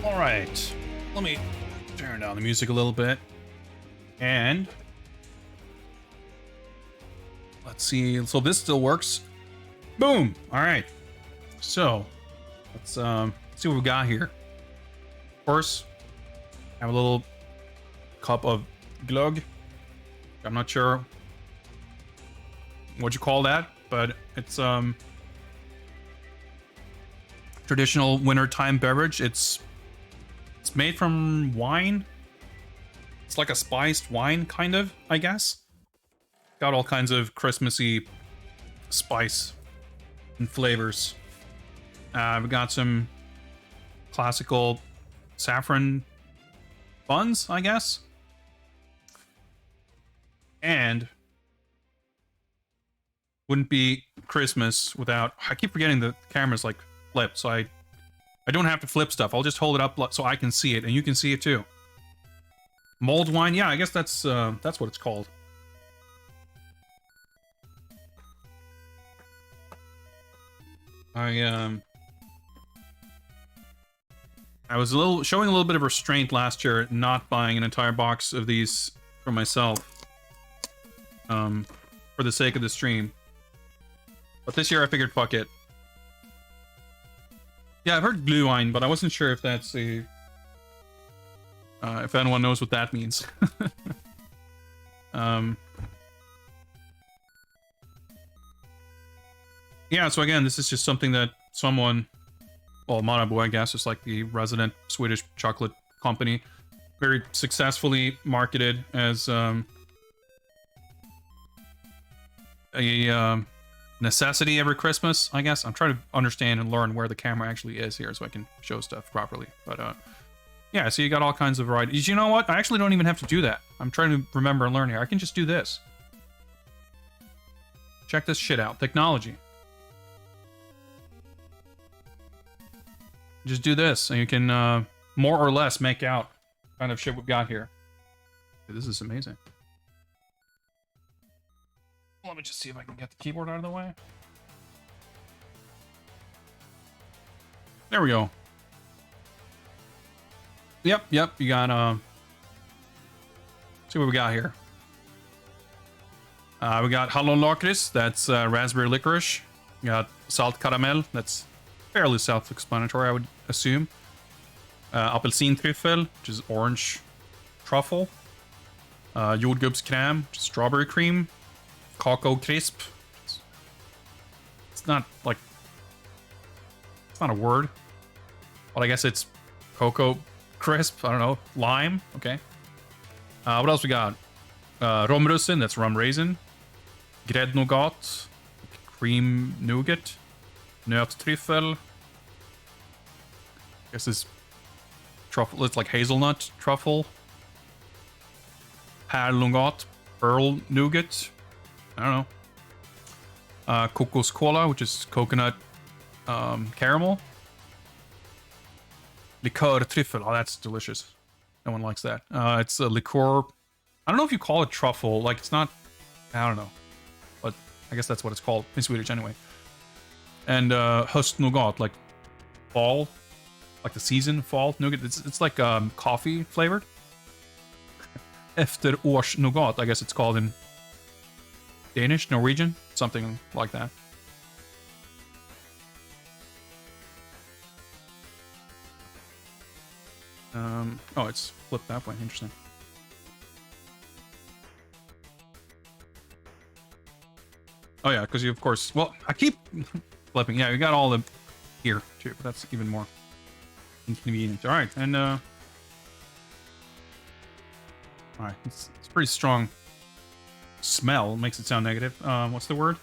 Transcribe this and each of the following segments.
All right, let me turn down the music a little bit, and let's see. So this still works. Boom. All right. So let's see what we got here. Of course, have a little cup of glug. I'm not sure what you call that, but it's traditional wintertime beverage. It's made from wine. It's like a spiced wine, kind of, I guess. Got all kinds of Christmassy spice and flavors. We got some classical saffron buns, I guess. And wouldn't be Christmas without... I keep forgetting the camera's like flipped, so I don't have to flip stuff. I'll just hold it up so I can see it, and you can see it too. Mulled wine, yeah, I guess that's what it's called. I was showing a little bit of restraint last year, not buying an entire box of these for myself, for the sake of the stream. But this year I figured, fuck it. Yeah, I've heard glue wine, but I wasn't sure if that's a... if anyone knows what that means. Yeah, so again, this is just something that someone... Well, Marabou, I guess, is like the resident Swedish chocolate company. Very successfully marketed as a necessity every Christmas, I guess. I'm trying to understand and learn where the camera actually is here so I can show stuff properly. But yeah, so you got all kinds of varieties. You know what? I actually don't even have to do that. I'm trying to remember and learn here. I can just do this. Check this shit out. Technology. Just do this, and you can more or less make out kind of shit we've got here. This is amazing. Let me just see if I can get the keyboard out of the way. There we go. Yep, you got, see what we got here. We got hallonlakrits, that's raspberry licorice. We got salt caramel, that's fairly self-explanatory, I would assume. Apelsintryffel, which is orange truffle. Jordgubbskräm, which is strawberry cream. Cocoa crisp. It's not like... It's not a word. But I guess it's cocoa crisp. I don't know. Lime. Okay. What else we got? Romrussin, that's rum raisin. Gräddnougat. Cream nougat. Nöttryffel. I guess it's truffle. It's like hazelnut truffle. Pärlnougat. Pearl nougat. I don't know. Kokoscola, which is coconut caramel. Likörtryffel. Oh, that's delicious. No one likes that. It's a liqueur. I don't know if you call it truffle. Like, it's not... I don't know. But I guess that's what it's called in Swedish anyway. And höstnougat, like fall. Like the season, fall nougat. It's like coffee flavored. Efterårsnougat, I guess it's called in Danish, Norwegian, something like that. Oh, it's flipped that way. Interesting. Oh yeah, because you, of course... Well, I keep flipping. Yeah, we got all the here, too. But that's even more inconvenient. All right, and... All right, it's pretty strong smell. Makes it sound negative. What's the word?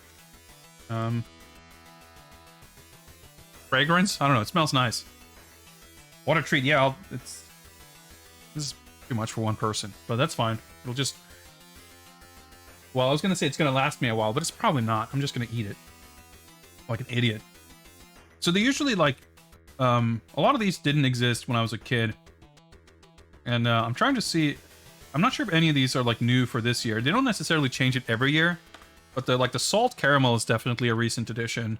Fragrance? I don't know. It smells nice. What a treat. Yeah, this is too much for one person, but that's fine. It'll just... Well, I was going to say it's going to last me a while, but it's probably not. I'm just going to eat it. Like an idiot. So they usually, like... a lot of these didn't exist when I was a kid. And I'm trying to see... I'm not sure if any of these are, like, new for this year. They don't necessarily change it every year. But the salt caramel is definitely a recent addition.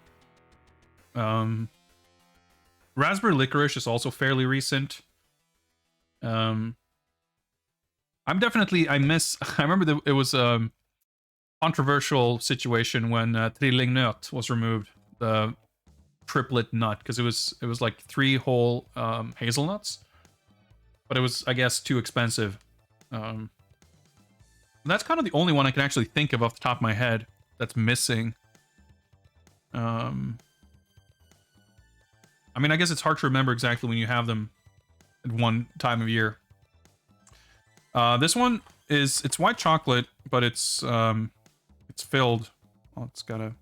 Raspberry licorice is also fairly recent. I'm definitely, I miss, I remember it was a controversial situation when Trilling Nut was removed, the triplet nut, because it was like 3 whole hazelnuts, but it was, I guess, too expensive. That's kind of the only one I can actually think of off the top of my head that's missing. I mean, I guess it's hard to remember exactly when you have them at one time of year. This one it's white chocolate, but it's filled. Oh, it's gotta.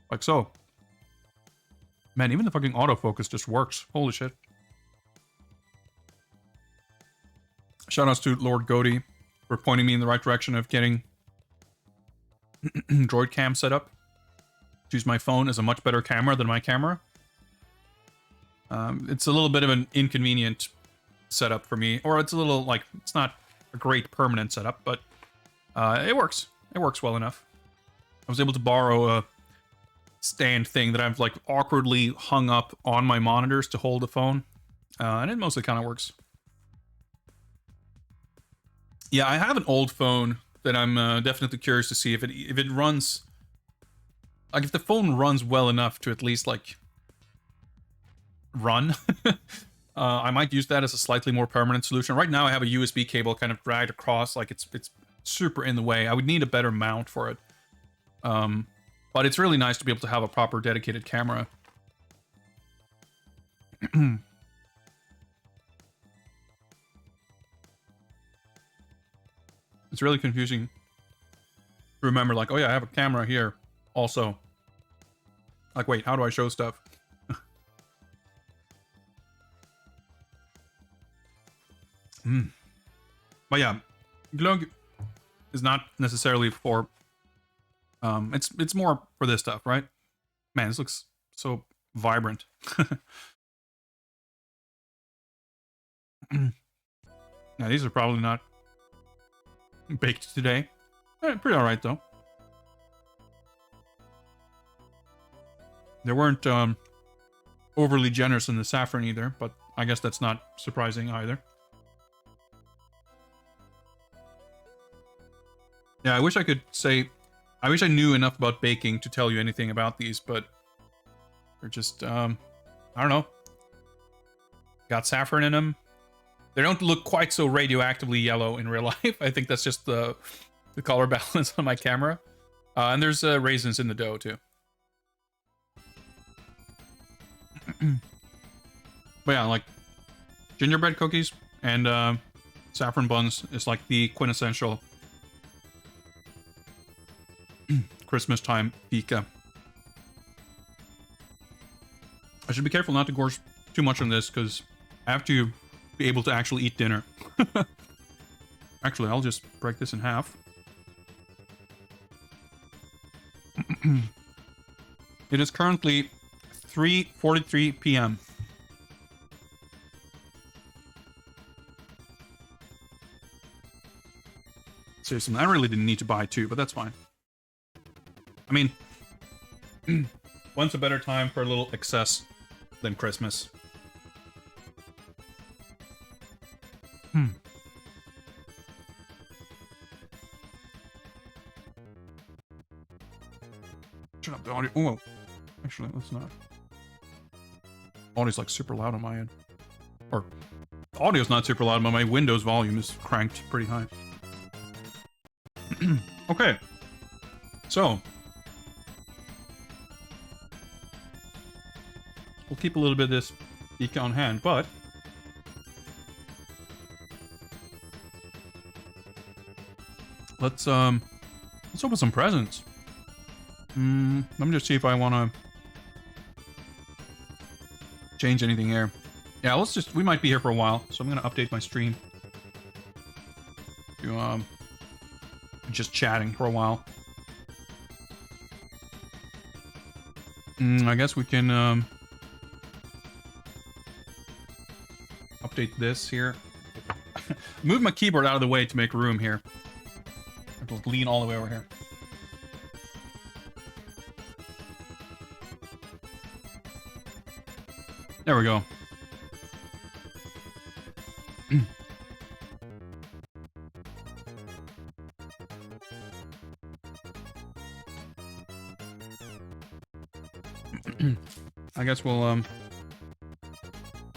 Like so. Man, even the fucking autofocus just works. Holy shit. Shoutouts to Lord Goaty for pointing me in the right direction of getting Droid Cam set up. To use my phone as a much better camera than my camera. It's a little bit of an inconvenient setup for me. Or it's a little, like, it's not a great permanent setup, but it works. It works well enough. I was able to borrow a stand thing that I've, like, awkwardly hung up on my monitors to hold the phone. And it mostly kind of works. Yeah, I have an old phone that I'm definitely curious to see if it runs... Like, if the phone runs well enough to at least, like, run, I might use that as a slightly more permanent solution. Right now, I have a USB cable kind of dragged across, like, it's super in the way. I would need a better mount for it. But it's really nice to be able to have a proper dedicated camera. It's really confusing to remember, like, oh yeah, I have a camera here also. Like, wait, how do I show stuff? But yeah, Glug is not necessarily for... it's more for this stuff, right? Man, this looks so vibrant. Yeah, these are probably not baked today. Pretty alright, though. They weren't overly generous in the saffron either, but I guess that's not surprising either. Yeah, I wish I could say... I wish I knew enough about baking to tell you anything about these, but... They're just, I don't know. Got saffron in them. They don't look quite so radioactively yellow in real life. I think that's just the color balance on my camera. And there's raisins in the dough, too. But yeah, like, gingerbread cookies and saffron buns is like the quintessential Christmas time fika. I should be careful not to gorge too much on this because I have to be able to actually eat dinner. Actually, I'll just break this in half. It is currently 3:43 p.m. Seriously, I really didn't need to buy 2, but that's fine. I mean, when's a better time for a little excess than Christmas? Shut up, the audio. Oh, actually, let's not. Audio's like super loud on my end. Or, audio's not super loud, but my Windows volume is cranked pretty high. Okay. So. We'll keep a little bit of this fika on hand, but... Let's open some presents. Let me just see if I want to change anything here. Yeah, we might be here for a while, so I'm going to update my stream. To, just chatting for a while. I guess we can, update this here. Move my keyboard out of the way to make room here. I have to lean all the way over here. There we go. I guess we'll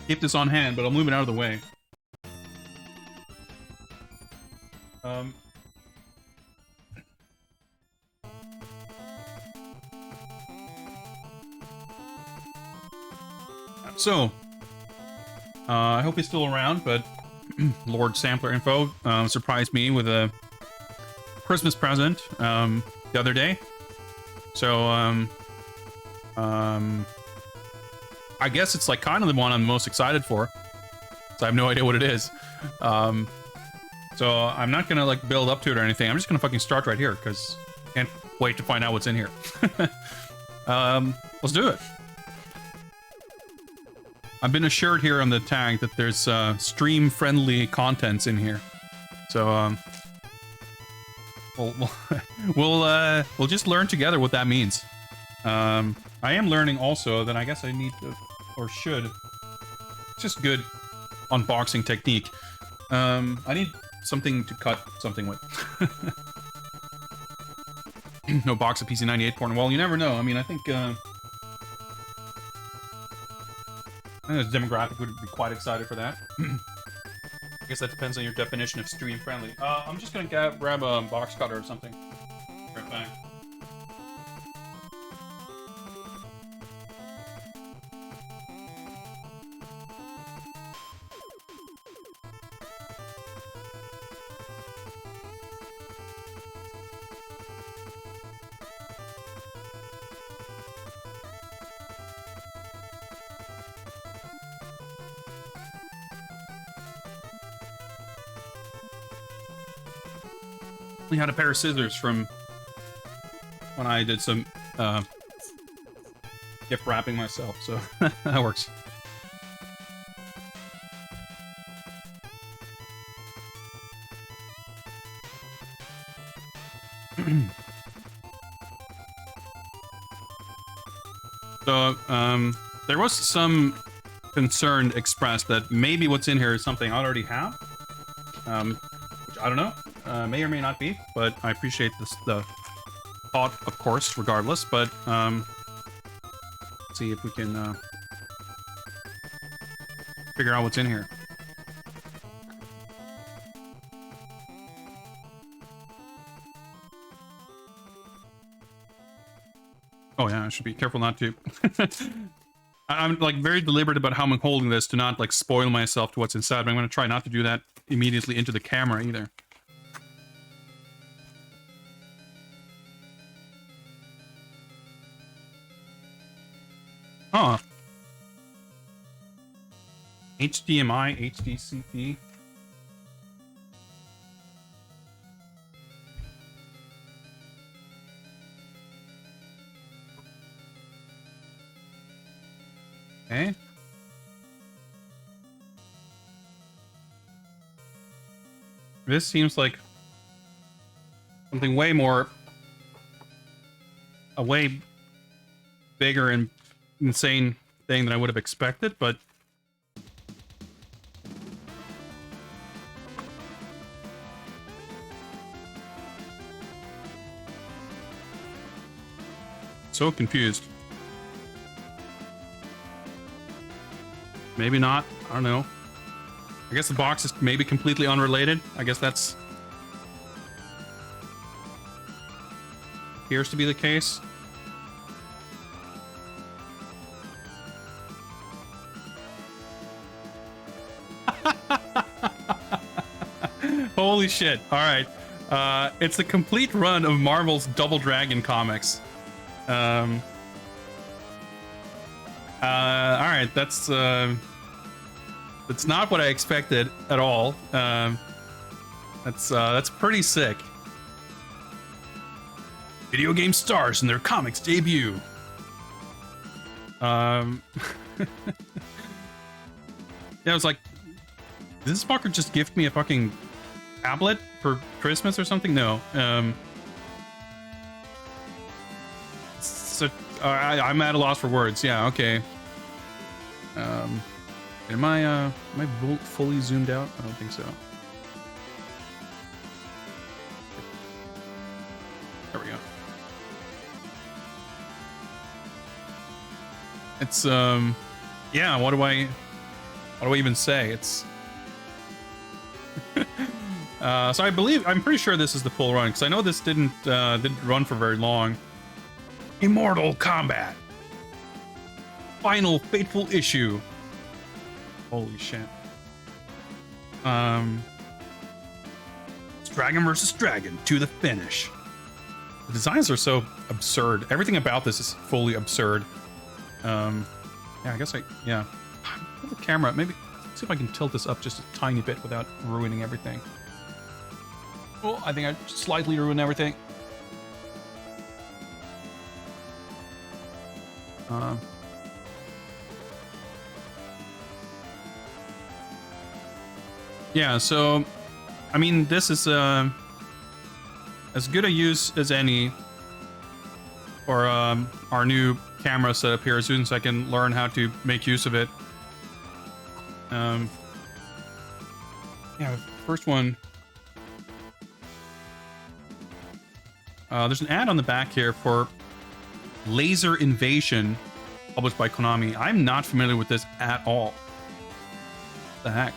keep this on hand, but I'll move it out of the way. So, I hope he's still around, but Lord Sampler Info surprised me with a Christmas present the other day. So, I guess it's like kind of the one I'm most excited for. So I have no idea what it is. So I'm not gonna like build up to it or anything. I'm just gonna fucking start right here because I can't wait to find out what's in here. Let's do it. I've been assured here on the tag that there's stream-friendly contents in here, so we'll just learn together what that means. I am learning also that I guess I need to, or should, it's just good unboxing technique. I need something to cut something with. No box of PC98 porn. Well, you never know. I mean, I think this demographic would be quite excited for that. I guess that depends on your definition of stream friendly. I'm just gonna grab a box cutter or something. Right back. We had a pair of scissors from when I did some gift wrapping myself, so that works. So there was some concern expressed that maybe what's in here is something I already have, which I don't know. May or may not be, but I appreciate the thought, of course, regardless. But let's see if we can figure out what's in here. Oh yeah, I should be careful not to. I'm like very deliberate about how I'm holding this to not like spoil myself to what's inside, but I'm going to try not to do that immediately into the camera either. Huh. HDMI, HDCP. Okay. This seems like something way more, a way bigger and insane thing than I would have expected, but so confused. Maybe not. I don't know. I guess the box is maybe completely unrelated. I guess that's appears to be the case. Holy shit. Alright. It's a complete run of Marvel's Double Dragon comics. Alright, that's not what I expected at all. That's pretty sick. Video game stars and their comics debut. Yeah, I was like, did this fucker just gift me a fucking tablet for Christmas or something? No. So I'm at a loss for words. Yeah, okay. Am I fully zoomed out? I don't think so. There we go. It's yeah, what do I even say? It's so I'm pretty sure this is the full run, because I know this didn't run for very long. Immortal Combat. Final fateful issue. Holy shit. It's Dragon versus Dragon to the finish. The designs are so absurd. Everything about this is fully absurd. Yeah, I guess yeah. The camera, maybe, see if I can tilt this up just a tiny bit without ruining everything. Oh, I think I slightly ruined everything. Yeah, so, I mean, this is as good a use as any for our new camera setup here, as soon as I can learn how to make use of it. Yeah, first one. There's an ad on the back here for Laser Invasion, published by Konami. I'm not familiar with this at all. What the heck?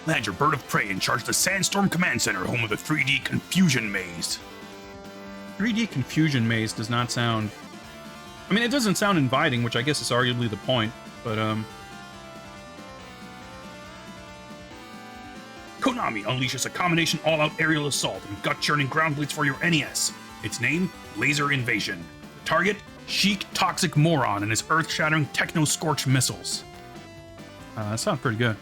Land your bird of prey and charge the Sandstorm Command Center, home of the 3D Confusion Maze. 3D Confusion Maze does not sound... I mean, it doesn't sound inviting, which I guess is arguably the point, but, Konami unleashes a combination all-out aerial assault and gut-churning ground blitz for your NES. Its name, Laser Invasion. Target, Chic Toxic Moron and his earth-shattering Techno-Scorch missiles. That sounds pretty good.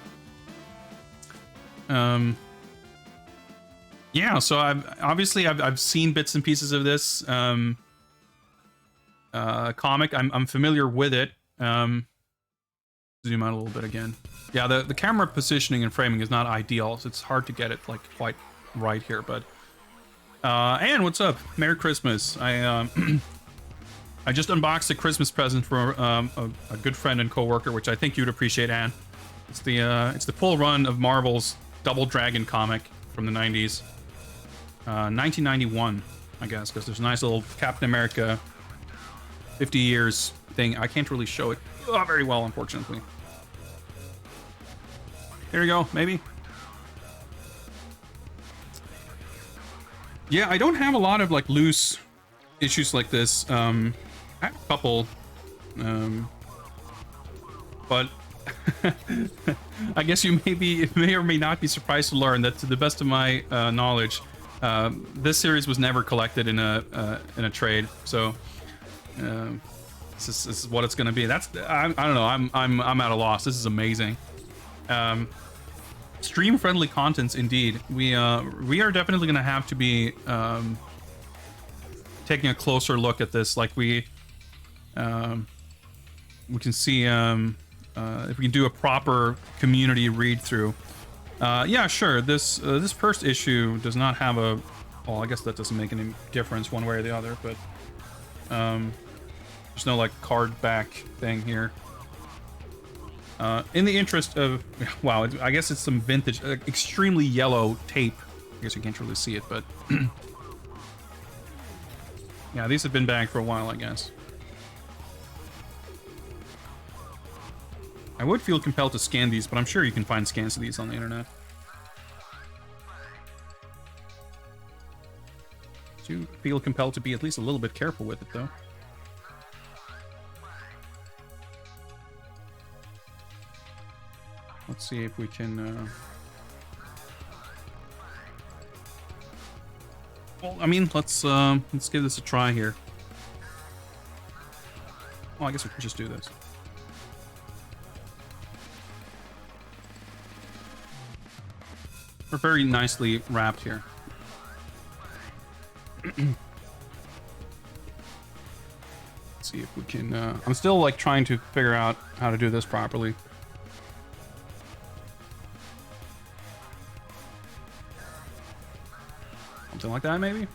Yeah, so I've seen bits and pieces of this comic. I'm familiar with it. Zoom out a little bit again. Yeah, the camera positioning and framing is not ideal, so it's hard to get it like quite right here. But Anne, what's up? Merry Christmas. I I just unboxed a Christmas present for a good friend and coworker, which I think you'd appreciate, Anne. It's the full run of Marvel's Double Dragon comic from the 90s. 1991, I guess, because there's a nice little Captain America 50 years thing. I can't really show it very well, unfortunately. Here we go, maybe. Yeah, I don't have a lot of like loose issues like this. I have a couple, but I guess you may or may not be surprised to learn that, to the best of my knowledge, this series was never collected in a trade. So this is what it's going to be. I don't know. I'm at a loss. This is amazing. Stream friendly contents indeed. We are definitely going to have to be taking a closer look at this. Like we can see if we can do a proper community read through. Yeah, sure. This first issue does not have a. Well, I guess that doesn't make any difference one way or the other. But there's no like card back thing here. In the interest of, wow, I guess it's some vintage, extremely yellow tape. I guess you can't really see it, but yeah, these have been back for a while, I guess. I would feel compelled to scan these, but I'm sure you can find scans of these on the internet. Do feel compelled to be at least a little bit careful with it, though. Let's see if we can. Well, I mean, let's give this a try here. Well, I guess we can just do this. We're very nicely wrapped here. Let's see if we can. I'm still like trying to figure out how to do this properly. Something like that, maybe?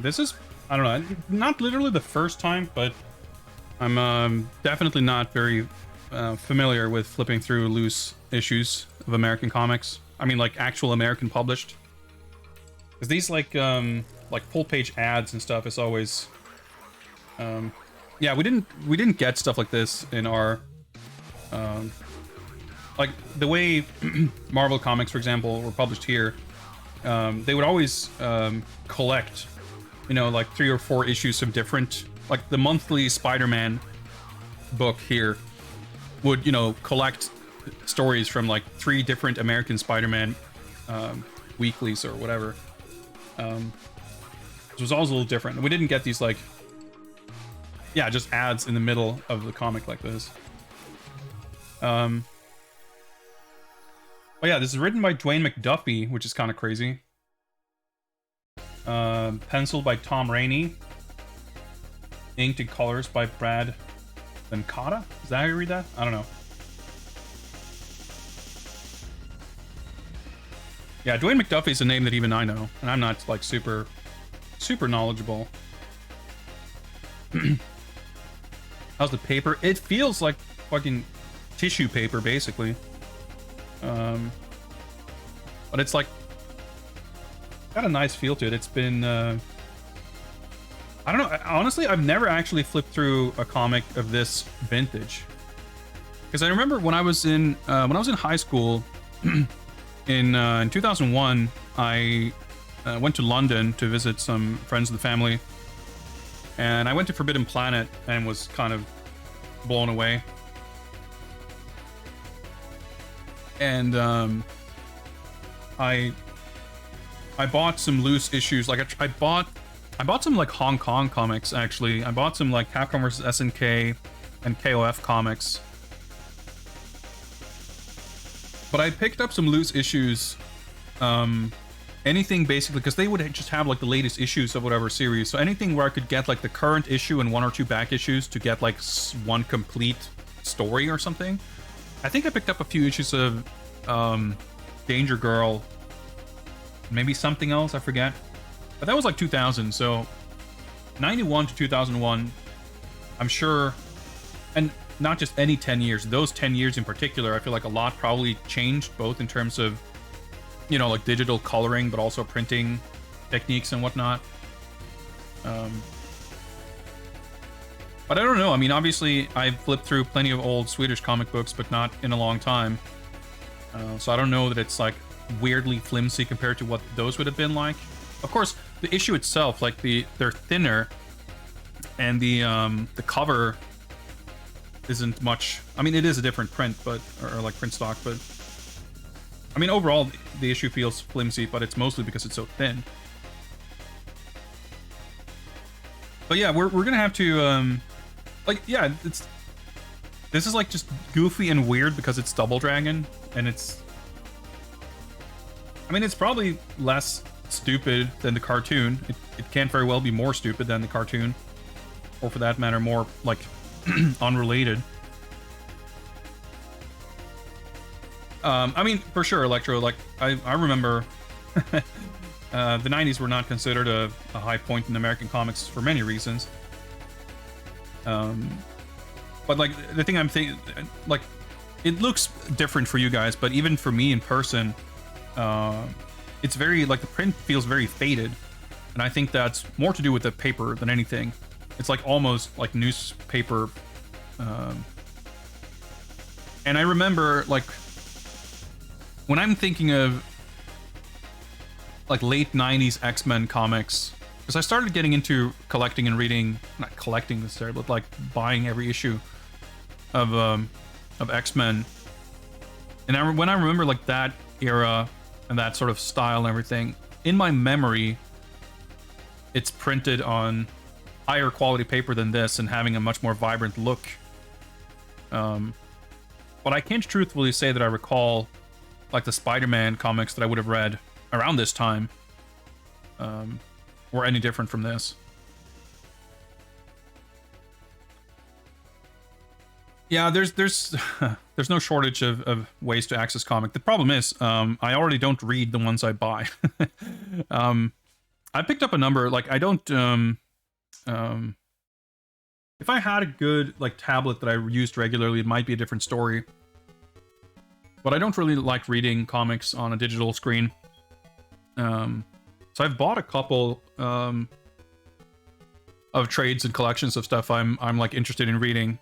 This is, I don't know, not literally the first time, but I'm definitely not very familiar with flipping through loose issues of American comics. I mean, like actual American published. Because these like full page ads and stuff is always, yeah, we didn't get stuff like this in our, like the way Marvel comics, for example, were published here. They would always collect, you know, like 3 or 4 issues of different, like the monthly Spider-Man book here would, you know, collect stories from like 3 different American Spider-Man weeklies or whatever. It was always a little different. We didn't get these like, yeah, just ads in the middle of the comic like this. Oh yeah, this is written by Dwayne McDuffie, which is kind of crazy. Penciled by Tom Rainey. Inked and colors by Brad Venkata? Is that how you read that? I don't know. Yeah, Dwayne McDuffie is a name that even I know, and I'm not like super knowledgeable. How's the paper? It feels like fucking tissue paper, basically. But it's like got a nice feel to it. It's been I don't know, honestly I've never actually flipped through a comic of this vintage, because I remember when I was in high school in 2001 I went to London to visit some friends of the family, and I went to Forbidden Planet and was kind of blown away. And I bought some loose issues. Like I bought some like Hong Kong comics, actually. I bought some like Capcom vs. SNK and KOF comics. But I picked up some loose issues, anything basically, because they would just have like the latest issues of whatever series. So anything where I could get like the current issue and 1 or 2 back issues to get like one complete story or something. I think I picked up a few issues of Danger Girl, maybe something else, I forget. But that was like 2000, so 91 to 2001, I'm sure, and not just any 10 years, those 10 years in particular, I feel like a lot probably changed, both in terms of, you know, like digital coloring, but also printing techniques and whatnot. But I don't know. I mean, obviously, I've flipped through plenty of old Swedish comic books, but not in a long time. So I don't know that it's like weirdly flimsy compared to what those would have been like. Of course, the issue itself, like they're thinner, and the cover isn't much. I mean, it is a different print, but or like print stock, but I mean, overall, the issue feels flimsy, but it's mostly because it's so thin. But yeah, we're gonna have to like, yeah, this is like just goofy and weird because it's Double Dragon, and it's, I mean, it's probably less stupid than the cartoon. It can very well be more stupid than the cartoon, or for that matter, more like unrelated. I mean, for sure, Electro, like I remember the 90s were not considered a high point in American comics for many reasons. But like the thing I'm thinking, like, it looks different for you guys, but even for me in person, it's very, like, the print feels very faded, and I think that's more to do with the paper than anything. It's like almost like newspaper. And I remember, like, when I'm thinking of like late 90s X-Men comics, because I started getting into collecting and reading, not collecting necessarily, but like buying every issue of X-Men. And when I remember like that era and that sort of style and everything, in my memory, it's printed on higher quality paper than this and having a much more vibrant look. But I can't truthfully say that I recall like the Spider-Man comics that I would have read around this time were any different from this. Yeah, there's no shortage of ways to access comic. The problem is, I already don't read the ones I buy. I picked up a number. Like, I don't. If I had a good like tablet that I used regularly, it might be a different story. But I don't really like reading comics on a digital screen. So I've bought a couple of trades and collections of stuff I'm like interested in reading.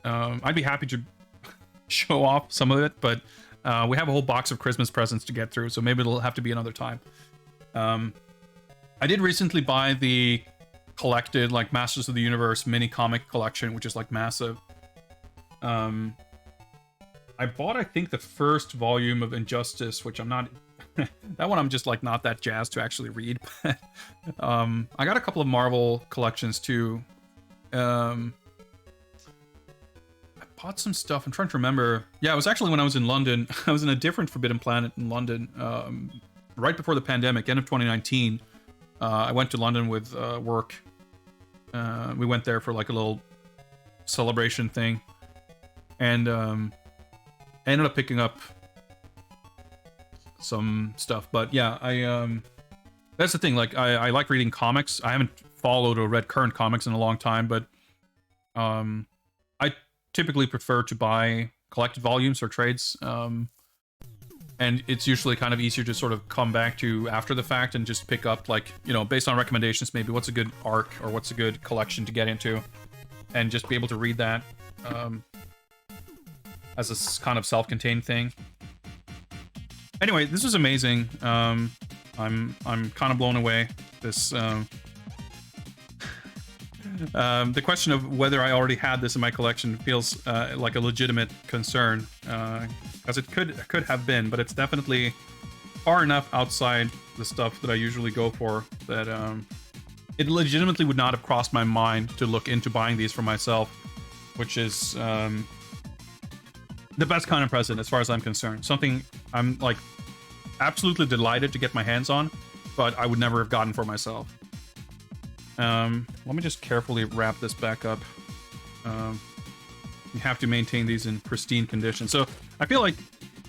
I'd be happy to show off some of it, but we have a whole box of Christmas presents to get through, so maybe it'll have to be another time. I did recently buy the collected like Masters of the Universe mini comic collection, which is like massive. I bought, I think, the first volume of Injustice, which I'm not that one I'm just like not that jazzed to actually read. I got a couple of Marvel collections too. I bought some stuff. I'm trying to remember. Yeah, it was actually when I was in London. I was in a different Forbidden Planet in London, right before the pandemic, end of 2019. I went to London with work. We went there for like a little celebration thing, and I ended up picking up some stuff. But yeah, that's the thing. Like, I like reading comics. I haven't followed or read current comics in a long time, but I typically prefer to buy collected volumes or trades. And it's usually kind of easier to sort of come back to after the fact and just pick up, like, you know, based on recommendations, maybe what's a good arc or what's a good collection to get into, and just be able to read that as a kind of self-contained thing. Anyway, this was amazing. I'm kind of blown away. This the question of whether I already had this in my collection feels like a legitimate concern, because it could have been, but it's definitely far enough outside the stuff that I usually go for that it legitimately would not have crossed my mind to look into buying these for myself, which is the best kind of present as far as I'm concerned. Something I'm like absolutely delighted to get my hands on, but I would never have gotten for myself. Let me just carefully wrap this back up. You have to maintain these in pristine condition. So I feel like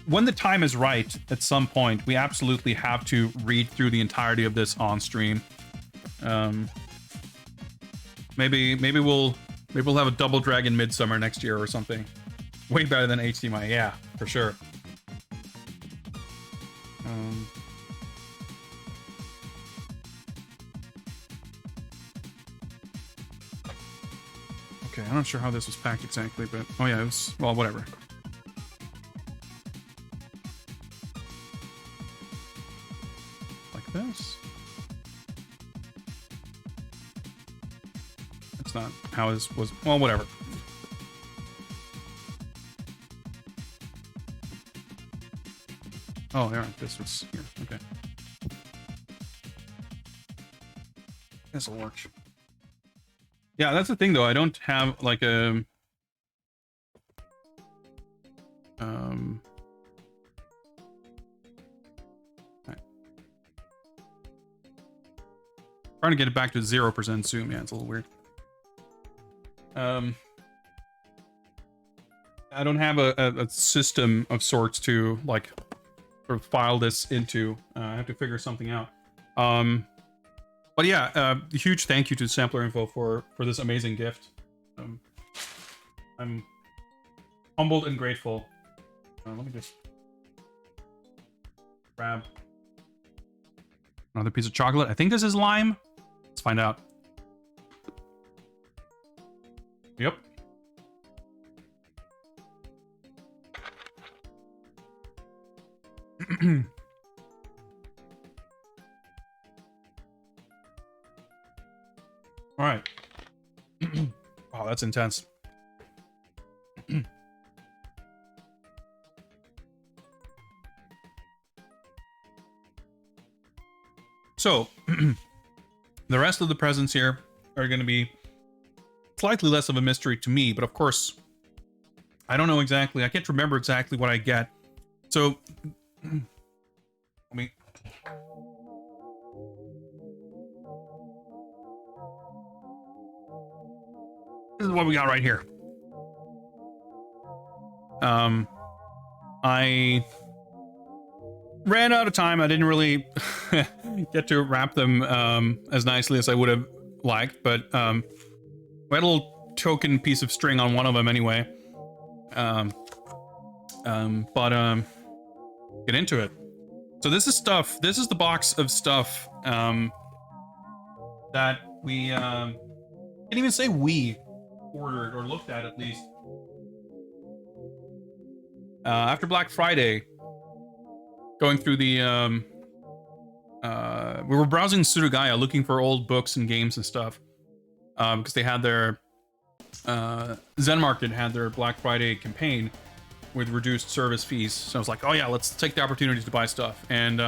when the time is right, at some point, we absolutely have to read through the entirety of this on stream. Maybe we'll have a Double Dragon Midsummer next year or something. Way better than HDMI, yeah, for sure. Okay, I'm not sure how this was packed exactly, but oh yeah, it was, well, whatever. Like this. That's not how this was, well, whatever. Oh, there, this was here, okay. This'll work. Yeah, that's the thing, though. I don't have, like, a... Right. Trying to get it back to 0% zoom. Yeah, it's a little weird. I don't have a system of sorts to, like, sort of file this into. I have to figure something out. But yeah, huge thank you to Sampler Info for this amazing gift. I'm humbled and grateful. Let me just grab another piece of chocolate. I think this is lime. Let's find out. Yep. All right. Oh, that's intense. So, the rest of the presents here are going to be slightly less of a mystery to me, but of course, I don't know exactly. I can't remember exactly what I get. So, let me... This is what we got right here. ran out of time. I didn't really get to wrap them as nicely as I would have liked, but we had a little token piece of string on one of them anyway. Get into it. So this is stuff. This is the box of stuff that we can't even say we ordered or looked at least. After Black Friday, going through the we were browsing Surugaya looking for old books and games and stuff, because they had their Zen Market had their Black Friday campaign with reduced service fees. So I was like, oh yeah, let's take the opportunities to buy stuff. And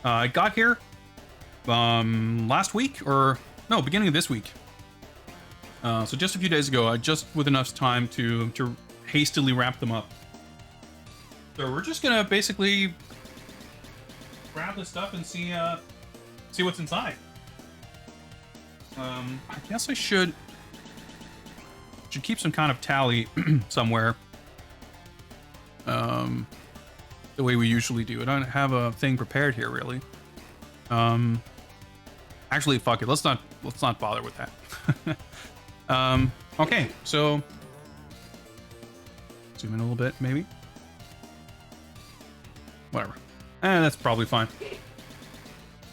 I got here last week, or no, beginning of this week. So just a few days ago, I just with enough time to hastily wrap them up. So we're just gonna basically grab this stuff and see what's inside. I guess I should keep some kind of tally somewhere. The way we usually do. I don't have a thing prepared here really. Actually, fuck it. Let's not bother with that. Okay, so zoom in a little bit, maybe. Whatever. That's probably fine.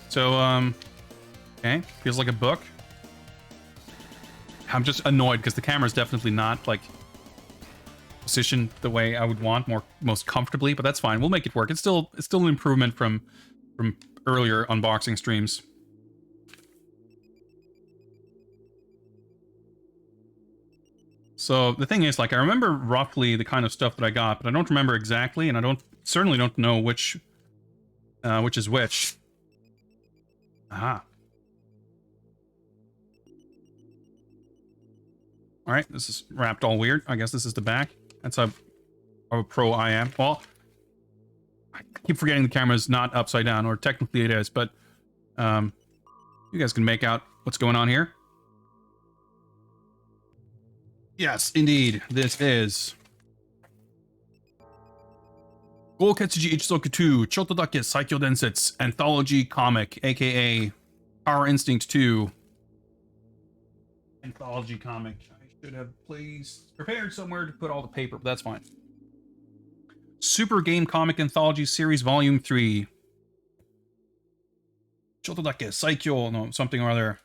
So, okay, feels like a book. I'm just annoyed because the camera's definitely not like positioned the way I would want, most comfortably, but that's fine. We'll make it work. It's still an improvement from earlier unboxing streams. So the thing is, like, I remember roughly the kind of stuff that I got, but I don't remember exactly, and I certainly don't know which is which. Aha. All right, this is wrapped all weird. I guess this is the back. That's how a pro I am. Well, I keep forgetting the camera's not upside down, or technically it is, but you guys can make out what's going on here. Yes, indeed, this is Gouketsuji Ichisoku 2 Chotodake Saikyo Densetsu Anthology Comic, aka Power Instinct 2 Anthology Comic. I should have prepared somewhere to put all the paper, but that's fine. Super Game Comic Anthology Series Volume 3. Chotodake Saikyo, no, something or other.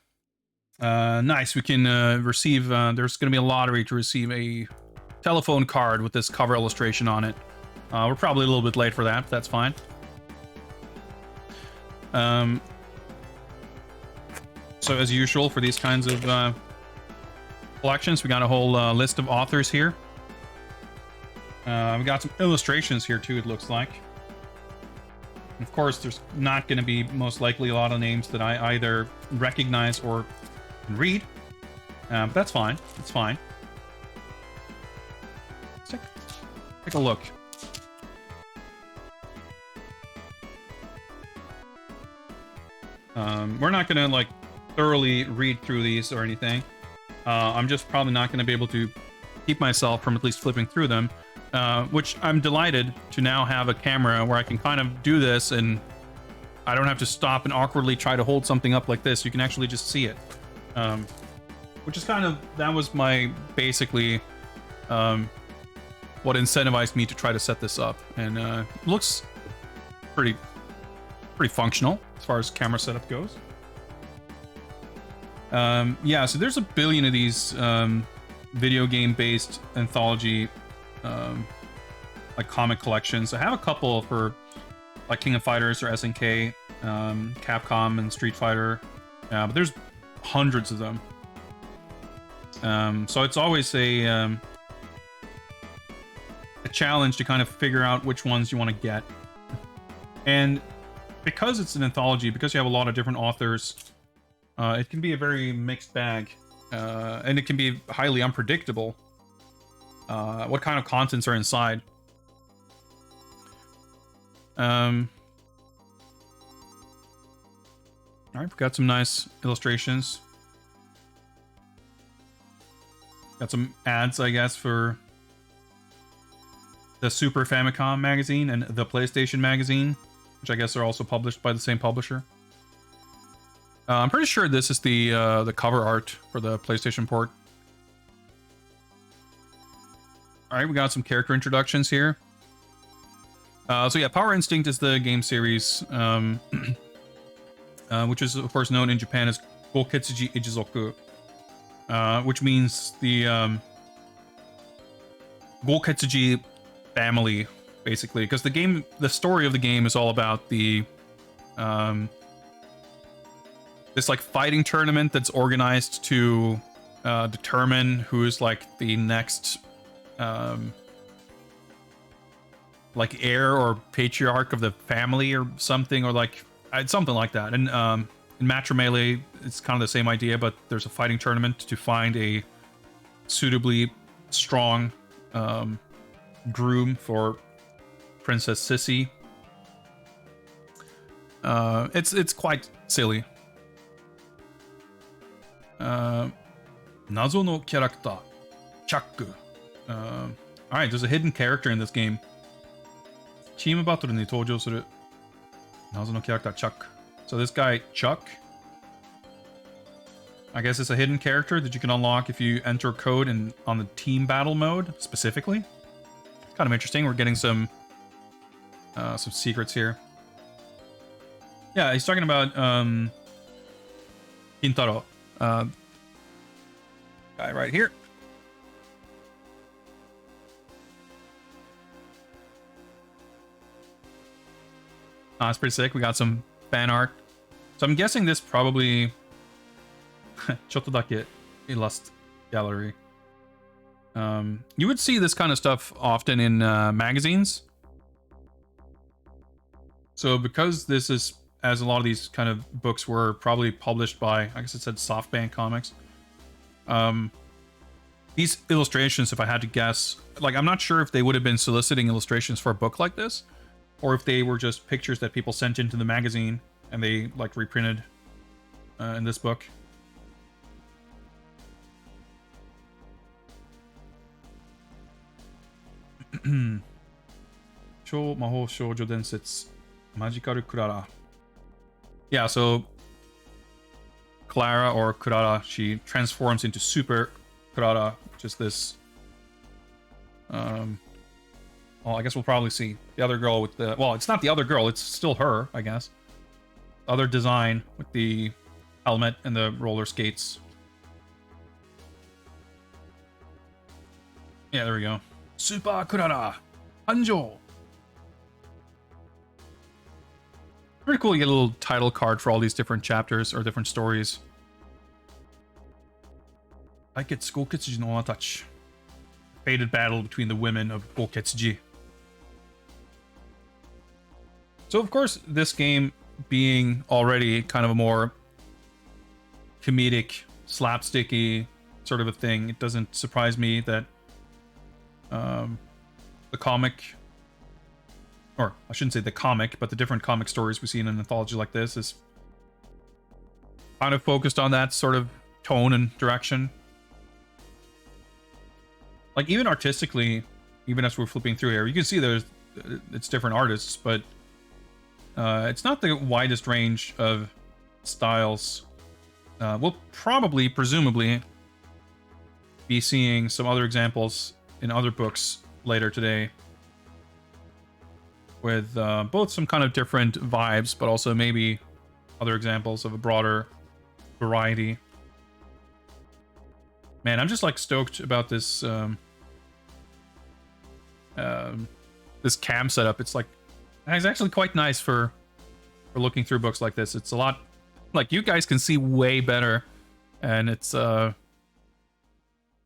Nice, we can receive, there's going to be a lottery to receive a telephone card with this cover illustration on it. We're probably a little bit late for that, but that's fine. So as usual for these kinds of collections, we got a whole list of authors here. We got some illustrations here too, it looks like. And of course, there's not going to be most likely a lot of names that I either recognize or read. But that's fine. It's fine. Let's take a look. We're not gonna like thoroughly read through these or anything. I'm just probably not gonna be able to keep myself from at least flipping through them, which I'm delighted to now have a camera where I can kind of do this and I don't have to stop and awkwardly try to hold something up like this. You can actually just see it. Which is kind of, that was my, basically, what incentivized me to try to set this up. And looks pretty functional as far as camera setup goes. Yeah, so there's a billion of these video game based anthology like comic collections. I have a couple for like King of Fighters or SNK, Capcom and Street Fighter, but there's hundreds of them. So it's always a challenge to kind of figure out which ones you want to get. And because it's an anthology, because you have a lot of different authors, it can be a very mixed bag, and it can be highly unpredictable what kind of contents are inside. All right, we've got some nice illustrations. Got some ads, I guess, for the Super Famicom magazine and the PlayStation magazine, which I guess are also published by the same publisher. I'm pretty sure this is the cover art for the PlayStation port. All right, we got some character introductions here. So yeah, Power Instinct is the game series, which is of course known in Japan as Goketsuji Ichizoku, which means the Goketsuji family, basically, because the story of the game is all about the this like fighting tournament that's organized to determine who's like the next like heir or patriarch of the family or something, or like something like that. And in Matrimele, it's kind of the same idea, but there's a fighting tournament to find a suitably strong groom for Princess Sissy. It's quite silly. Nazo no character, Chuck. Alright, there's a hidden character in this game. Team battle ni toujou suru Nazo no character Chuck. So this guy, Chuck, I guess it's a hidden character that you can unlock if you enter code on the team battle mode specifically. It's kind of interesting. We're getting some secrets here. Yeah, he's talking about Kintaro. Guy right here. That's pretty sick. We got some fan art. So I'm guessing this probably... Chotodake Illust Gallery. You would see this kind of stuff often in magazines. So because this is, as a lot of these kind of books were probably published by, I guess it said SoftBank Comics. These illustrations, if I had to guess, like I'm not sure if they would have been soliciting illustrations for a book like this, or if they were just pictures that people sent into the magazine and they like reprinted in this book. Shou Mahou Shoujo Densetsu Magical Clara. Yeah, so Clara, or Clara, she transforms into Super Clara, which is this... well, I guess we'll probably see the other girl with the... Well, it's not the other girl, it's still her, I guess. Other design with the helmet and the roller skates. Yeah, there we go. Super Clara Anjo. Pretty cool, you get a little title card for all these different chapters or different stories. Aiketsu Goketsuji no Watachi. Fated battle between the women of Goketsuji. So of course, this game being already kind of a more comedic, slapsticky sort of a thing, it doesn't surprise me that the comic, or I shouldn't say the comic, but the different comic stories we see in an anthology like this is kind of focused on that sort of tone and direction. Like even artistically, even as we're flipping through here, you can see it's different artists, but it's not the widest range of styles. We'll probably, presumably, be seeing some other examples in other books later today with both some kind of different vibes, but also maybe other examples of a broader variety. Man, I'm just like stoked about this this cam setup. It's actually quite nice for looking through books like this. It's a lot, like, you guys can see way better, and it's a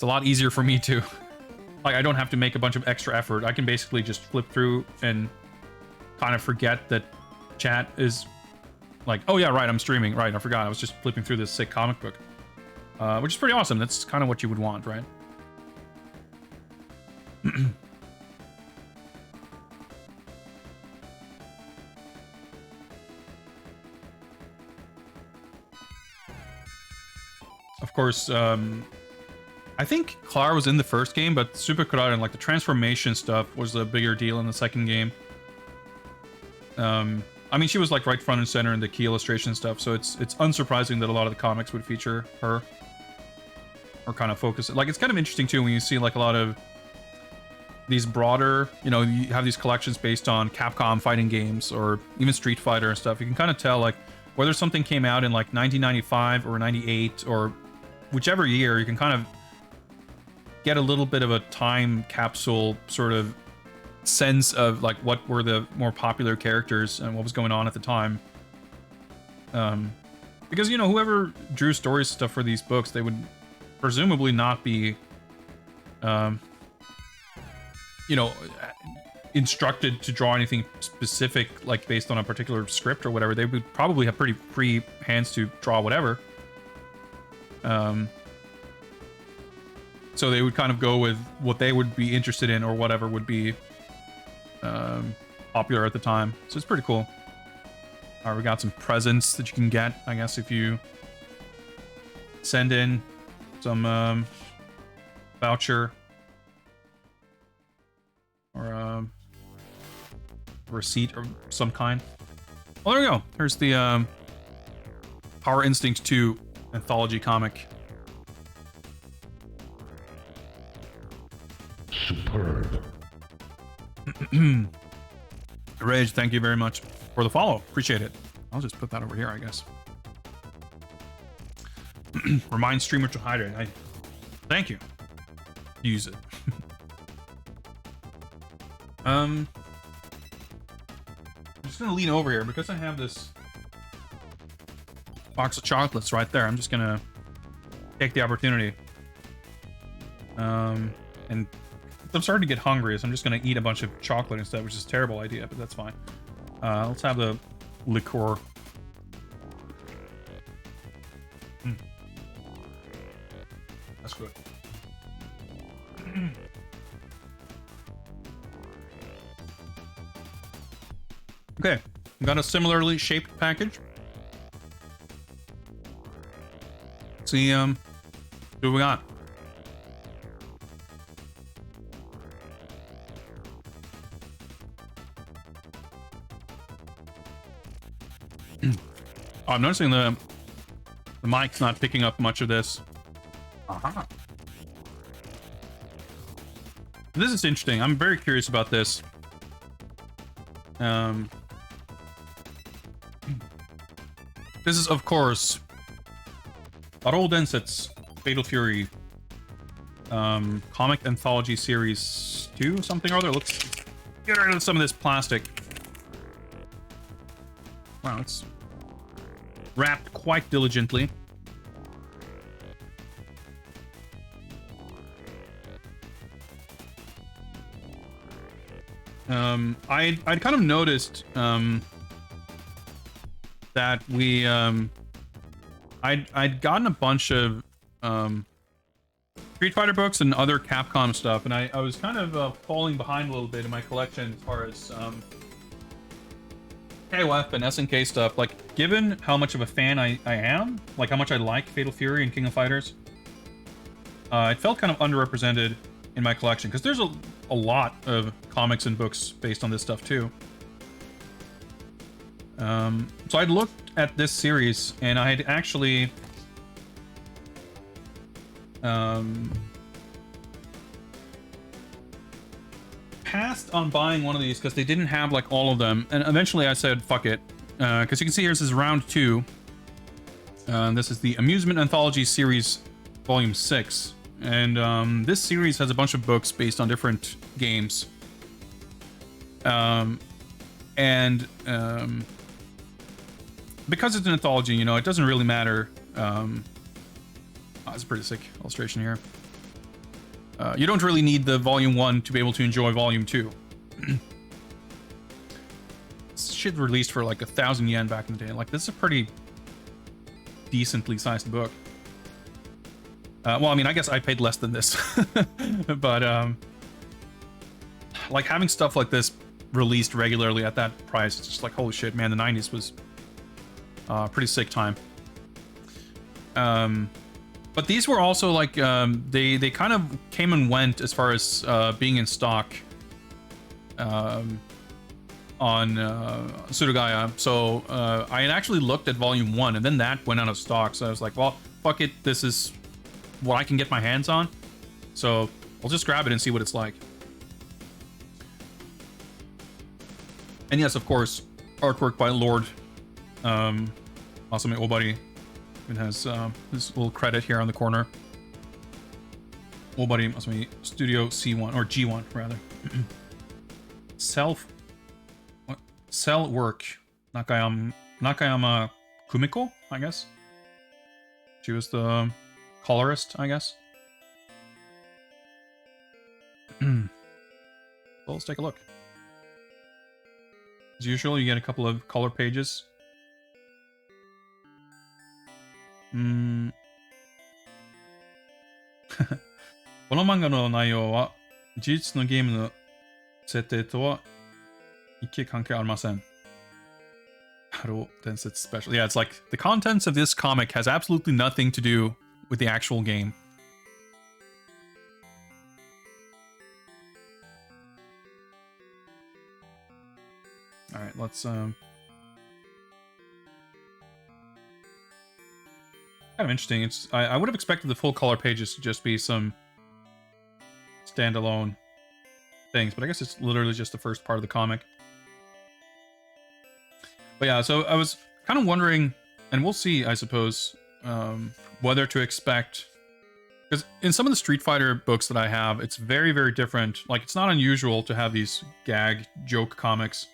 lot easier for me to, like, I don't have to make a bunch of extra effort. I can basically just flip through and kind of forget that chat is like, oh yeah, right, I'm streaming, right, I forgot, I was just flipping through this sick comic book, which is pretty awesome. That's kind of what you would want, right? Of course, I think Clara was in the first game, but Super Karate and like the transformation stuff was a bigger deal in the second game. I mean, she was like right front and center in the key illustration stuff, so it's unsurprising that a lot of the comics would feature her or kind of focus it. Like, it's kind of interesting too when you see like a lot of these broader, you know, you have these collections based on Capcom fighting games or even Street Fighter and stuff. You can kind of tell like whether something came out in like 1995 or 98 or whichever year. You can kind of get a little bit of a time capsule sort of sense of like what were the more popular characters and what was going on at the time. Because, you know, whoever drew stories stuff for these books, they would presumably not be, you know, instructed to draw anything specific, like based on a particular script or whatever. They would probably have pretty free hands to draw whatever. So they would kind of go with what they would be interested in or whatever would be popular at the time. So it's pretty cool. All right, we got some presents that you can get, I guess, if you send in some voucher or receipt of some kind. Well, there we go. There's the Power Instinct 2 anthology comic. Superb. Rage, thank you very much for the follow. Appreciate it. I'll just put that over here, I guess. Remind streamer to hydrate. Thank you. Use it. I'm just gonna lean over here because I have this box of chocolates right there. I'm just gonna take the opportunity. And I'm starting to get hungry, so I'm just gonna eat a bunch of chocolate instead, which is a terrible idea, but that's fine. Let's have the liqueur. That's good. Okay, we got a similarly shaped package. See, what we got? Oh, I'm noticing the mic's not picking up much of this. Aha. This is interesting. I'm very curious about this. This is, of course, Roll Denset's Fatal Fury comic anthology series 2, something or other. Let's get rid of some of this plastic. Wow, it's wrapped quite diligently. I'd kind of noticed that we I'd gotten a bunch of Street Fighter books and other Capcom stuff, and I was kind of falling behind a little bit in my collection as far as KOF and SNK stuff. Like, given how much of a fan I am, like how much I like Fatal Fury and King of Fighters, it felt kind of underrepresented in my collection, because there's a lot of comics and books based on this stuff too. So I'd looked at this series, and I had actually passed on buying one of these because they didn't have like all of them, and eventually I said fuck it, because you can see here this is round 2. This is the Amusement Anthology Series Volume 6, and this series has a bunch of books based on different games, because it's an anthology, you know, it doesn't really matter. Oh, it's a pretty sick illustration here. You don't really need the Volume 1 to be able to enjoy Volume 2. This shit released for like 1,000 yen back in the day. Like, this is a pretty decently sized book. Well, I mean, I guess I paid less than this. But, like, having stuff like this released regularly at that price, it's just like, holy shit, man, the 90s was pretty sick time. But these were also like they kind of came and went as far as being in stock on Surugaya. So I had actually looked at Volume 1, and then that went out of stock. So I was like, well, fuck it. This is what I can get my hands on. So I'll just grab it and see what it's like. And yes, of course, artwork by Lord Masami Obari. It has this little credit here on the corner. Obari Masami Studio C1, or G1 rather. Cell work. Nakayama Kumiko, I guess. She was the colorist, I guess. So let's take a look. As usual, you get a couple of color pages. この漫画の内容は事実のゲームの設定とは一切関係ありません。Then it's special. Yeah, it's like the contents of this comic has absolutely nothing to do with the actual game. All right, let's kind of interesting. It's I would have expected the full color pages to just be some standalone things, but I guess it's literally just the first part of the comic. But yeah, so I was kind of wondering, and we'll see, I suppose, whether to expect, because in some of the Street Fighter books that I have, it's very, very different. Like, it's not unusual to have these gag joke comics.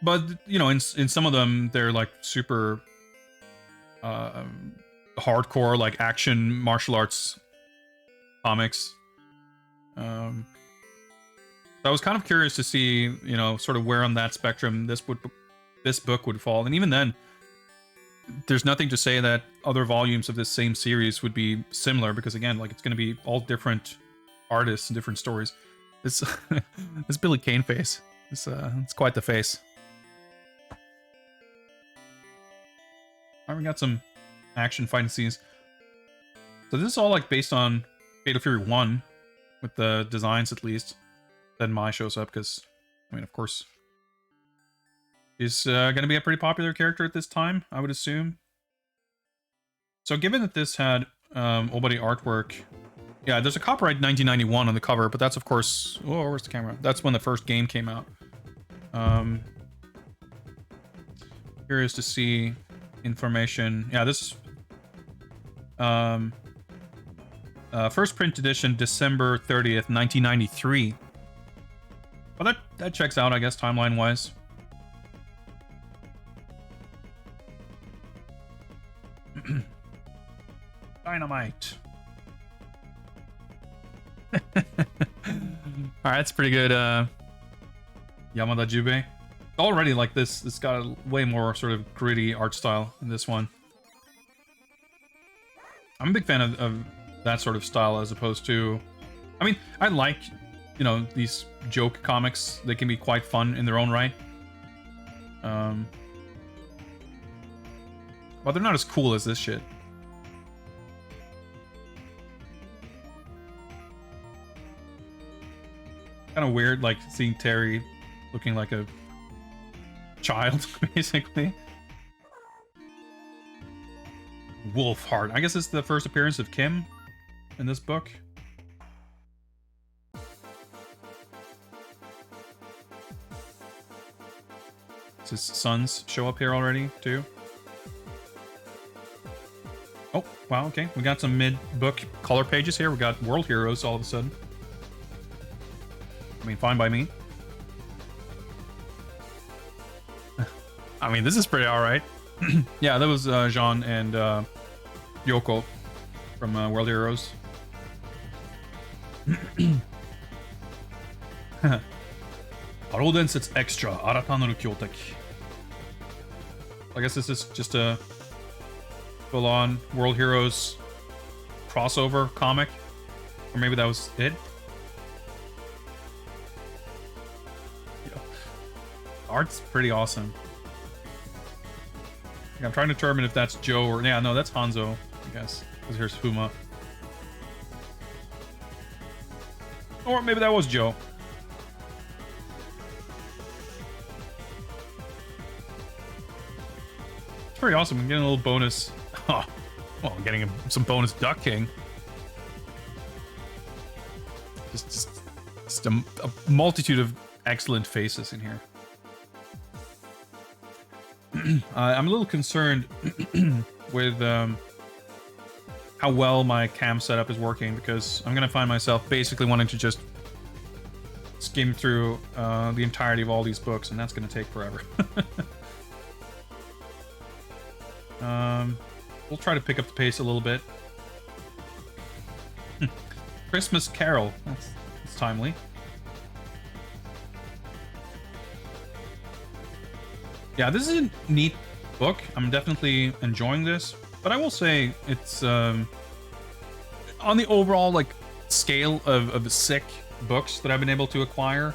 But you know, in some of them, they're like super hardcore, like action martial arts comics. I was kind of curious to see, you know, sort of where on that spectrum this book would fall. And even then, there's nothing to say that other volumes of this same series would be similar, because again, like, it's going to be all different artists and different stories. This this Billy Kane face, it's quite the face. All right, we got some action fighting scenes. So this is all like based on Fatal Fury 1, with the designs at least. Then Mai shows up because, I mean, of course, he's going to be a pretty popular character at this time, I would assume. So given that this had Obari artwork, yeah, there's a copyright 1991 on the cover, but that's, of course, oh, where's the camera? That's when the first game came out. Curious to see information. Yeah, this first print edition, December 30th, 1993. Well, that checks out, I guess, timeline-wise. Dynamite. Alright, that's pretty good. Yamada Jubei. Already, like, this got a way more sort of gritty art style in this one. I'm a big fan of that sort of style as opposed to... I mean, I like, you know, these joke comics. They can be quite fun in their own right. But they're not as cool as this shit. Kind of weird, like, seeing Terry looking like a child, basically. Wolfheart. I guess it's the first appearance of Kim in this book. His sons show up here already, too. Oh, wow, okay. We got some mid-book color pages here. We got World Heroes all of a sudden. I mean, fine by me. I mean, this is pretty alright. Yeah, that was Jean and Yoko from World Heroes. Haro Densetsu Extra, Aratanaru Kyotek. I guess this is just a full-on World Heroes crossover comic. Or maybe that was it. Yeah. Art's pretty awesome. I'm trying to determine if that's Joe or... Yeah, no, that's Hanzo, I guess. Because here's Fuma. Or maybe that was Joe. It's pretty awesome. I'm getting a little bonus. Oh, well, I'm getting some bonus Duck King. Just a multitude of excellent faces in here. I'm a little concerned with how well my cam setup is working, because I'm going to find myself basically wanting to just skim through the entirety of all these books, and that's going to take forever. We'll try to pick up the pace a little bit. Christmas Carol. That's timely. Yeah, this is a neat book. I'm definitely enjoying this, but I will say it's on the overall like scale of sick books that I've been able to acquire.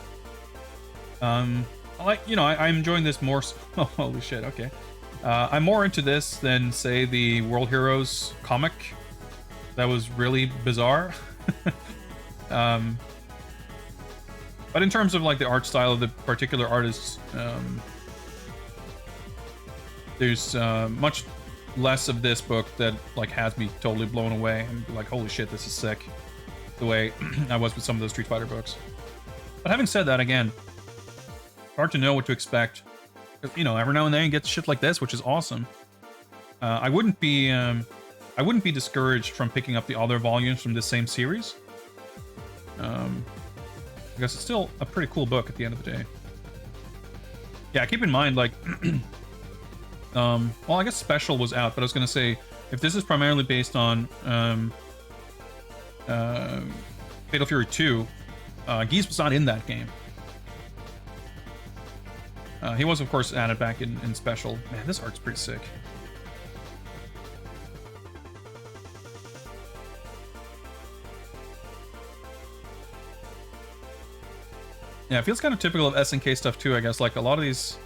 I'm enjoying this more. Oh, holy shit! Okay, I'm more into this than say the World Heroes comic. That was really bizarre. But in terms of like the art style of the particular artists, there's much less of this book that like has me totally blown away and like, holy shit, this is sick, the way I was with some of those Street Fighter books. But having said that, again, hard to know what to expect. You know, every now and then you get shit like this, which is awesome. I wouldn't be discouraged from picking up the other volumes from this same series. Because it's still a pretty cool book at the end of the day. Yeah, keep in mind, like, well, I guess Special was out, but I was going to say, if this is primarily based on Fatal Fury 2, Geese was not in that game. He was, of course, added back in Special. Man, this art's pretty sick. Yeah, it feels kind of typical of SNK stuff too, I guess. Like, a lot of these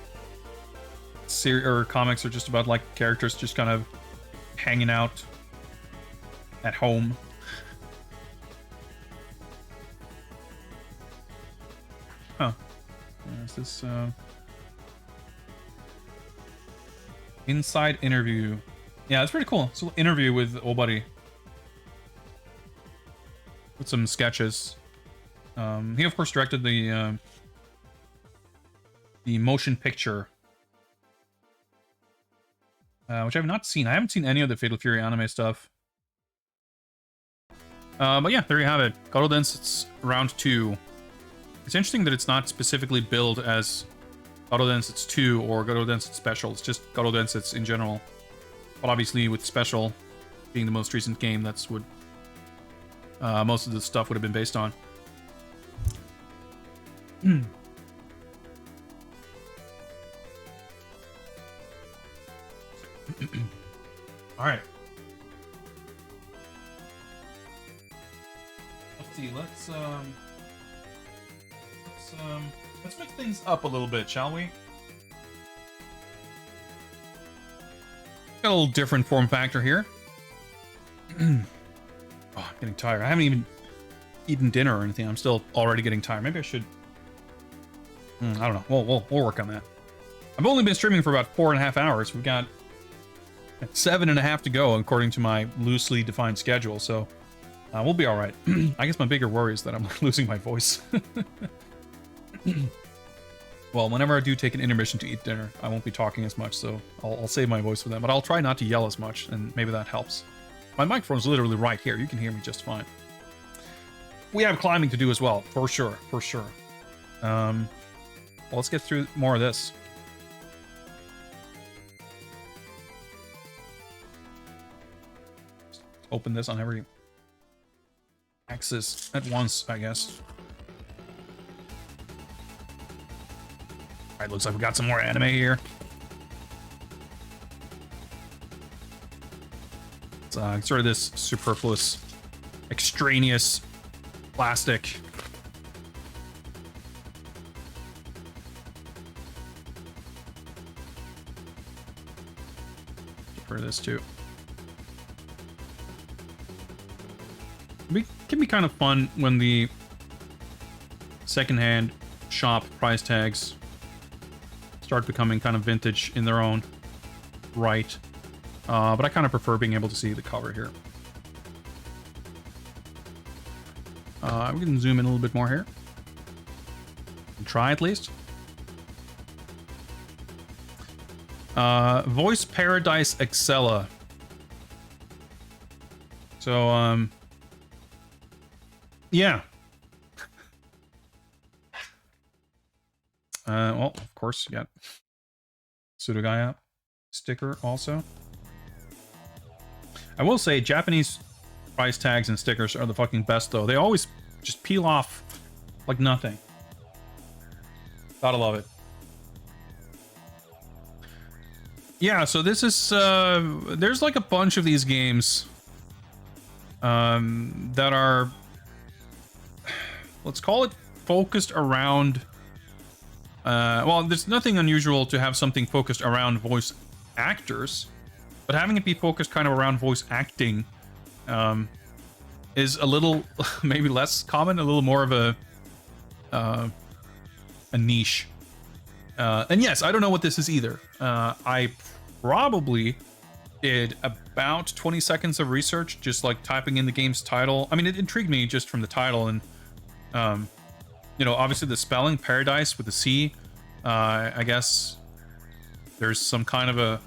comics are just about like characters just kind of hanging out at home. Huh. There's this inside interview. Yeah, it's pretty cool. It's an interview with Obari. With some sketches. He of course directed the motion picture, which I have not seen. I haven't seen any of the Fatal Fury anime stuff. But yeah, there you have it. Gato Densetsu Round 2. It's interesting that it's not specifically billed as Gato Densetsu 2 or Gato Densetsu Special. It's just Gato Densetsu in general. But obviously with Special being the most recent game, that's what most of the stuff would have been based on. All right. Let's see. Let's mix things up a little bit, shall we? Got a little different form factor here. Oh, I'm getting tired. I haven't even eaten dinner or anything. I'm still already getting tired. Maybe I should. I don't know. We'll work on that. I've only been streaming for about 4.5 hours. We've got 7.5 to go, according to my loosely defined schedule. So we'll be all right. I guess my bigger worry is that I'm losing my voice. Well, whenever I do take an intermission to eat dinner, I won't be talking as much, so I'll save my voice for that. But I'll try not to yell as much, and maybe that helps. My microphone's literally right here. You can hear me just fine. We have climbing to do as well, for sure, for sure. Well, let's get through more of this. Just open this on every axis at once, I guess. Alright, looks like we got some more anime here. It's sort of this superfluous, extraneous plastic. for this too. It can be kind of fun when the secondhand shop price tags start becoming kind of vintage in their own right. But I kind of prefer being able to see the cover here. We can zoom in a little bit more here. Try at least. Voice Paradise Excella. So, yeah. Well, of course, you got Pseudo Guy app sticker also. I will say Japanese price tags and stickers are the fucking best, though. They always just peel off like nothing. Gotta love it. Yeah, so this is there's like a bunch of these games that are, let's call it, focused around well, there's nothing unusual to have something focused around voice actors, but having it be focused kind of around voice acting is a little maybe less common, a little more of a niche. And yes, I don't know what this is either. I probably did about 20 seconds of research, just like typing in the game's title. I mean, it intrigued me just from the title, and you know, obviously the spelling, Paradise with a C. I guess there's some kind of a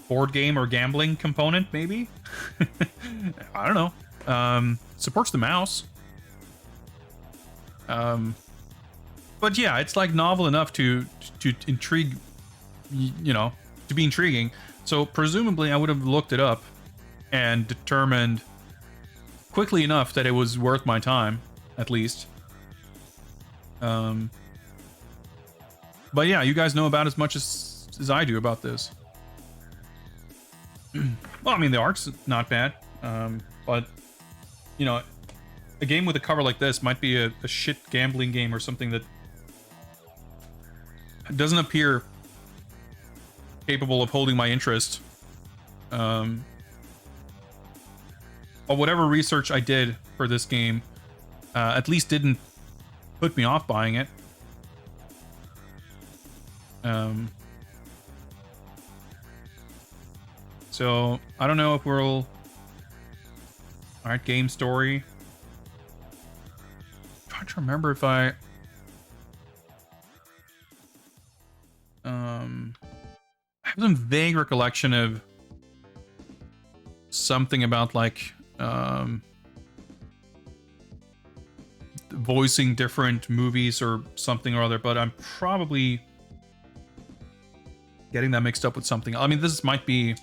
board game or gambling component, maybe. I don't know. Supports the mouse. But yeah, it's like novel enough to intrigue, you know, to be intriguing. So presumably I would have looked it up and determined quickly enough that it was worth my time, at least. But yeah, you guys know about as much as I do about this. Well, I mean, the art's not bad, but you know, a game with a cover like this might be a shit gambling game or something that doesn't appear capable of holding my interest. But whatever research I did for this game, at least didn't put me off buying it. So I don't know if we'll. All right, game story. I'm trying to remember if I. I have some vague recollection of something about like voicing different movies or something or other, but I'm probably getting that mixed up with something. I mean, this might be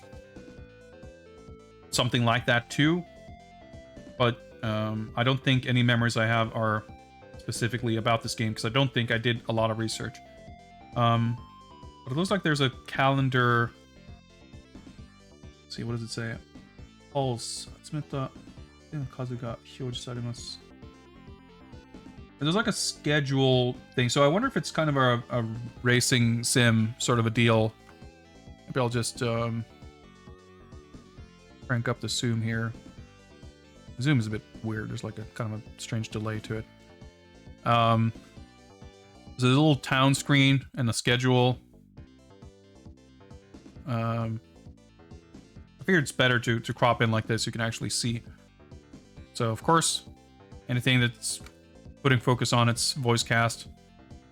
something like that too, but I don't think any memories I have are specifically about this game, because I don't think I did a lot of research. But it looks like there's a calendar. Let's see, what does it say? Pulse. There's like a schedule thing, so I wonder if it's kind of a racing sim sort of a deal. Maybe I'll just crank up the zoom here. The zoom is a bit weird. There's like a kind of a strange delay to it. There's a little town screen and the schedule. I figured it's better to crop in like this so you can actually see. So of course, anything that's putting focus on its voice cast,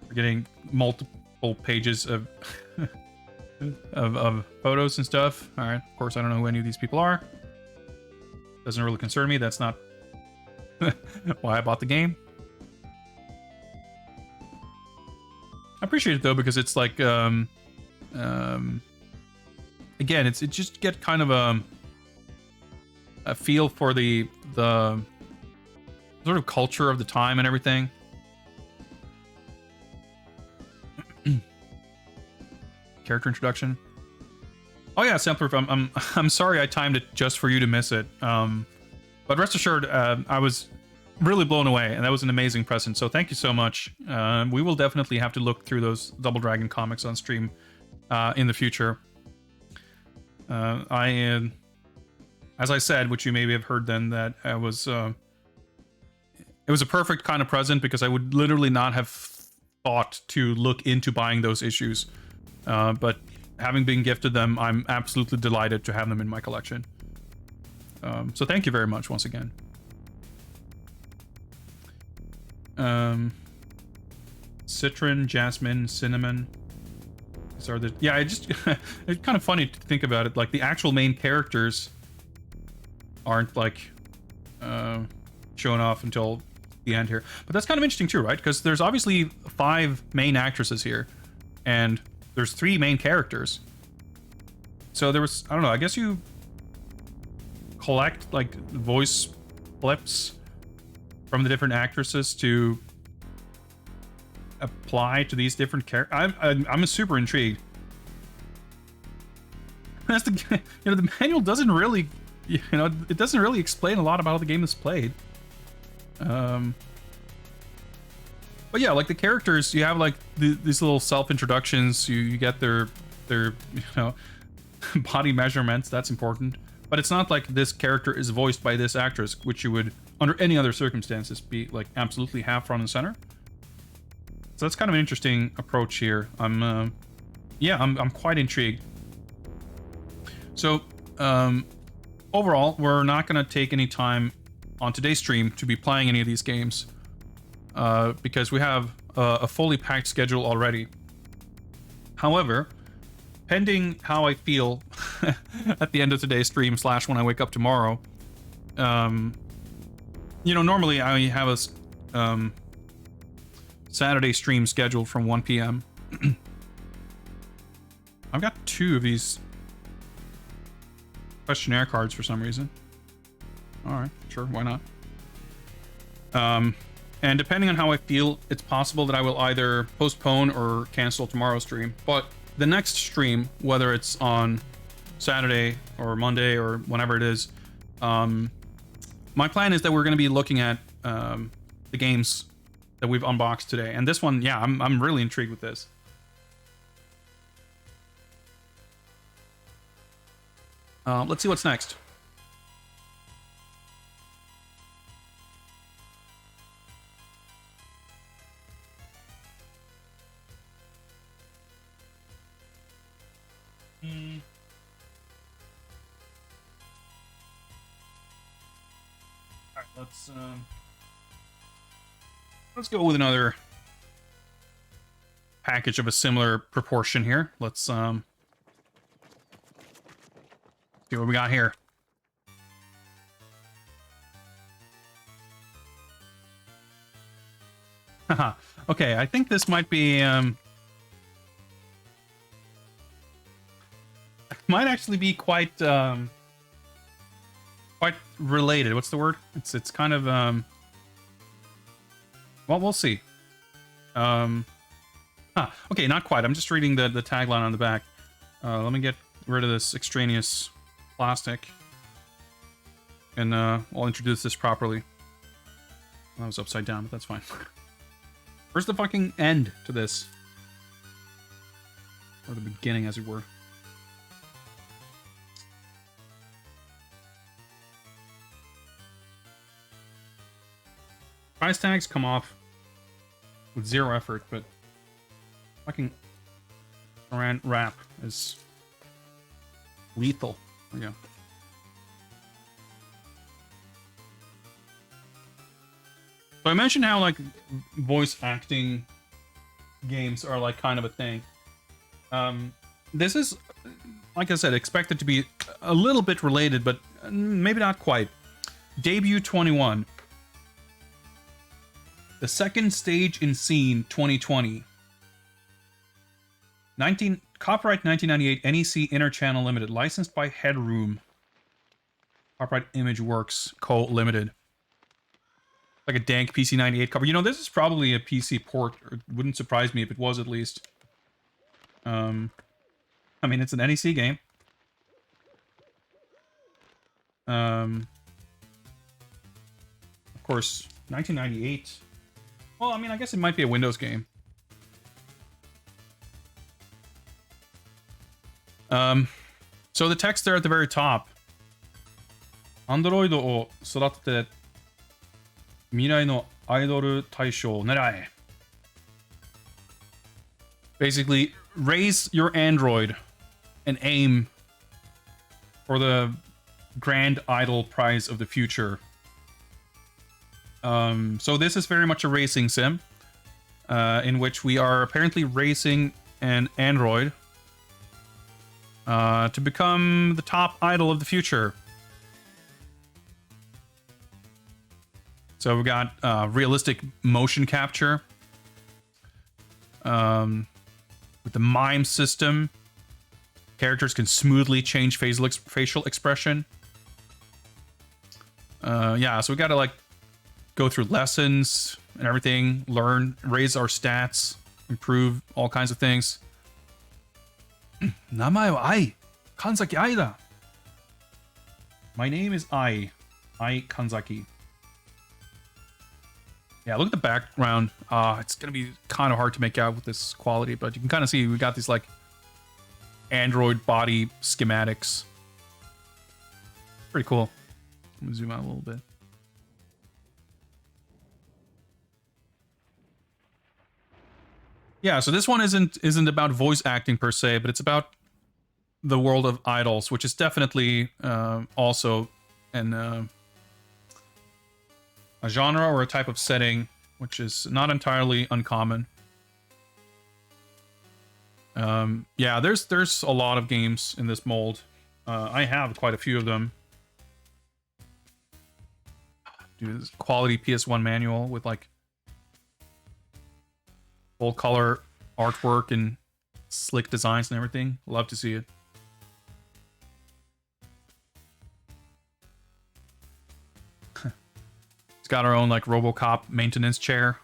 we're getting multiple pages of of photos and stuff. All right, of course I don't know who any of these people are. Doesn't really concern me. That's not why I bought the game. I appreciate it though, because it's like again, it just get kind of a feel for the sort of culture of the time and everything. Character introduction. Oh yeah, Sampler. I'm sorry I timed it just for you to miss it. But rest assured, I was really blown away, and that was an amazing present. So thank you so much. We will definitely have to look through those Double Dragon comics on stream in the future. As I said, which you maybe have heard then, that I was it was a perfect kind of present because I would literally not have thought to look into buying those issues. But having been gifted them, I'm absolutely delighted to have them in my collection. So thank you very much once again. Citron, jasmine, cinnamon. These are the... Yeah, it's kind of funny to think about it. Like, the actual main characters aren't, like, shown off until the end here. But that's kind of interesting too, right? Because there's obviously 5 main actresses here. And there's 3 main characters. So there was... I don't know, I guess you collect, like, voice clips from the different actresses to apply to these different characters. I'm super intrigued. That's the, you know, the manual doesn't really, you know, it doesn't really explain a lot about how the game is played. But yeah, like the characters, you have like these little self-introductions. You get their you know, body measurements. That's important. But it's not like this character is voiced by this actress, which you would, under any other circumstances, be like absolutely have front and center. So that's kind of an interesting approach here. I'm quite intrigued. So overall, we're not going to take any time on today's stream to be playing any of these games because we have a fully packed schedule already. However, pending how I feel at the end of today's stream / when I wake up tomorrow, you know, normally I have a Saturday stream scheduled from 1 p.m. I've got 2 of these questionnaire cards for some reason. Alright, sure, why not? And depending on how I feel, it's possible that I will either postpone or cancel tomorrow's stream. But the next stream, whether it's on Saturday or Monday or whenever it is, my plan is that we're going to be looking at the games that we've unboxed today. And this one, yeah, I'm really intrigued with this. Let's see what's next. All right, let's go with another package of a similar proportion here. Let's see what we got here. Haha. Okay, I think this might be might actually be quite quite related. What's the word? It's kind of well, we'll see. Okay, not quite. I'm just reading the tagline on the back. Let me get rid of this extraneous plastic, and I'll introduce this properly. That was upside down, but that's fine. Where's the fucking end to this? Or the beginning, as it were. Price tags come off with 0 effort, but fucking wrap is lethal. There we go. So I mentioned how like voice acting games are like kind of a thing. This is, like I said, expected to be a little bit related, but maybe not quite. Debut 21. The second stage in scene 2020. Copyright 1998 NEC Interchannel Limited. Licensed by Headroom. Copyright Image Works Co. Limited. Like a dank PC 98 cover. You know, this is probably a PC port. Or it wouldn't surprise me if it was, at least. I mean, it's an NEC game. Of course, 1998. Well, I mean, I guess it might be a Windows game. So So the text there at the very top. アンドロイドを育てて未来のアイドル大賞を狙え. Basically, raise your android and aim for the grand idol prize of the future. So this is very much a racing sim, in which we are apparently racing an android to become the top idol of the future. So we got realistic motion capture with the mime system. Characters can smoothly change facial expression. Yeah, so we gotta like go through lessons and everything, learn, raise our stats, improve all kinds of things. 名前は愛。神崎愛だ。My name is Ai Kanzaki. Yeah, look at the background. It's gonna be kind of hard to make out with this quality, but you can kind of see we got these like android body schematics. Pretty cool. Let me zoom out a little bit. Yeah, so this one isn't about voice acting per se, but it's about the world of idols, which is definitely also a genre or a type of setting which is not entirely uncommon. Yeah, there's a lot of games in this mold. I have quite a few of them. Dude, this quality PS1 manual with like full color artwork and slick designs and everything. Love to see it. It's got our own like RoboCop maintenance chair.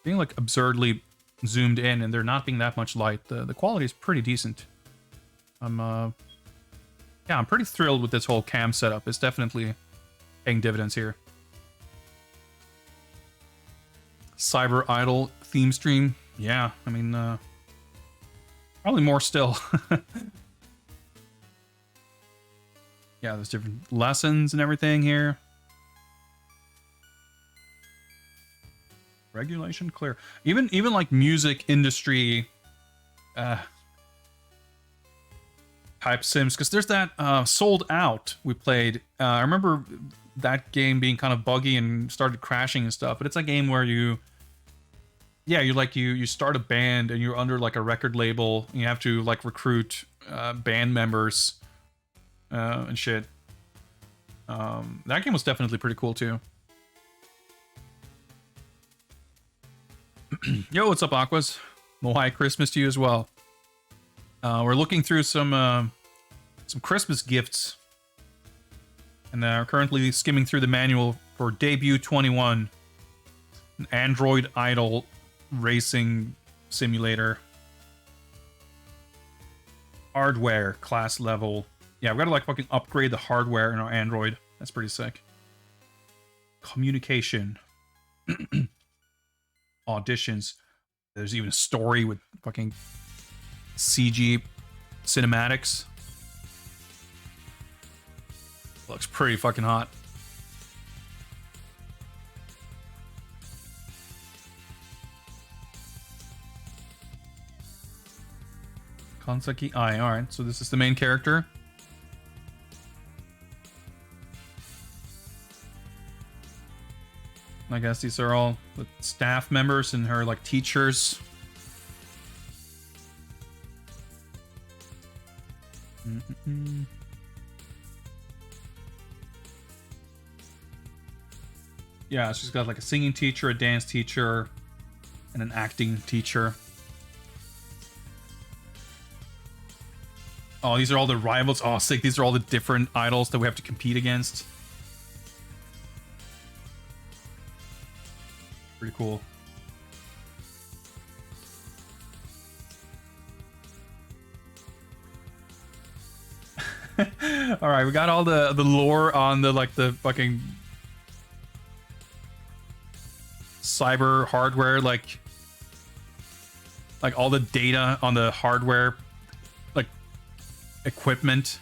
Being like absurdly zoomed in and there not being that much light, the quality is pretty decent. I'm pretty thrilled with this whole cam setup. It's definitely paying dividends here. Cyber Idol theme stream. Yeah, I mean, probably more still. Yeah, there's different lessons and everything here. Regulation clear. Even like music industry type sims, because there's that Sold Out we played. I remember that game being kind of buggy and started crashing and stuff, but it's a game where you start a band and you're under like a record label and you have to like recruit band members and shit. That game was definitely pretty cool too. Yo, what's up, Aquas? Mohai Christmas to you as well. We're looking through some Christmas gifts, and are currently skimming through the manual for Debut 21, an Android Idol racing simulator. Hardware class level. Yeah, we gotta like fucking upgrade the hardware in our Android. That's pretty sick. Communication. Auditions. There's even a story with fucking CG cinematics. Looks pretty fucking hot. Kansaki Ai. Alright, so this is the main character. I guess these are all the staff members and her like teachers. Yeah, she's got like a singing teacher, a dance teacher, and an acting teacher. Oh, these are all the rivals. Oh, sick. These are all the different idols that we have to compete against. Pretty cool. All right, we got all the lore on the like the fucking cyber hardware, like like all the data on the hardware, like equipment.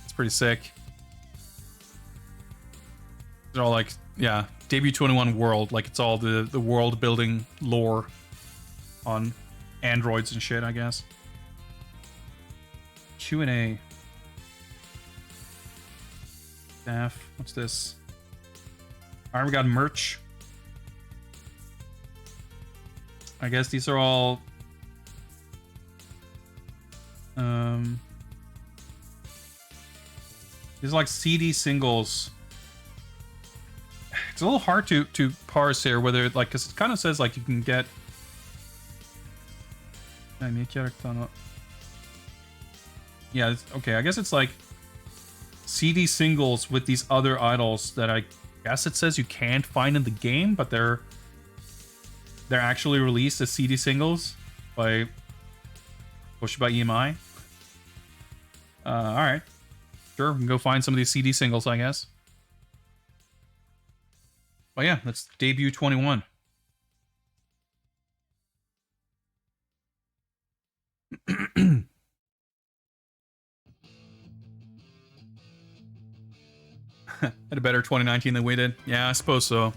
It's pretty sick. They're all like, yeah, debut 21 world, like it's all the world building lore on androids and shit, I guess. Q&A. Staff. What's this? Alright, we got merch. I guess these are all these are like CD singles. It's a little hard to parse here whether, like, because it kind of says like you can get yeah, okay, I guess it's like CD singles with these other idols that I guess it says you can't find in the game, but they're actually released as CD singles by pushed by EMI. All right, sure, we can go find some of these CD singles, I guess. But yeah, that's debut 21. Had a better 2019 than we did. Yeah, I suppose so.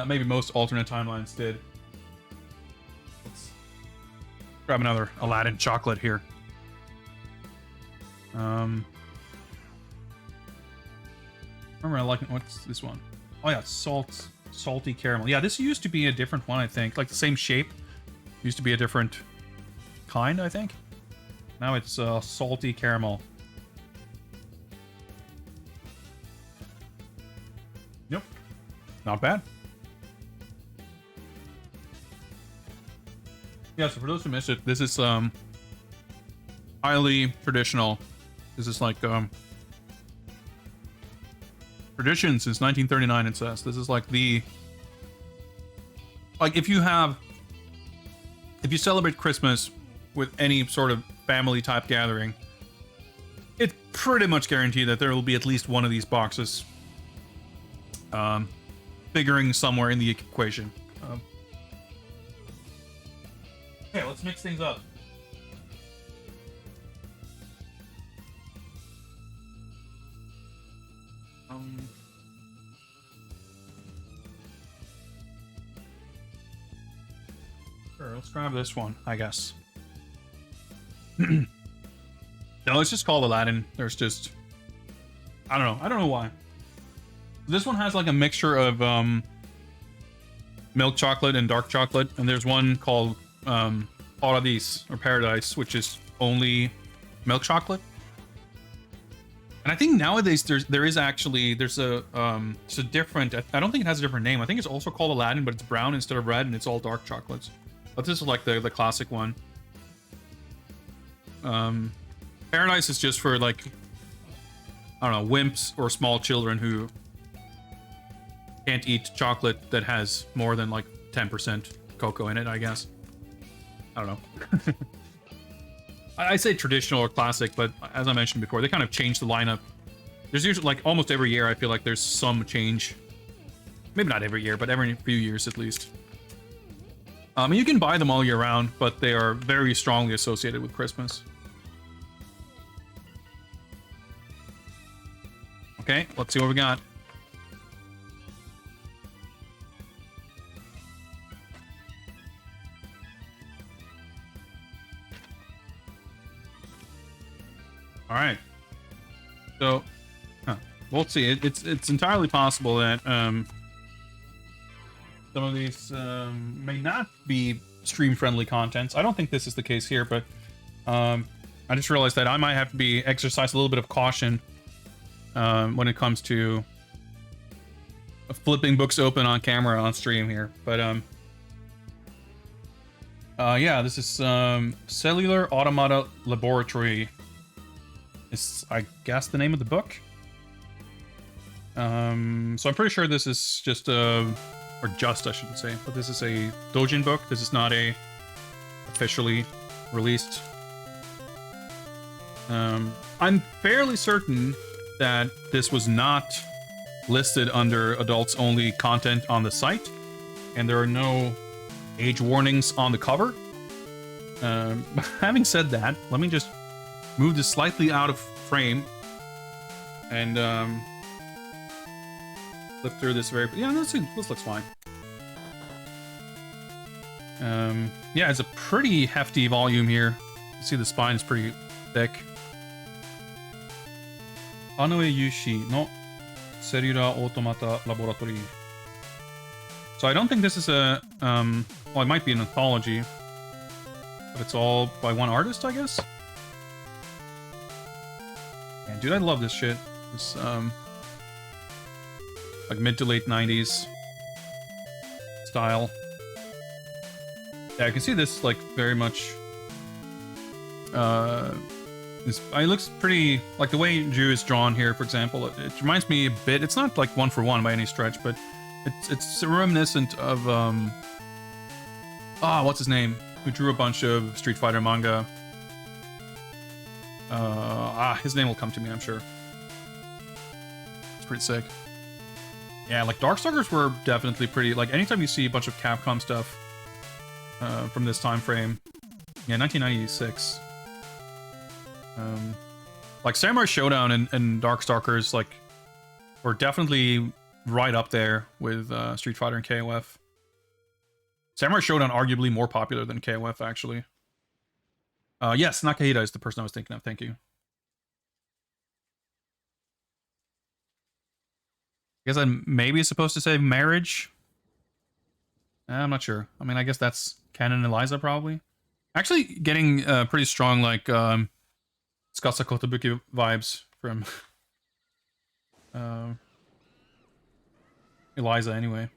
Maybe most alternate timelines did. Let's grab another Aladdin chocolate here. Remember, I like, what's this one? Oh yeah, salty caramel. Yeah, this used to be a different one, I think. Like the same shape. Used to be a different kind, I think. Now it's salty caramel. Yep. Not bad. Yeah, so for those who missed it, this is highly traditional. This is like tradition since 1939, it says. This is like the, like, if you celebrate Christmas with any sort of family type gathering, it's pretty much guaranteed that there will be at least one of these boxes figuring somewhere in the equation. Okay, let's mix things up. Sure, let's grab this one, I guess. No, it's just called Aladdin. There's just, I don't know why. This one has like a mixture of milk chocolate and dark chocolate, and there's one called Paradis or Paradise, which is only milk chocolate. And I think nowadays there's a different, I don't think it has a different name. I think it's also called Aladdin, but it's brown instead of red, and it's all dark chocolates. But this is like the classic one. Paradise is just for, like, I don't know, wimps or small children who can't eat chocolate that has more than like 10% cocoa in it, I guess. I don't know. I say traditional or classic, but as I mentioned before, they kind of change the lineup. There's usually, like, almost every year I feel like there's some change. Maybe not every year, but every few years at least. You can buy them all year round, but they are very strongly associated with Christmas. Okay, let's see what we got. All right. So, we'll see. It's entirely possible that some of these may not be stream-friendly contents. I don't think this is the case here, but I just realized that I might have to exercise a little bit of caution when it comes to flipping books open on camera on stream here. But yeah, this is Cellular Automata Laboratory. Is, I guess, the name of the book. So I'm pretty sure this is just I shouldn't say, but this is a doujin book. This is not a officially released. I'm fairly certain that this was not listed under adults only content on the site, and there are no age warnings on the cover. Having said that, let me just move this slightly out of frame and flip through this very... Yeah, this looks fine. Yeah, it's a pretty hefty volume here. You see the spine is pretty thick. Anoe Yushi no Cellular Automata Laboratory. So I don't think this is a, well, it might be an anthology, but it's all by one artist, I guess? And dude, I love this shit. This, like mid to late 90s style. Yeah, I can see this, like, very much, it looks pretty, like the way Ju is drawn here, for example, it reminds me a bit, it's not like one for one by any stretch, but it's reminiscent of, what's his name? Who drew a bunch of Street Fighter manga. His name will come to me, I'm sure. It's pretty sick. Yeah, like, Darkstalkers were definitely pretty, like, anytime you see a bunch of Capcom stuff, from this time frame. Yeah, 1996. Like, Samurai Showdown and Darkstalkers, like, were definitely right up there with Street Fighter and KOF. Samurai Showdown arguably more popular than KOF, actually. Yes, Nakahita is the person I was thinking of, thank you. I guess I'm maybe supposed to say marriage. I'm not sure. I mean, I guess that's Canon Eliza, probably. Actually, getting pretty strong, like, Tsukasa Kotobuki vibes from Eliza, anyway.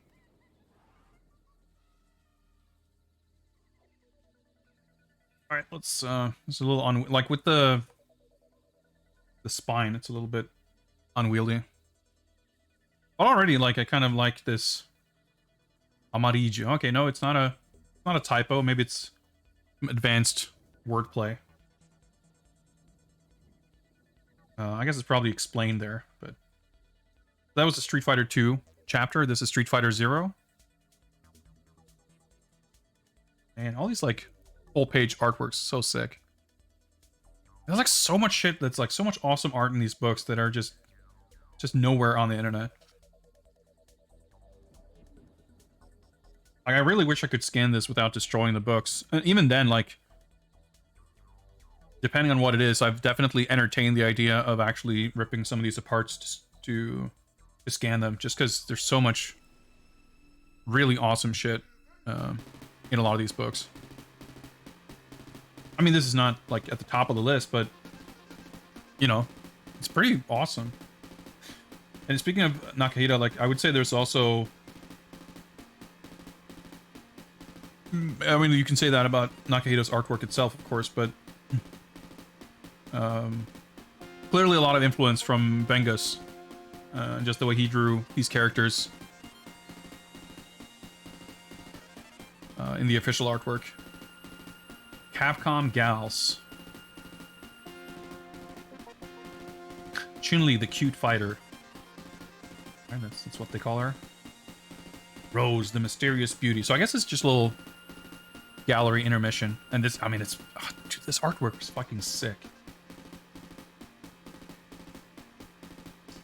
Alright, let's, it's a little, like, with the spine, it's a little bit unwieldy. But already, like, I kind of like this Amariju. Okay, no, it's not a typo. Maybe it's advanced wordplay. I guess it's probably explained there, but that was a Street Fighter 2 chapter. This is Street Fighter 0. And all these, like, full-page artworks, so sick. There's, like, so much shit that's, like, so much awesome art in these books that are just nowhere on the internet. Like, I really wish I could scan this without destroying the books. And even then, like, depending on what it is, I've definitely entertained the idea of actually ripping some of these apart to scan them, just because there's so much really awesome shit in a lot of these books. I mean, this is not, like, at the top of the list, but, you know, it's pretty awesome. And speaking of Nakahita, like, I would say there's also... I mean, you can say that about Nakahita's artwork itself, of course, but clearly a lot of influence from Bengus, and just the way he drew these characters in the official artwork. Capcom Gals. Chun-Li, the cute fighter. Right, that's what they call her. Rose, the mysterious beauty. So I guess it's just a little gallery intermission. And this, I mean, it's... Oh, dude, this artwork is fucking sick.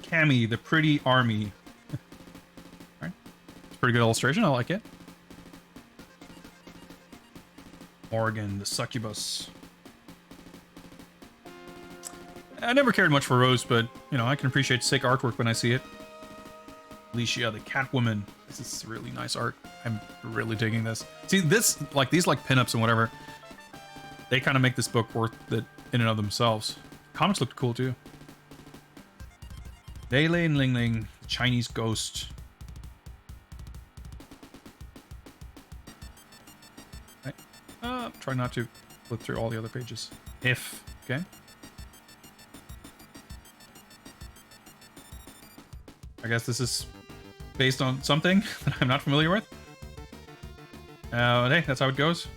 Cammy, the pretty army. Alright. It's a pretty good illustration. I like it. Morgan, the succubus. I never cared much for Rose, but, you know, I can appreciate sick artwork when I see it. Alicia, the Catwoman. This is really nice art. I'm really digging this. See, this, like, these, like, pinups and whatever, they kind of make this book worth it in and of themselves. Comics looked cool, too. Lei Lei and Ling Ling, the Chinese ghost. Right. Try not to flip through all the other pages. If, okay. I guess this is based on something that I'm not familiar with. Hey, that's how it goes.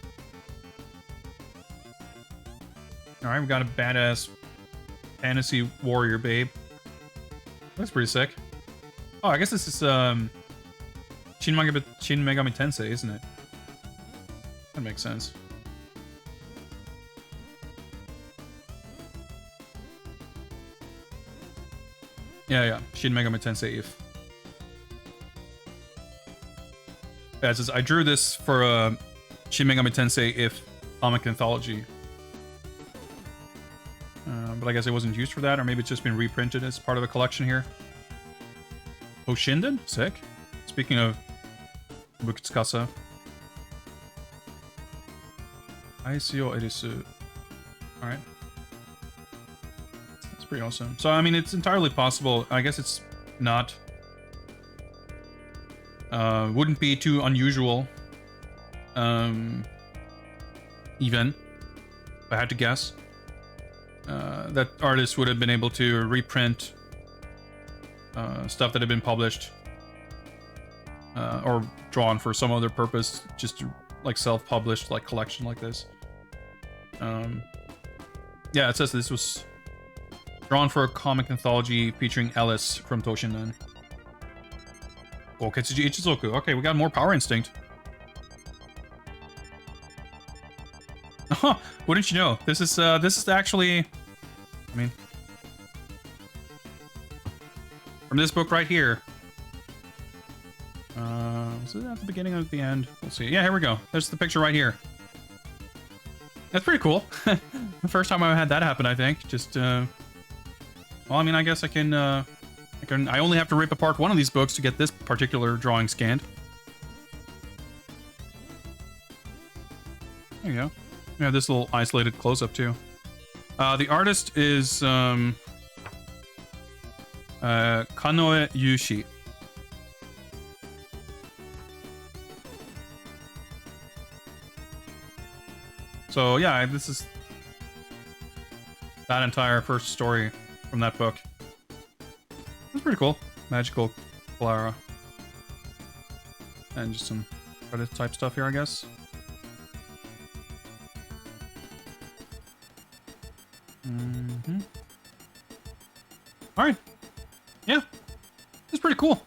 Alright, we got a badass fantasy warrior babe. That's pretty sick. Oh, I guess this is, Shin Megami Tensei, isn't it? That makes sense. Yeah. Shin Megami Tensei if. Yeah, it says, I drew this for Shin Megami Tensei if comic anthology. But I guess it wasn't used for that, or maybe it's just been reprinted as part of a collection here. Hoshinden? Sick. Speaking of Bukitskasa. Aisio Erisu. Alright. That's pretty awesome. So, I mean, it's entirely possible. I guess it's not... wouldn't be too unusual. Even. If I had to guess. That artists would have been able to reprint stuff that had been published or drawn for some other purpose, just to, like self-published like collection like this. Yeah, it says this was drawn for a comic anthology featuring Ellis from Toshinden. Oketsuji Ichizoku. Okay, we got more Power Instinct. Wouldn't you know? This is actually, I mean, from this book right here. Was it at the beginning or at the end? We'll see. Yeah, here we go. There's the picture right here. That's pretty cool. The first time I had that happen, I think. Just, well, I mean, I guess I only have to rip apart one of these books to get this particular drawing scanned. There you go. Yeah, this little isolated close-up too. The artist is Kanoe Yushi. So yeah, this is that entire first story from that book. It's pretty cool. Magical Clara. And just some credit type stuff here, I guess. Alright. Yeah. It's pretty cool.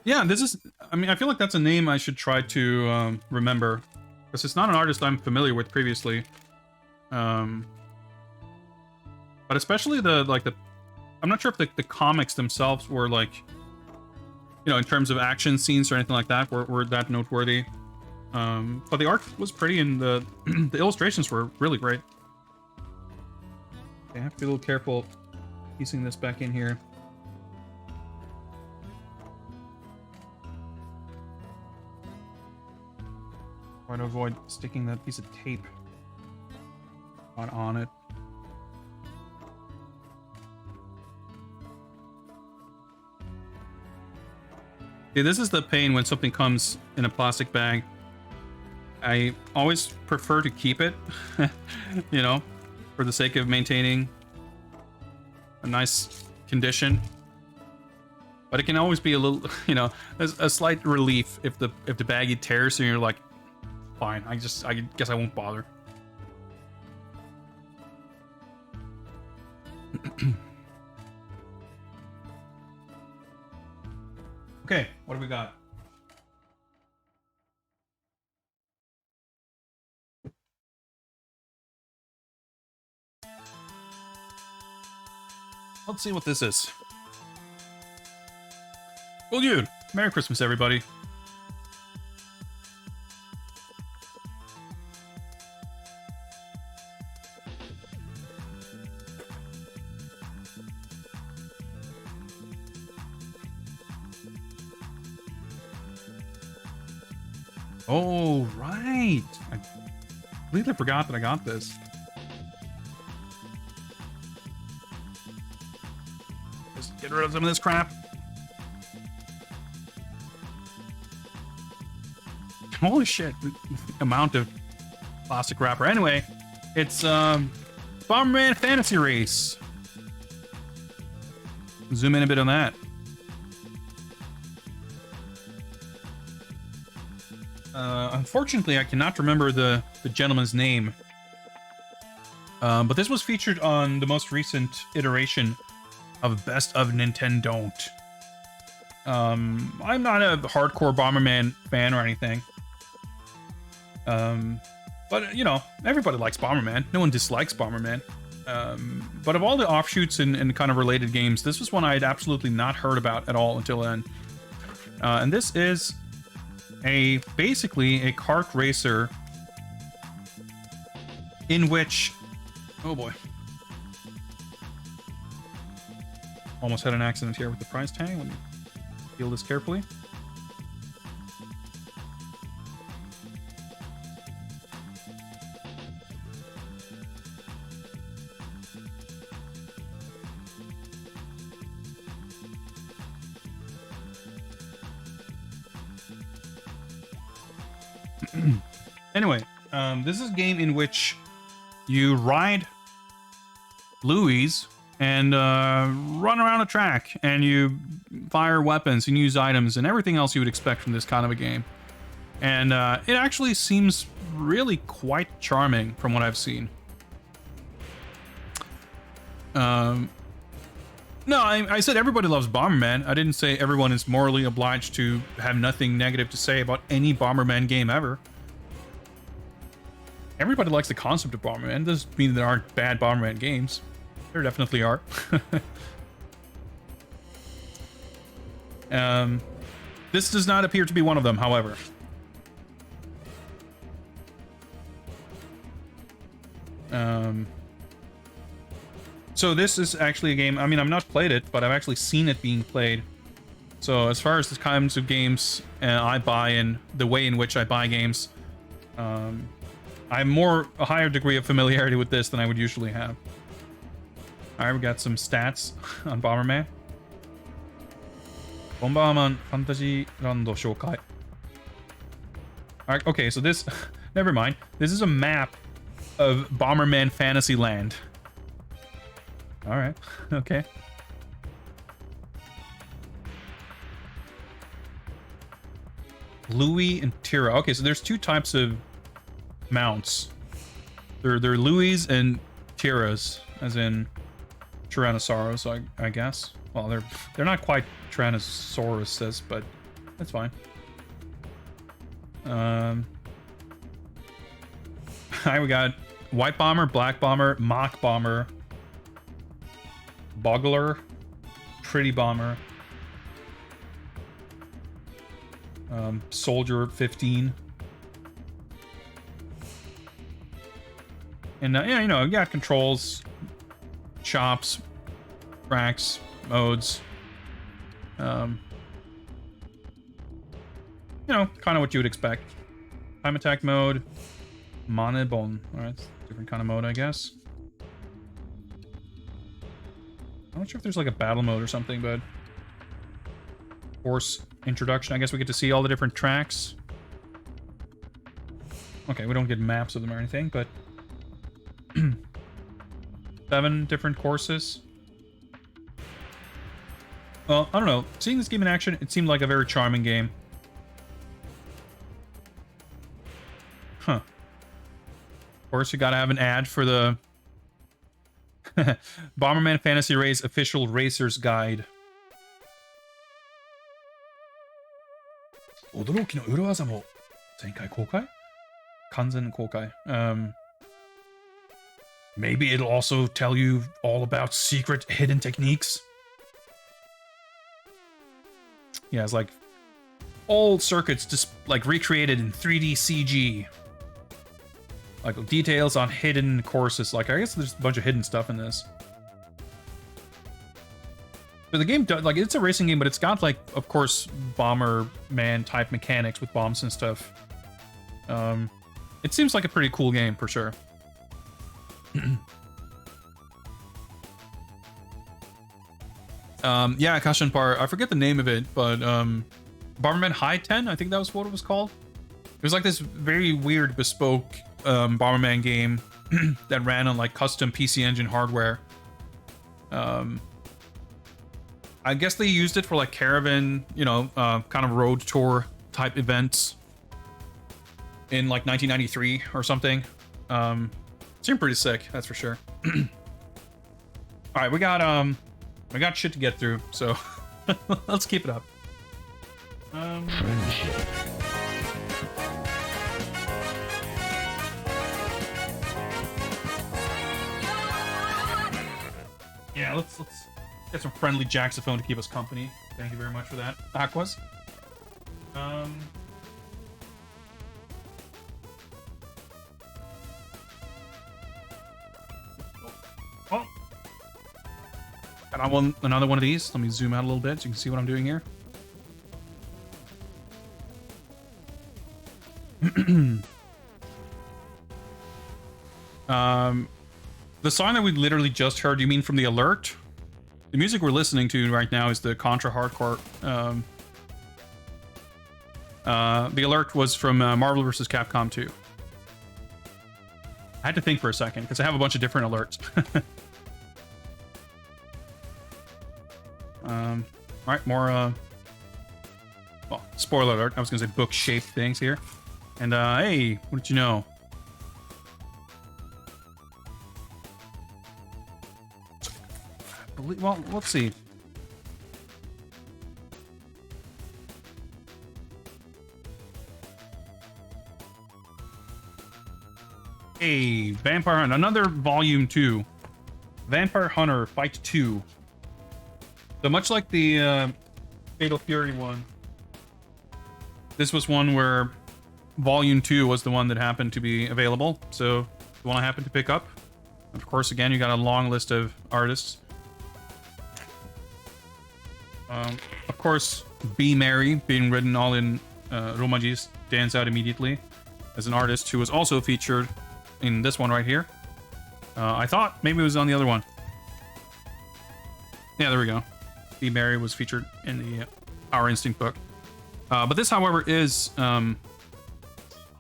Yeah, this is... I mean, I feel like that's a name I should try to remember. Because it's not an artist I'm familiar with previously. But especially the I'm not sure if the comics themselves were like... You know, in terms of action scenes or anything like that, were that noteworthy. But the art was pretty and the illustrations were really great. Okay, I have to be a little careful piecing this back in here. Try to avoid sticking that piece of tape on it. Okay, this is the pain when something comes in a plastic bag. I always prefer to keep it, you know, for the sake of maintaining a nice condition. But it can always be a little, you know, a slight relief if the baggie tears and you're like, fine, I guess I won't bother. Okay, what do we got? Let's see what this is. Well, dude, Merry Christmas, everybody. Oh, right. I completely forgot that I got this. Just get rid of some of this crap. Holy shit, the amount of plastic wrapper. Anyway, it's Bomberman Fantasy Race. Zoom in a bit on that. Unfortunately, I cannot remember the gentleman's name. But this was featured on the most recent iteration of Best of Nintendo. I'm not a hardcore Bomberman fan or anything. But, you know, everybody likes Bomberman. No one dislikes Bomberman. But of all the offshoots and kind of related games, this was one I had absolutely not heard about at all until then. And this is basically a kart racer in which... Oh boy. Almost had an accident here with the price tag. Let me feel this carefully. Anyway, this is a game in which you ride Louis and run around a track, and you fire weapons and use items and everything else you would expect from this kind of a game. And it actually seems really quite charming from what I've seen. No, I said everybody loves Bomberman. I didn't say everyone is morally obliged to have nothing negative to say about any Bomberman game ever. Everybody likes the concept of Bomberman. It doesn't mean there aren't bad Bomberman games. There definitely are. This does not appear to be one of them, however. So this is actually a game, I mean, I've not played it, but I've actually seen it being played. So as far as the kinds of games I buy and the way in which I buy games, I'm a higher degree of familiarity with this than I would usually have. Alright, we got some stats on Bomberman. Bomberman Fantasy Rando Shoukai. Alright, okay, so this... Never mind. This is a map of Bomberman Fantasyland. Alright, okay. Louis and Tira. Okay, so there's two types of mounts. They're Louis and Tiras, as in Tyrannosaurus, I guess. Well, they're not quite Tyrannosauruses, but that's fine. Alright, we got White Bomber, Black Bomber, Mock Bomber, Boggler, Pretty Bomber, Soldier 15. And yeah, you know, you got controls, chops, tracks, modes. You know, kind of what you would expect. Time attack mode, Manebon. Alright, different kind of mode, I guess. I'm not sure if there's like a battle mode or something, but... Force introduction. I guess we get to see all the different tracks. Okay, we don't get maps of them or anything, but... 7 different courses. Well, I don't know. Seeing this game in action, it seemed like a very charming game. Huh. Of course, you gotta have an ad for the Bomberman Fantasy Race official racer's guide. 驚きの裏技も全回公開？完全公開。Maybe it'll also tell you all about secret hidden techniques. Yeah, it's like old circuits just like recreated in 3D CG. Like details on hidden courses. Like I guess there's a bunch of hidden stuff in this. But the game, like it's a racing game, but it's got like, of course, Bomberman type mechanics with bombs and stuff. It seems like a pretty cool game for sure. Yeah, Kashan Par, I forget the name of it, but Bomberman High 10, I think that was what it was called. It was like this very weird bespoke Bomberman game that ran on like custom PC Engine hardware. I guess they used it for like caravan, you know, kind of road tour type events in like 1993 or something. Seemed pretty sick, that's for sure. All right, we got shit to get through, so let's keep it up. Friendship. Yeah, let's get some friendly jaxophone to keep us company. Thank you very much for that, Aquas. Oh. Got another one of these. Let me zoom out a little bit so you can see what I'm doing here. The song that we literally just heard, you mean from the alert? The music we're listening to right now is the Contra Hardcore. The alert was from Marvel vs. Capcom 2. I had to think for a second because I have a bunch of different alerts. All right, more. Well, spoiler alert. I was gonna say book-shaped things here. And hey, what did you know? Well, let's see. Hey, Vampire Hunter, another Volume 2. Vampire Hunter Fight 2. So much like the Fatal Fury one, this was one where Volume 2 was the one that happened to be available. So the one I happened to pick up. Of course, again, you got a long list of artists. Of course, Be Merry, being written all in Romaji, stands out immediately as an artist who was also featured in this one right here. I thought maybe it was on the other one. Yeah, there we go. Be Merry was featured in the Our Instinct book. But this, however, is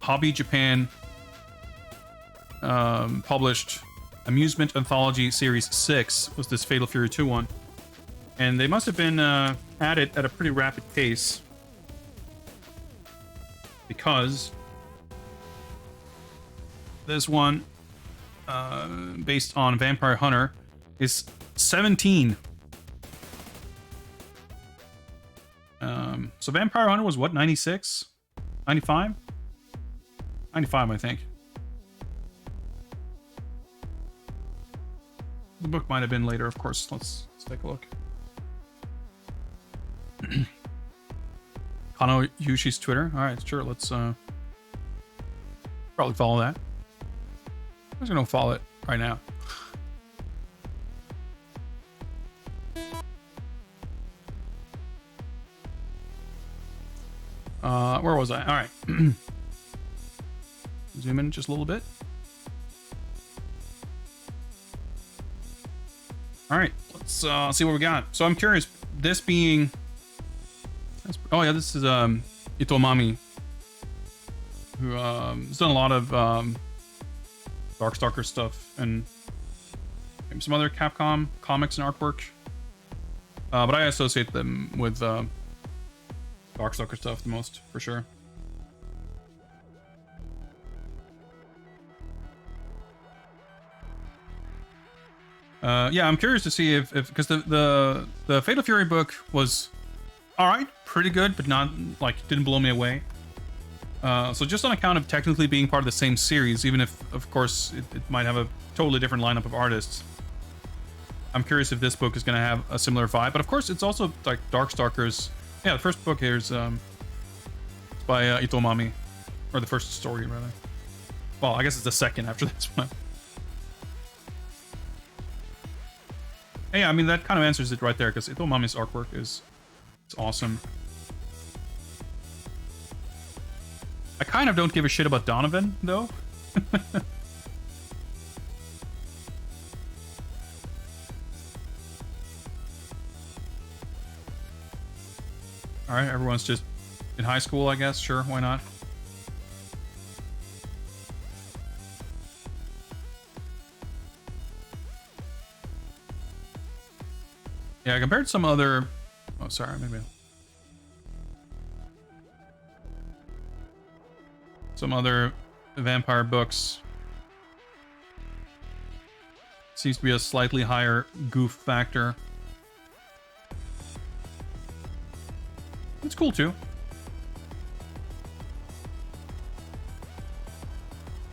Hobby Japan published Amusement Anthology Series 6 was this Fatal Fury 2 one. And they must have been at it at a pretty rapid pace, because this one, based on Vampire Hunter, is 17. So Vampire Hunter was what, 96? 95? 95, I think. The book might have been later, of course. Let's take a look. Kano Yushi's Twitter. All right, sure. Let's probably follow that. I'm just gonna follow it right now. Where was I? All right. Zoom in just a little bit. All right, let's see what we got. So I'm curious, this being... Oh yeah, this is Itomami, who has done a lot of Darkstalker stuff and maybe some other Capcom comics and artwork. But I associate them with Darkstalker stuff the most, for sure. Yeah, I'm curious to see if because the Fatal Fury book was all right, pretty good, but not like didn't blow me away. So just on account of technically being part of the same series, even if of course it might have a totally different lineup of artists, I'm curious if this book is going to have a similar vibe. But of course, it's also like Darkstalkers. Yeah, the first book here is it's by Itomami, or the first story rather. Well, I guess it's the second after this one. Yeah, I mean, that kind of answers it right there, because Itomami's artwork is awesome. I kind of don't give a shit about Donovan, though. Alright, everyone's just in high school, I guess. Sure, why not? Yeah, compared to some other... Oh, sorry, maybe... Some other vampire books. Seems to be a slightly higher goof factor. It's cool, too.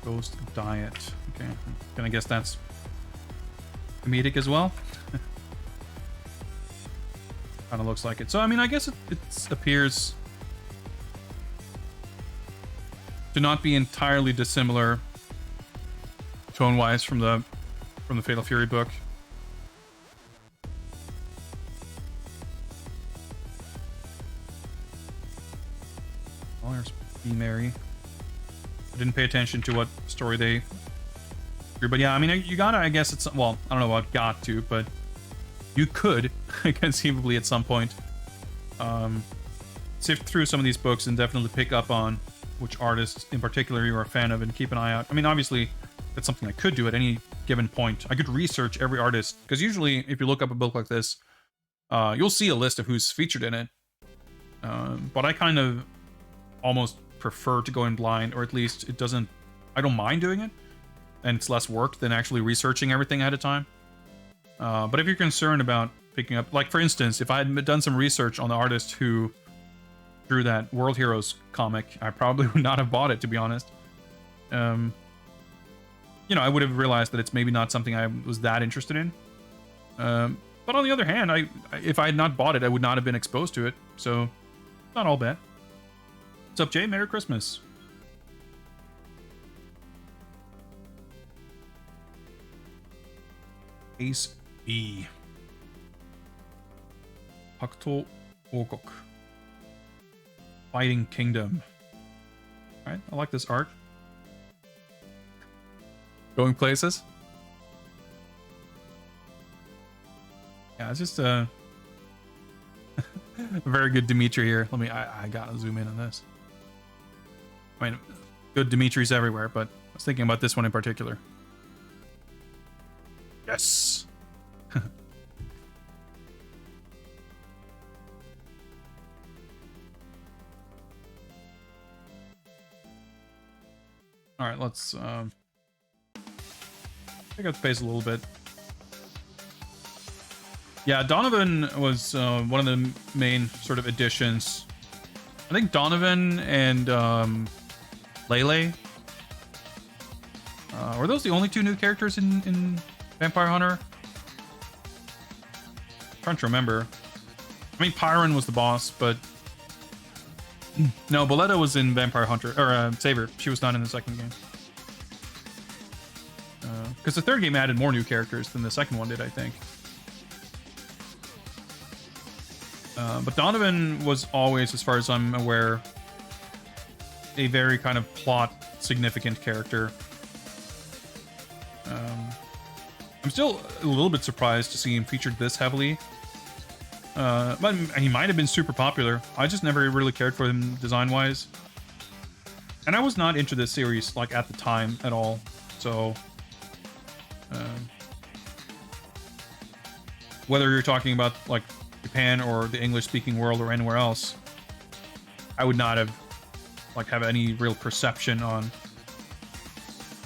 Ghost Diet. Okay, I'm gonna guess that's comedic as well. Kind of looks like it. So I mean, I guess it appears to not be entirely dissimilar tone-wise from the Fatal Fury book. Well, there's Be Merry. I didn't pay attention to what story they drew, but yeah, I mean, you gotta, I guess it's, well, I don't know about got to, but you could conceivably at some point sift through some of these books and definitely pick up on which artists in particular you're a fan of and keep an eye out. I mean, obviously, that's something I could do at any given point. I could research every artist, because usually if you look up a book like this, you'll see a list of who's featured in it. But I kind of almost prefer to go in blind, or at least I don't mind doing it, and it's less work than actually researching everything ahead of time. But if you're concerned about picking up, like for instance, if I had done some research on the artist who drew that World Heroes comic, I probably would not have bought it, to be honest. You know, I would have realized that it's maybe not something I was that interested in. But on the other hand, if I had not bought it, I would not have been exposed to it. So, not all bad. What's up, Jay? Merry Christmas. Ace B. Pakto Okok. Fighting Kingdom. Alright, I like this art. Going places. Yeah, it's just a very good Dimitri here. I gotta zoom in on this. I mean, good Dimitris everywhere, but I was thinking about this one in particular. Yes. All right, let's pick up the pace a little bit. Yeah, Donovan was one of the main sort of additions. I think Donovan and Lele. Were those the only two new characters in Vampire Hunter? I'm trying to remember. I mean, Pyron was the boss, but no, Boletta was in Vampire Hunter, or Saber. She was not in the second game. Because the third game added more new characters than the second one did, I think. But Donovan was always, as far as I'm aware, a very kind of plot-significant character. I'm still a little bit surprised to see him featured this heavily. But he might have been super popular. I just never really cared for him design-wise. And I was not into this series, like, at the time at all. So, whether you're talking about, like, Japan or the English-speaking world or anywhere else, I would not have, like, have any real perception on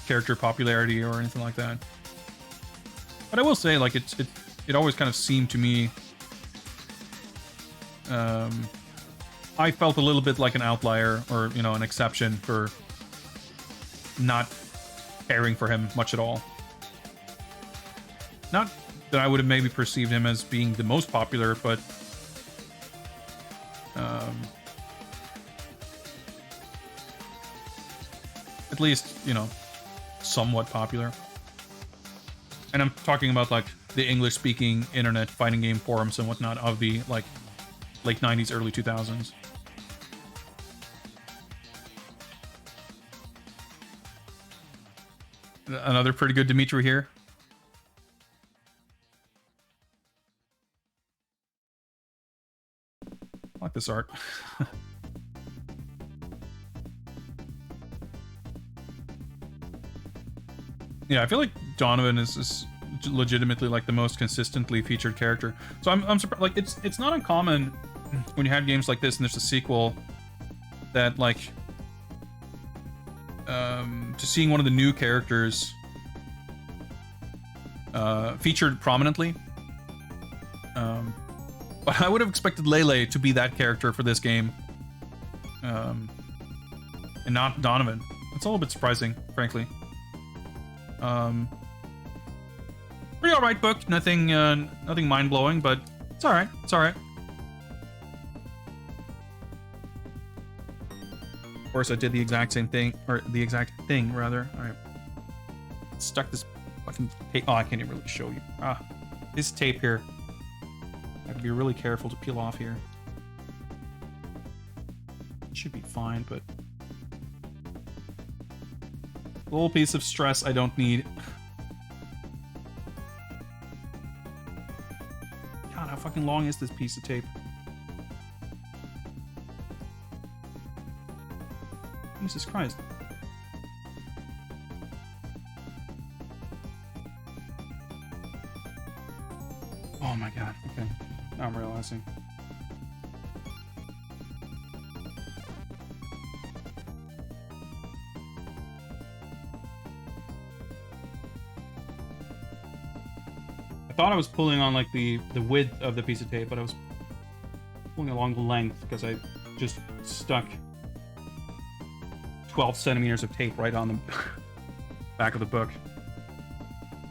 character popularity or anything like that. But I will say, like, it always kind of seemed to me, I felt a little bit like an outlier, or, you know, an exception for not caring for him much at all. Not that I would have maybe perceived him as being the most popular, but at least, you know, somewhat popular. And I'm talking about, like, the English-speaking internet fighting game forums and whatnot of the, like, late 90s, early 2000s. Another pretty good Dimitri here. I like this art. Yeah, I feel like Donovan is legitimately, like, the most consistently featured character. So I'm surprised. Like, it's not uncommon when you have games like this and there's a sequel that, like, to seeing one of the new characters featured prominently. But I would have expected Lele to be that character for this game, and not Donovan. It's a little bit surprising, frankly. Pretty alright book. Nothing nothing mind-blowing, but it's alright. It's alright. Of course, I did the exact same thing, or the exact thing, rather. Alright. Stuck this fucking tape. Oh, I can't even really show you. Ah, this tape here. I have to be really careful to peel off here. It should be fine, but a little piece of stress I don't need. God, how fucking long is this piece of tape? Jesus Christ. Oh my god, okay. Now I'm realizing. I thought I was pulling on like the width of the piece of tape, but I was pulling along the length because I just stuck 12 centimeters of tape right on the back of the book.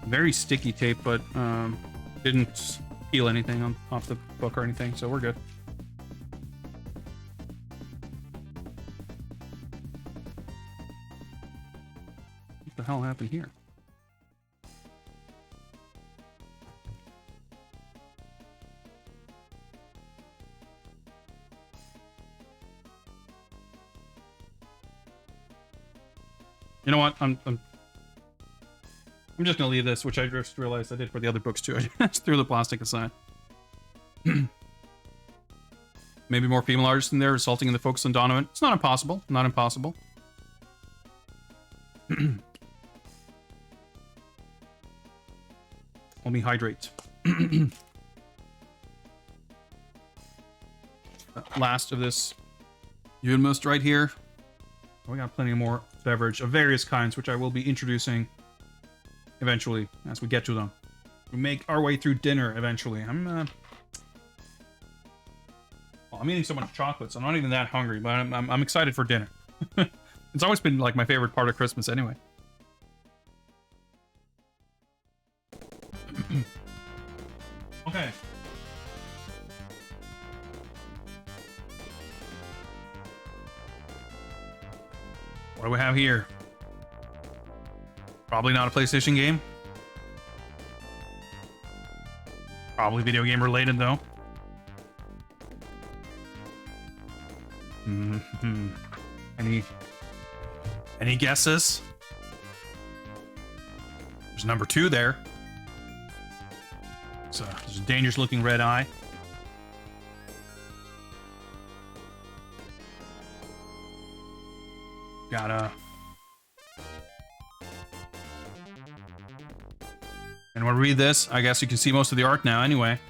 Very sticky tape, but didn't peel anything off the book or anything, so we're good. What the hell happened here? You know what? I'm just gonna leave this, which I just realized I did for the other books too. I just threw the plastic aside. Maybe more female artists in there, resulting in the focus on Donovan. It's not impossible. Not impossible. Let me hydrate. Last of this Unmust right here. We got plenty more beverage of various kinds, which I will be introducing eventually as we get to them. We make our way through dinner eventually. I'm eating so much chocolate, so I'm not even that hungry, but I'm excited for dinner. It's always been like my favorite part of Christmas anyway. Okay. What do we have here? Probably not a PlayStation game. Probably video game related though. Any guesses? There's number 2 there. So there's a dangerous looking red eye. And when we read this, I guess you can see most of the art now anyway.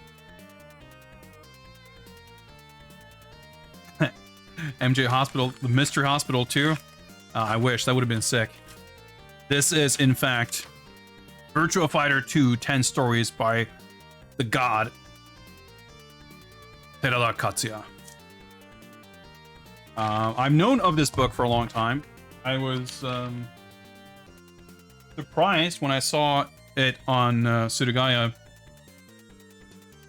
MJ Hospital, the Mystery Hospital 2. I wish, that would have been sick. This is, in fact, Virtua Fighter 2 10 Stories by the god Terada Katsuya. I've known of this book for a long time. I was surprised when I saw it on Surugaya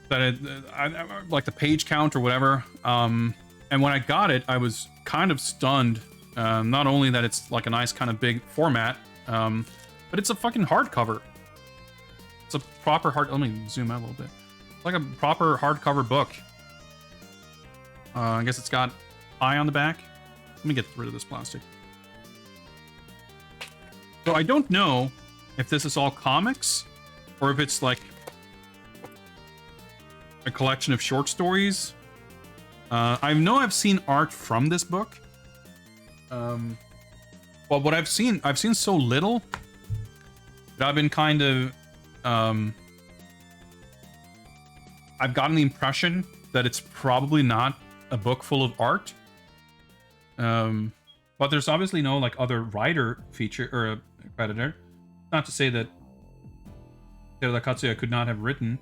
that it, like the page count or whatever. And when I got it, I was kind of stunned. Not only that it's like a nice kind of big format, but it's a fucking hardcover. It's a proper let me zoom out a little bit. It's like a proper hardcover book. I guess it's got eye on the back. Let me get rid of this plastic. So I don't know if this is all comics or if it's like a collection of short stories. I know I've seen art from this book. Well, what I've seen so little that I've been kind of I've gotten the impression that it's probably not a book full of art. But there's obviously no like other writer feature or creditor. Not to say that Terada Katsuya could not have written.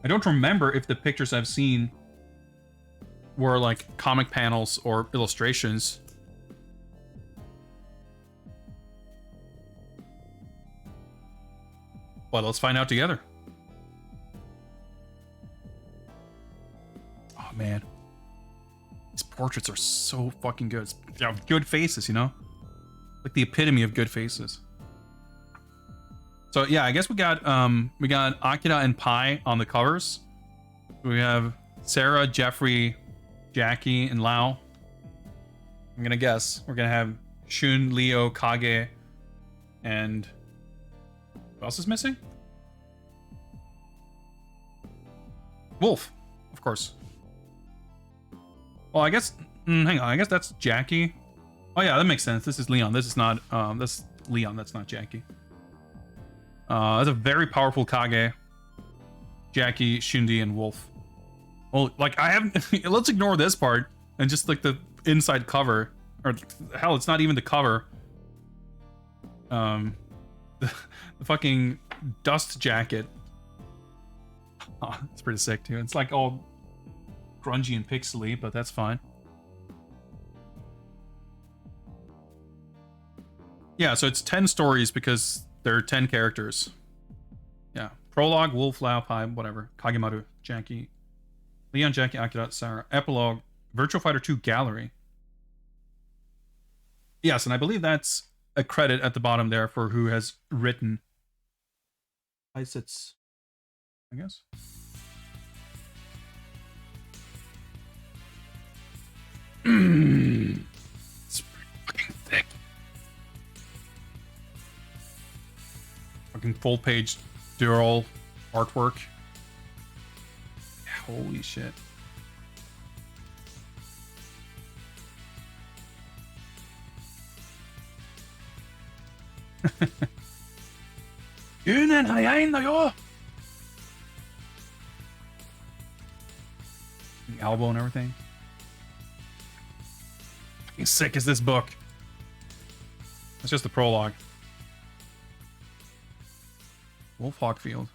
I don't remember if the pictures I've seen were like comic panels or illustrations. But let's find out together. Oh man, these portraits are so fucking good. They have good faces, you know, like the epitome of good faces. So yeah, I guess we got Akira and Pai on the covers. We have Sarah, Jeffrey, Jackie, and Lau. I'm gonna guess we're gonna have Shun, Leo, Kage, and who else is missing? Wolf, of course. Well, I guess. Hang on. I guess that's Jackie. Oh yeah, that makes sense. This is Leon. This is not. That's Leon. That's not Jackie. That's a very powerful Kage. Jackie, Shundi, and Wolf. Well, like I haven't. Let's ignore this part and just like the inside cover, or hell, it's not even the cover. The fucking dust jacket. Oh, it's pretty sick too. It's like all grungy and pixely, but that's fine. Yeah, so it's 10 stories because there are 10 characters. Yeah. Prologue, Wolf, Lao, Pai, whatever. Kagemaru, Jackie, Leon, Jackie, Akira, Sarah. Epilogue, Virtual Fighter 2 Gallery. Yes, and I believe that's a credit at the bottom there for who has written. I guess. It's fucking thick. Fucking full page dual artwork. Holy shit. Elbow and everything. Fucking sick is this book. That's just the prologue. Wolf Hawkfield.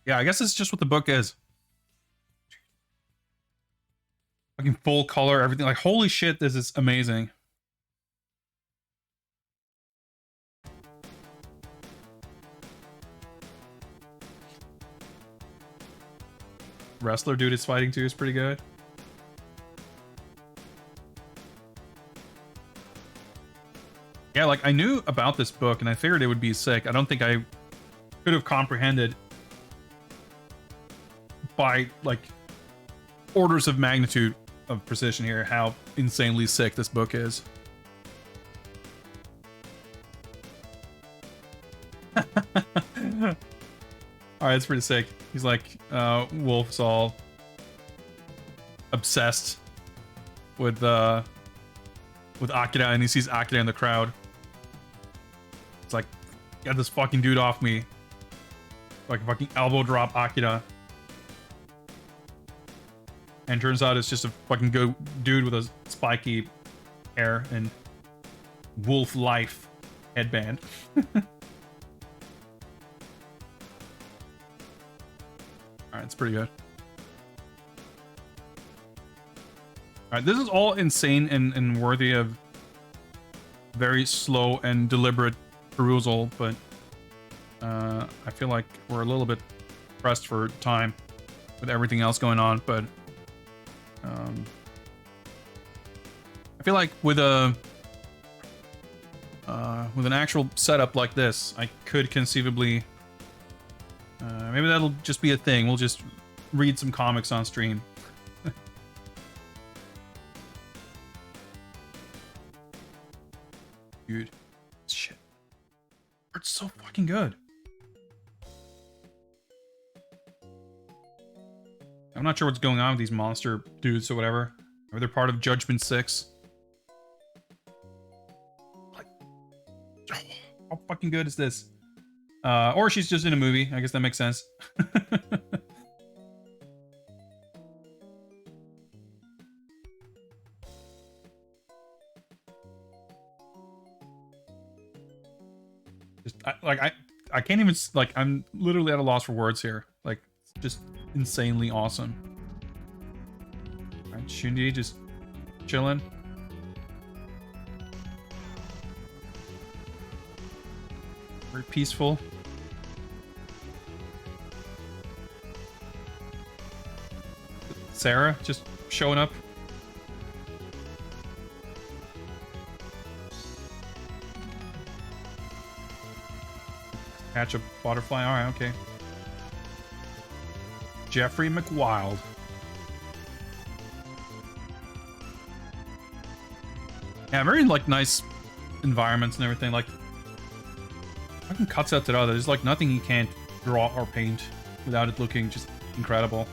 Yeah, I guess it's just what the book is. Fucking full color, everything. Like, holy shit, this is amazing. Wrestler dude is fighting too is pretty good. Yeah, like I knew about this book and I figured it would be sick. I don't think I could have comprehended by like orders of magnitude of precision here how insanely sick this book is. Alright, it's pretty sick. He's like, Wolf's all obsessed with Akira, and he sees Akira in the crowd. It's like, get this fucking dude off me. Like, fucking elbow drop Akira. And turns out it's just a fucking good dude with a spiky hair and wolf life headband. Alright, it's pretty good. Alright, this is all insane and worthy of very slow and deliberate perusal, but I feel like we're a little bit pressed for time with everything else going on, but I feel like with an actual setup like this, I could conceivably maybe that'll just be a thing. We'll just read some comics on stream. Dude, shit. It's so fucking good. I'm not sure what's going on with these monster dudes or whatever. Or they're part of Judgment 6. Like, how fucking good is this? Or she's just in a movie. I guess that makes sense. I can't even, like, I'm literally at a loss for words here. Like, just insanely awesome. Alright, Shinji just chilling. Very peaceful. Sarah just showing up. Catch a butterfly. All right, okay. Jeffrey McWild. Yeah, very like nice environments and everything. Like, fucking cuts out to the other. There's like nothing you can't draw or paint without it looking just incredible.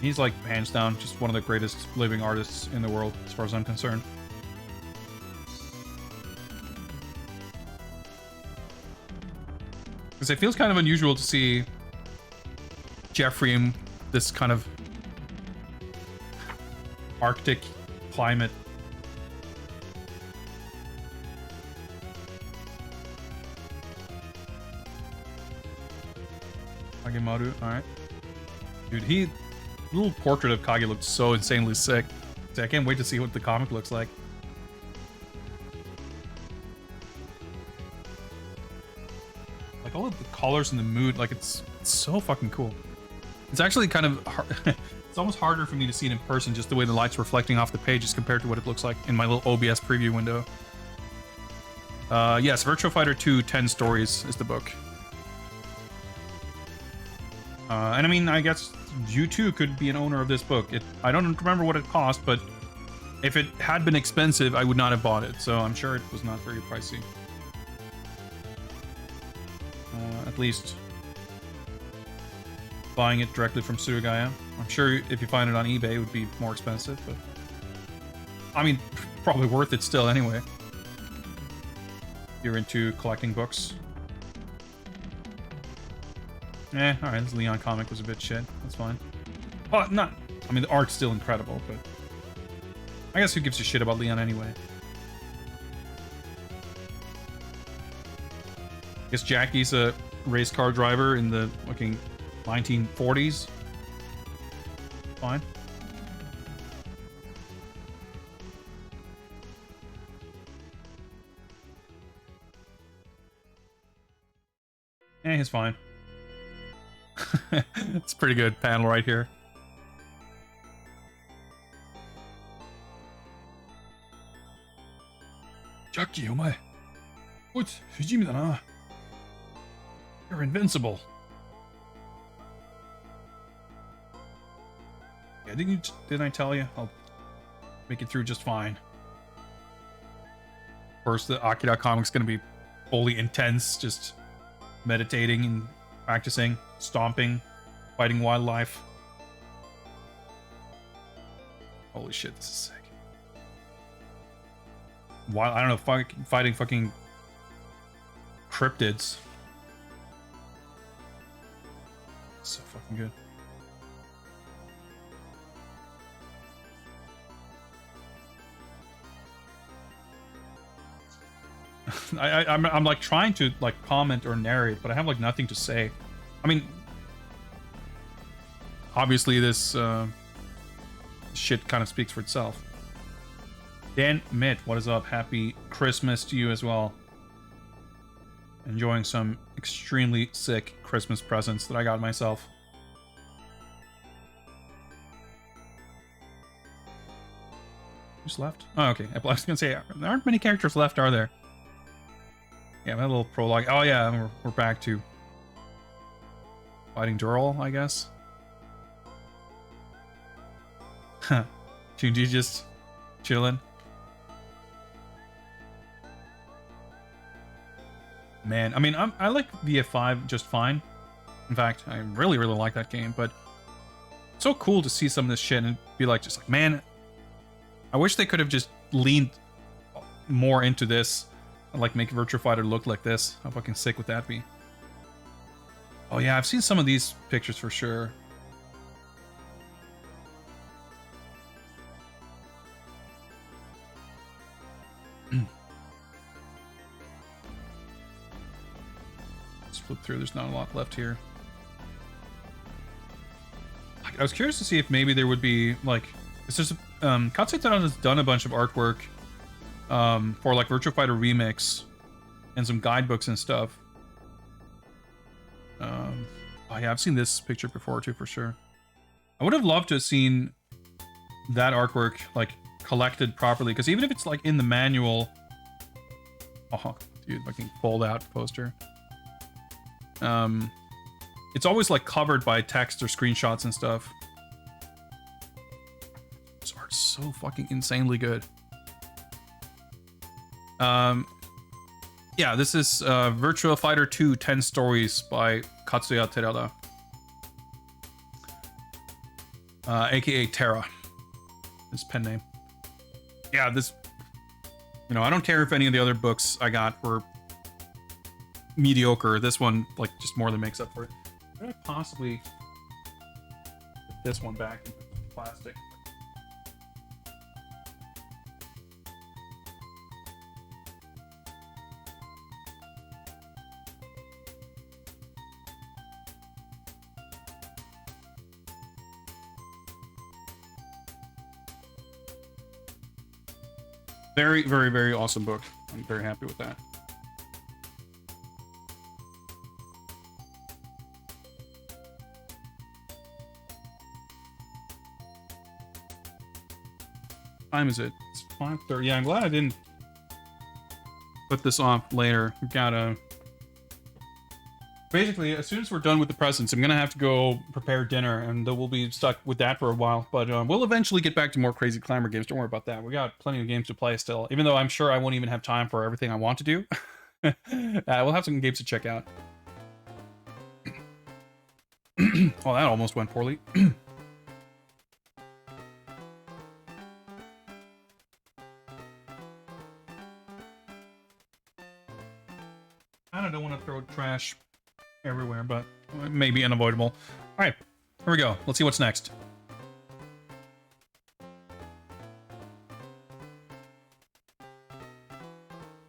He's like hands down just one of the greatest living artists in the world, as far as I'm concerned. Because it feels kind of unusual to see Jeffrey in this kind of Arctic climate. Kagemaru, alright. Dude, the little portrait of Kage looked so insanely sick. I can't wait to see what the comic looks like. Like all of the colors and the mood, like it's so fucking cool. It's actually kind of hard. It's almost harder for me to see it in person, just the way the light's reflecting off the pages compared to what it looks like in my little OBS preview window. Yes, Virtua Fighter 2 10 Stories is the book. And I mean, I guess you too could be an owner of this book. I don't remember what it cost, but if it had been expensive, I would not have bought it. So I'm sure it was not very pricey. At least buying it directly from Surugaya. I'm sure if you find it on eBay, it would be more expensive, but I mean, probably worth it still anyway. If you're into collecting books. Alright, this Leon comic was a bit shit. That's fine. Well, not... I mean, the art's still incredible, but... I guess who gives a shit about Leon anyway? I guess Jackie's a race car driver in the fucking 1940s. Fine. He's fine. It's a pretty good panel right here. Jackie, omae. What? Fujimi da na. You're invincible. Yeah, didn't I tell you? I'll make it through just fine. Of course, the Akira comic's gonna be fully intense, just meditating and practicing, stomping, fighting wildlife. Holy shit, this is sick. I don't know, fighting fucking cryptids. So fucking good. I'm like trying to like comment or narrate, but I have like nothing to say. I mean, obviously this shit kind of speaks for itself. Dan Mitt, what is up? Happy Christmas to you as well. Enjoying some extremely sick Christmas presents that I got myself. Who's left? Oh, okay. I was gonna say, there aren't many characters left, are there? Yeah, that little prologue. Oh yeah, we're back to fighting Dural, I guess. Huh. Junji just chilling. Man, I mean, I like VF5 just fine. In fact, I really, really like that game, but it's so cool to see some of this shit and be like, just like, man, I wish they could have just leaned more into this and like make Virtua Fighter look like this. How fucking sick would that be? Oh yeah, I've seen some of these pictures for sure. It's just flip through. There's not a lot left here. I was curious to see if maybe there would be like, it's just Cosplay has done a bunch of artwork for like Virtua Fighter Remix and some guidebooks and stuff. Oh yeah, I've seen this picture before too, for sure. I would have loved to have seen that artwork like collected properly, because even if it's like in the manual, oh dude, fucking fold out poster. It's always like covered by text or screenshots and stuff. This art's so fucking insanely good. Yeah, this is Virtua Fighter 2 10 Stories by Katsuya Terada. AKA Terra. His pen name. Yeah, this... You know, I don't care if any of the other books I got were mediocre. This one, like, just more than makes up for it. Could I possibly put this one back into plastic? Very, very, very awesome book. I'm very happy with that. Time is it? It's 5:30. Yeah, I'm glad I didn't put this off later. We've got to... Basically, as soon as we're done with the presents, I'm going to have to go prepare dinner, and we'll be stuck with that for a while. But we'll eventually get back to more Crazy Climber games. Don't worry about that. We got plenty of games to play still, even though I'm sure I won't even have time for everything I want to do. We'll have some games to check out. Oh, that almost went poorly. I don't want to throw trash everywhere, but it may be unavoidable. All right, here we go. Let's see what's next.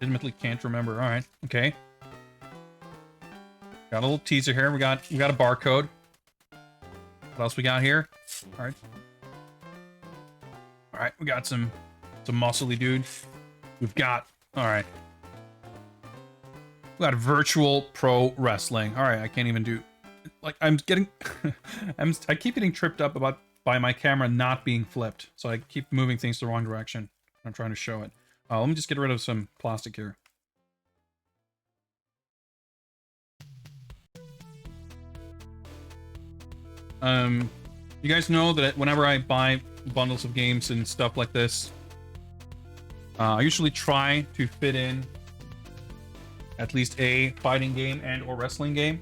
Legitimately can't remember. All right, okay. Got a little teaser here. We got a barcode. What else we got here? All right, we got some muscly dude. We've got, all right. We got virtual pro wrestling. All right, I can't even do, like, I'm getting, I keep getting tripped up by my camera not being flipped. So I keep moving things the wrong direction. I'm trying to show it. Let me just get rid of some plastic here. You guys know that whenever I buy bundles of games and stuff like this, I usually try to fit in at least a fighting game and or wrestling game.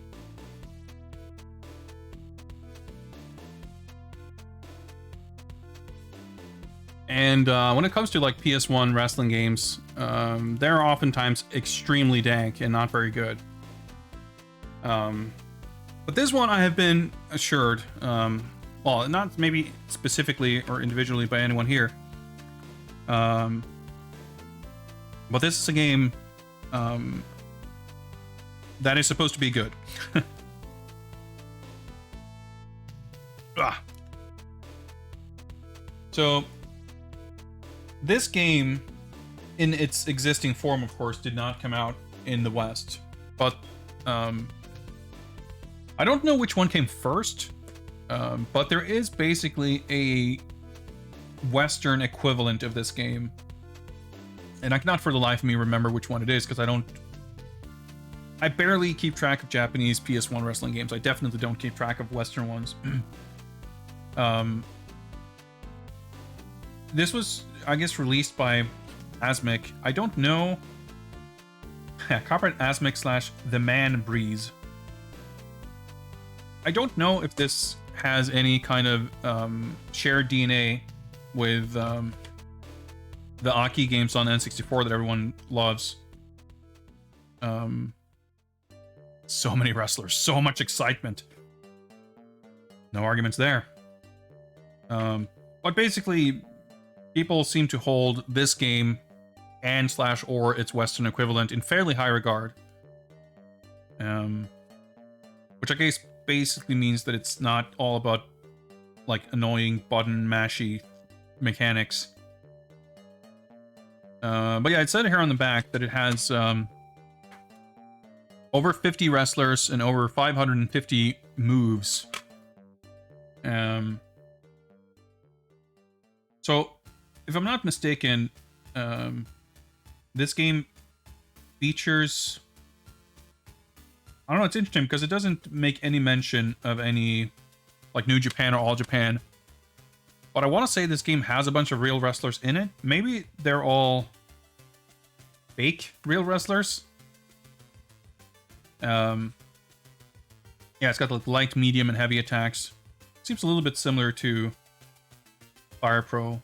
And when it comes to like PS1 wrestling games, they're oftentimes extremely dank and not very good. But this one I have been assured, well, not maybe specifically or individually by anyone here, but this is a game that is supposed to be good. So, this game, in its existing form, of course, did not come out in the West. But, I don't know which one came first, but there is basically a Western equivalent of this game. And I cannot for the life of me remember which one it is, because I barely keep track of Japanese PS1 wrestling games. I definitely don't keep track of Western ones. This was, I guess, released by Asmik. I don't know. Copyright Asmik / The Man Breeze. I don't know if this has any kind of shared DNA with the Aki games on N64 that everyone loves. So many wrestlers, so much excitement. No arguments there. But basically, people seem to hold this game and / or its Western equivalent in fairly high regard. which I guess basically means that it's not all about like annoying button mashy mechanics. But yeah, it said here on the back that it has over 50 wrestlers and over 550 moves. So, if I'm not mistaken, this game features... I don't know, it's interesting because it doesn't make any mention of any, like, New Japan or All Japan. But I want to say this game has a bunch of real wrestlers in it. Maybe they're all fake real wrestlers. Yeah, it's got like light, medium, and heavy attacks. Seems a little bit similar to Fire Pro.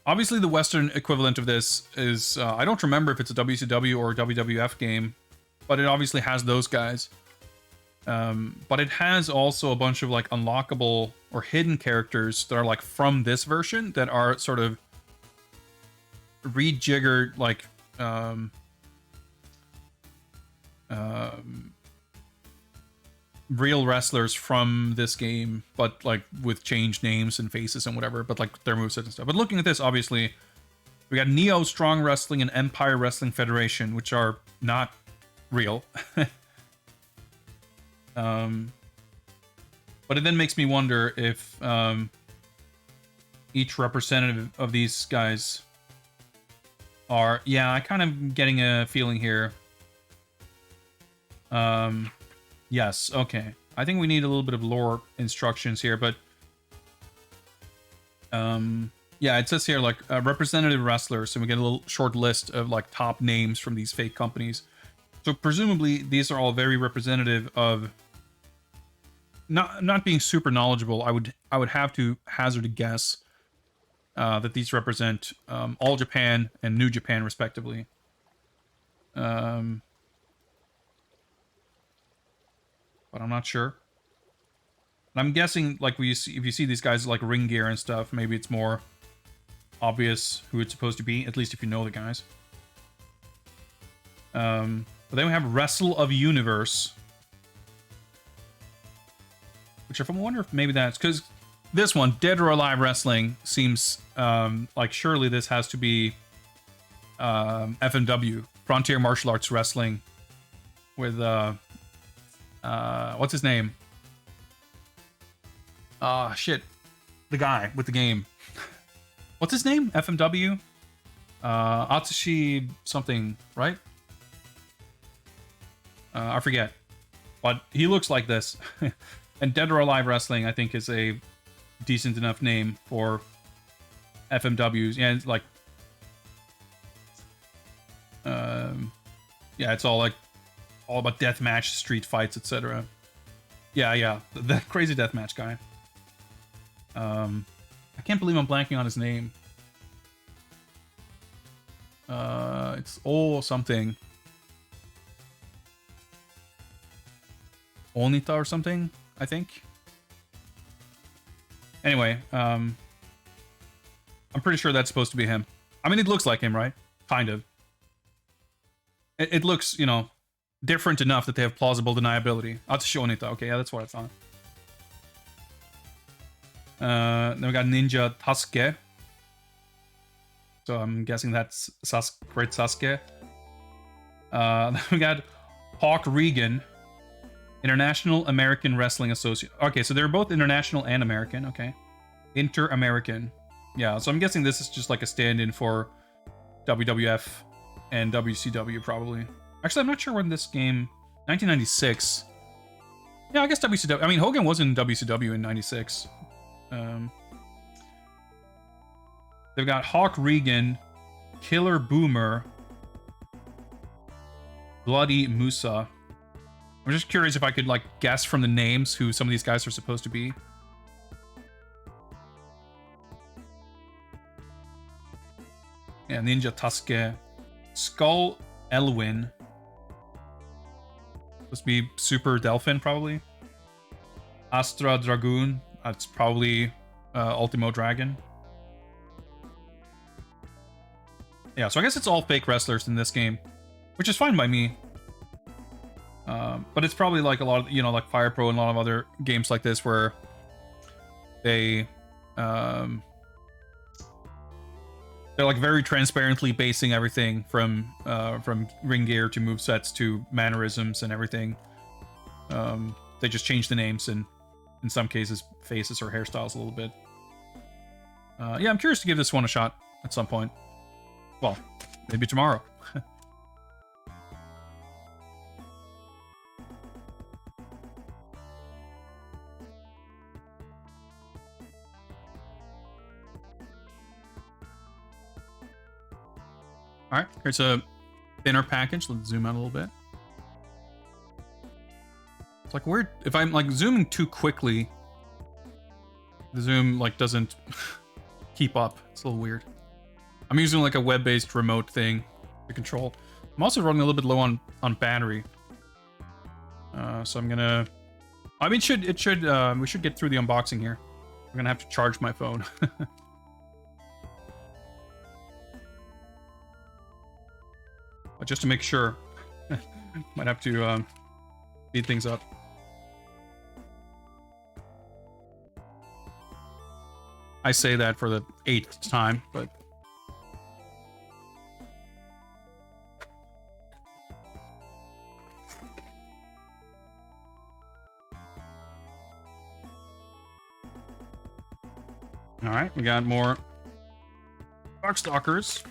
Obviously, the Western equivalent of this is... I don't remember if it's a WCW or WWF game, but it obviously has those guys. But it has also a bunch of like unlockable or hidden characters that are like from this version that are sort of rejiggered like real wrestlers from this game, but like with changed names and faces and whatever, but like their movesets and stuff. But looking at this, obviously, we got Neo Strong Wrestling and Empire Wrestling Federation, which are not real. But it then makes me wonder if each representative of these guys are... Yeah, I kind of getting a feeling here. Yes, okay. I think we need a little bit of lore instructions here, but... yeah, it says here, like, representative wrestlers, so we get a little short list of, like, top names from these fake companies. So presumably, these are all very representative of... Not being super knowledgeable, I would have to hazard a guess that these represent All Japan and New Japan, respectively. But I'm not sure. I'm guessing, like, if you see these guys like ring gear and stuff, maybe it's more obvious who it's supposed to be, at least if you know the guys. But then we have Wrestle of Universe, which I wonder if maybe that's because this one, Dead or Alive Wrestling, seems like surely this has to be FMW, Frontier Martial Arts Wrestling, with what's his name? Shit, the guy with the game. What's his name? FMW? Atsushi something, right? I forget, but he looks like this. And Dead or Alive Wrestling, I think, is a decent enough name for FMWs. Yeah, it's like... yeah, it's all about deathmatch, street fights, etc. Yeah, the crazy deathmatch guy. I can't believe I'm blanking on his name. It's something. Onita or something, I think. Anyway, I'm pretty sure that's supposed to be him. I mean, it looks like him, right? Kind of. It looks, you know, different enough that they have plausible deniability. Atsushi Onita. Okay, yeah, that's what I thought. Then we got Ninja Tasuke. So I'm guessing that's Great Sasuke. Then we got Hawk Regan, International American Wrestling Association. Okay, so they're both international and American. Okay. Inter-American. Yeah, so I'm guessing this is just like a stand-in for WWF and WCW, probably. Actually, I'm not sure when this game... 1996. Yeah, I guess WCW... I mean, Hogan was in WCW in 96. They've got Hawk Regan, Killer Boomer, Bloody Musa. I'm just curious if I could, like, guess from the names who some of these guys are supposed to be. Yeah, Ninja Tasuke. Skull Elwin. Supposed to be Super Delphin, probably. Astra Dragoon. That's probably Ultimo Dragon. Yeah, so I guess it's all fake wrestlers in this game, which is fine by me. But it's probably like a lot of, like Fire Pro and a lot of other games like this where they're like very transparently basing everything from ring gear to movesets to mannerisms and everything. They just change the names and in some cases faces or hairstyles a little bit. Yeah, I'm curious to give this one a shot at some point. Well, maybe tomorrow. All right, here's a thinner package. Let's zoom out a little bit. It's like weird if I'm like zooming too quickly, the zoom like doesn't keep up. It's a little weird. I'm using like a web-based remote thing to control. I'm also running a little bit low on battery, so I'm gonna. I mean, we should get through the unboxing here. I'm gonna have to charge my phone. But just to make sure, might have to speed things up. I say that for the 8th time, but all right, we got more Darkstalkers.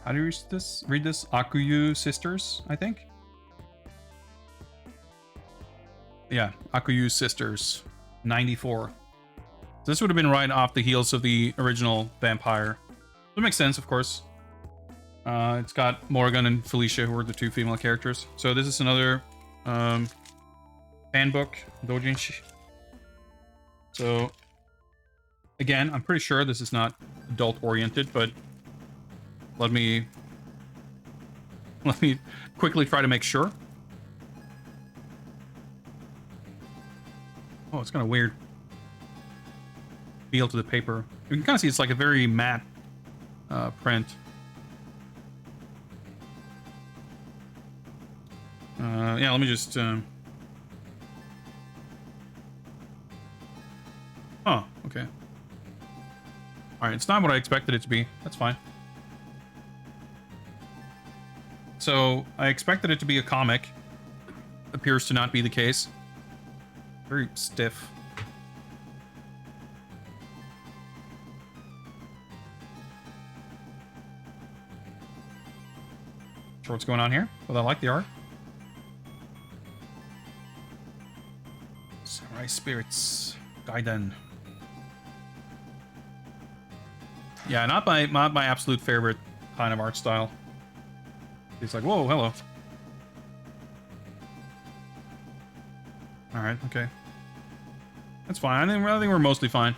How do you read this? Akuyu Sisters, I think. Yeah, Akuyu Sisters, 94. So this would have been right off the heels of the original Vampire. That makes sense, of course. It's got Morgan and Felicia, who are the 2 female characters. So this is another handbook, doujinshi. So again, I'm pretty sure this is not adult-oriented, but let me quickly try to make sure. Oh, it's kind of weird feel to the paper. You can kind of see it's like a very matte print. Yeah, let me just. Oh, okay. All right, it's not what I expected it to be. That's fine. So I expected it to be a comic. Appears to not be the case. Very stiff. Sure what's going on here, but I like the art. Samurai Spirits, Gaiden. Yeah, not my absolute favorite kind of art style. It's like, whoa, hello. All right, okay. That's fine. I think we're mostly fine.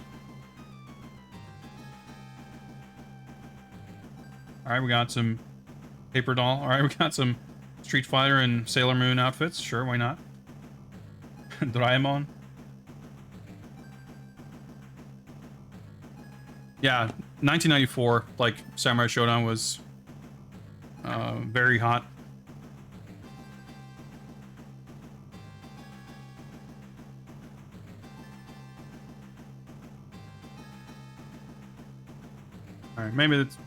All right, we got some paper doll. All right, we got some Street Fighter and Sailor Moon outfits. Sure, why not? Doraemon. Yeah, 1994, like Samurai Shodown was very hot. All right, maybe it's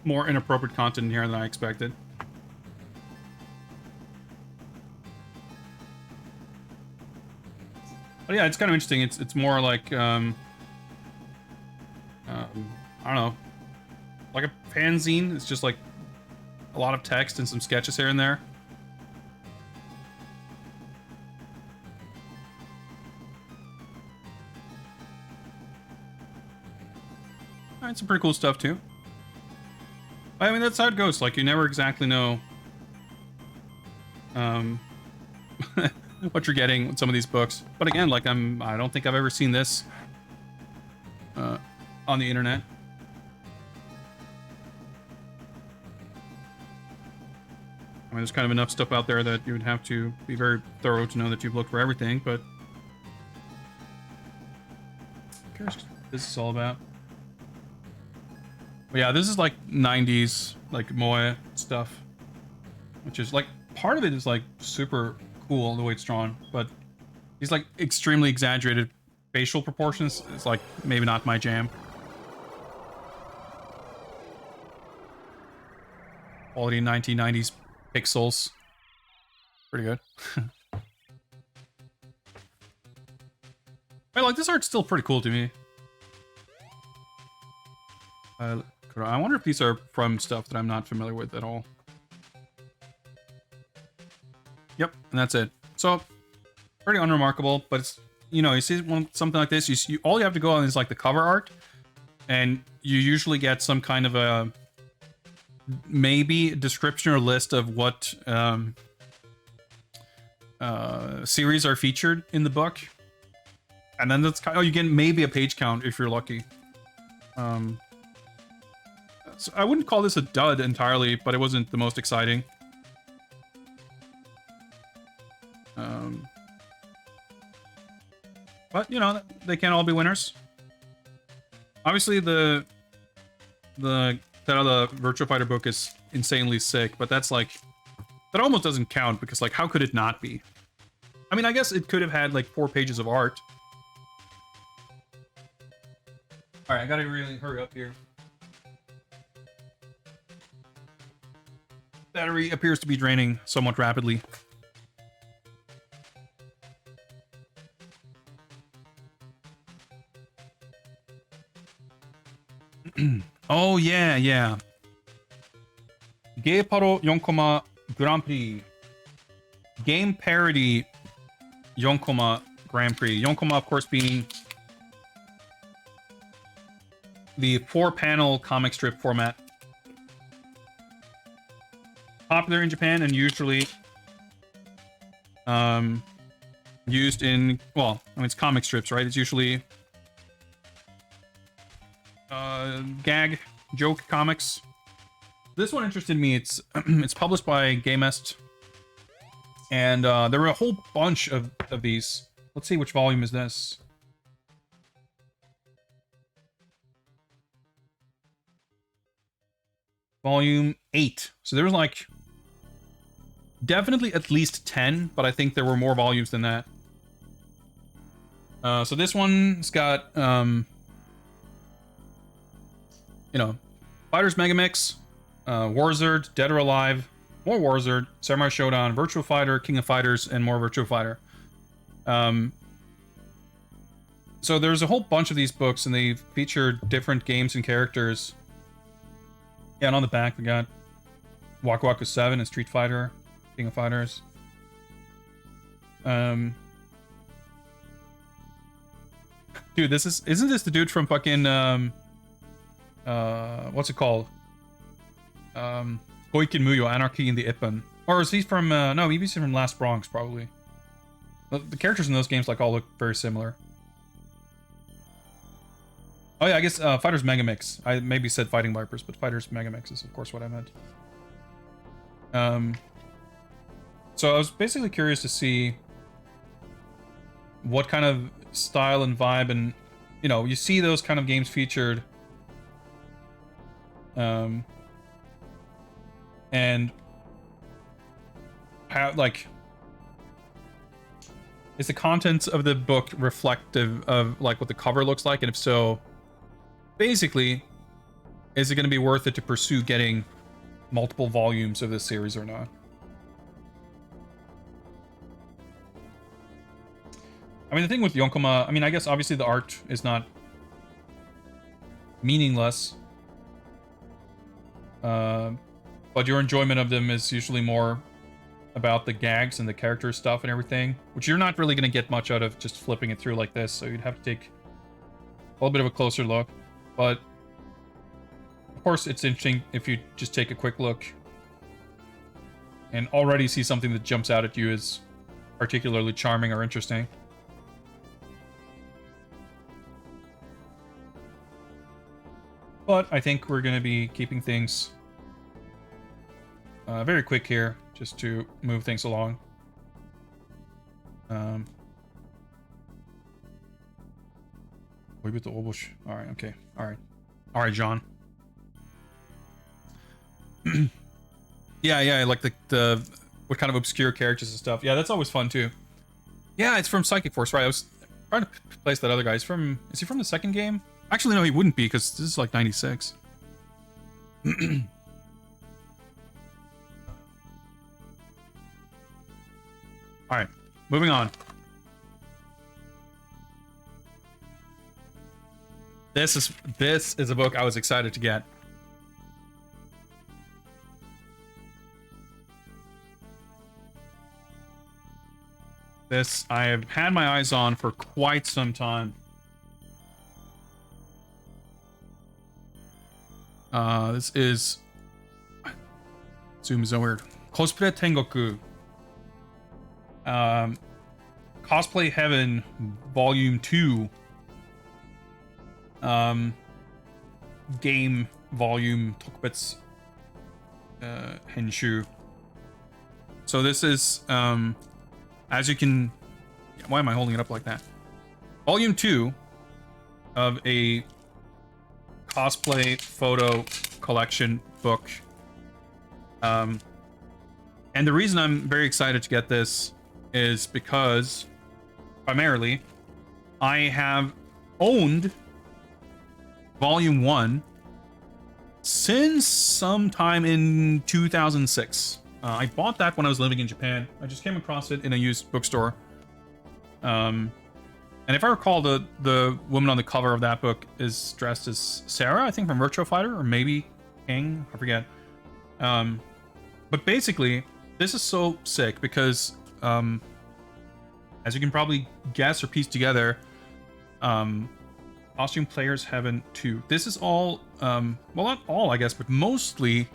more inappropriate content in here than I expected. But yeah, it's kind of interesting. It's more like I don't know, like a fanzine. It's just like a lot of text and some sketches here and there. All right, some pretty cool stuff too. I mean, that's how it goes. Like, you never exactly know what you're getting with some of these books. But again, like, I don't think I've ever seen this on the internet. I mean, there's kind of enough stuff out there that you would have to be very thorough to know that you've looked for everything, but curious what this is all about. But yeah, this is like 90s, like moe stuff. Which is like, part of it is like super cool the way it's drawn, but these like extremely exaggerated facial proportions is like maybe not my jam. Quality 1990s pixels. Pretty good. I like this art's still pretty cool to me. I wonder if these are from stuff that I'm not familiar with at all. Yep, and that's it. So, pretty unremarkable, but it's, you know, you see something like this, all you have to go on is like the cover art, and you usually get some kind of a maybe description or list of what series are featured in the book, and then that's kind of, you get maybe a page count if you're lucky. So I wouldn't call this a dud entirely, but it wasn't the most exciting. But you know, they can't all be winners. Obviously, the Virtua Fighter book is insanely sick, but that's like, that almost doesn't count because like, how could it not be? I mean, I guess it could have had like 4 pages of art. All right, I gotta really hurry up here. Battery appears to be draining somewhat rapidly. Oh yeah. Geiparo 4 コマ Grand Prix. Game parody 4 コマ Grand Prix. 4 コマ, of course, being the 4-panel comic strip format. Popular in Japan and usually used in, well, I mean, it's comic strips, right? It's usually gag joke comics. This one interested me. It's it's published by GameEst, and there were a whole bunch of these. Let's see, which volume is this? Volume 8. So there was like definitely at least 10, but I think there were more volumes than that. So this one's got you know, Fighters Megamix, Warzard, Dead or Alive, more Warzard, Samurai Shodown, Virtua Fighter, King of Fighters, and more Virtua Fighter. So there's a whole bunch of these books, and they feature different games and characters. Yeah, and on the back we got Waku Waku 7 and Street Fighter, King of Fighters. Dude, isn't this the dude from fucking what's it called? Goiken Muyo, Anarchy in the Ippen. Or is he from, no, maybe he's from Last Bronx, probably. The characters in those games, like, all look very similar. Oh yeah, I guess, Fighters Megamix. I maybe said Fighting Vipers, but Fighters Megamix is, of course, what I meant. So I was basically curious to see what kind of style and vibe, and, you know, you see those kind of games featured, and how, like, is the contents of the book reflective of like what the cover looks like, and if so, basically, is it going to be worth it to pursue getting multiple volumes of this series or not? I mean, the thing with Yonkoma, I mean, I guess obviously the art is not meaningless, but your enjoyment of them is usually more about the gags and the character stuff and everything, which you're not really going to get much out of just flipping it through like this, so you'd have to take a little bit of a closer look. But of course, it's interesting if you just take a quick look and already see something that jumps out at you as particularly charming or interesting. But I think we're going to be keeping things very quick here, just to move things along. Oibito Obosh. All right, okay. All right, John. Yeah, like the what kind of obscure characters and stuff. Yeah, that's always fun too. Yeah, it's from Psychic Force, right? I was trying to place that other guy. Is he from the second game? Actually, no, he wouldn't be because this is like 96. All right, moving on. This is a book I was excited to get. This I have had my eyes on for quite some time. This is Zoom is so weird. Cosplay Tengoku. Cosplay Heaven Volume 2. Game Volume Tokubetsu Henshu. So this is as you can, why am I holding it up like that? Volume 2 of a cosplay photo collection book. And the reason I'm very excited to get this is because, primarily, I have owned Volume 1 since sometime in 2006. I bought that when I was living in Japan. I just came across it in a used bookstore. And if I recall, the woman on the cover of that book is dressed as Sarah, I think from Virtua Fighter, or maybe King, I forget. But basically, this is so sick because, as you can probably guess or piece together, Costume Players Heaven 2. This is all, well, not all, I guess, but mostly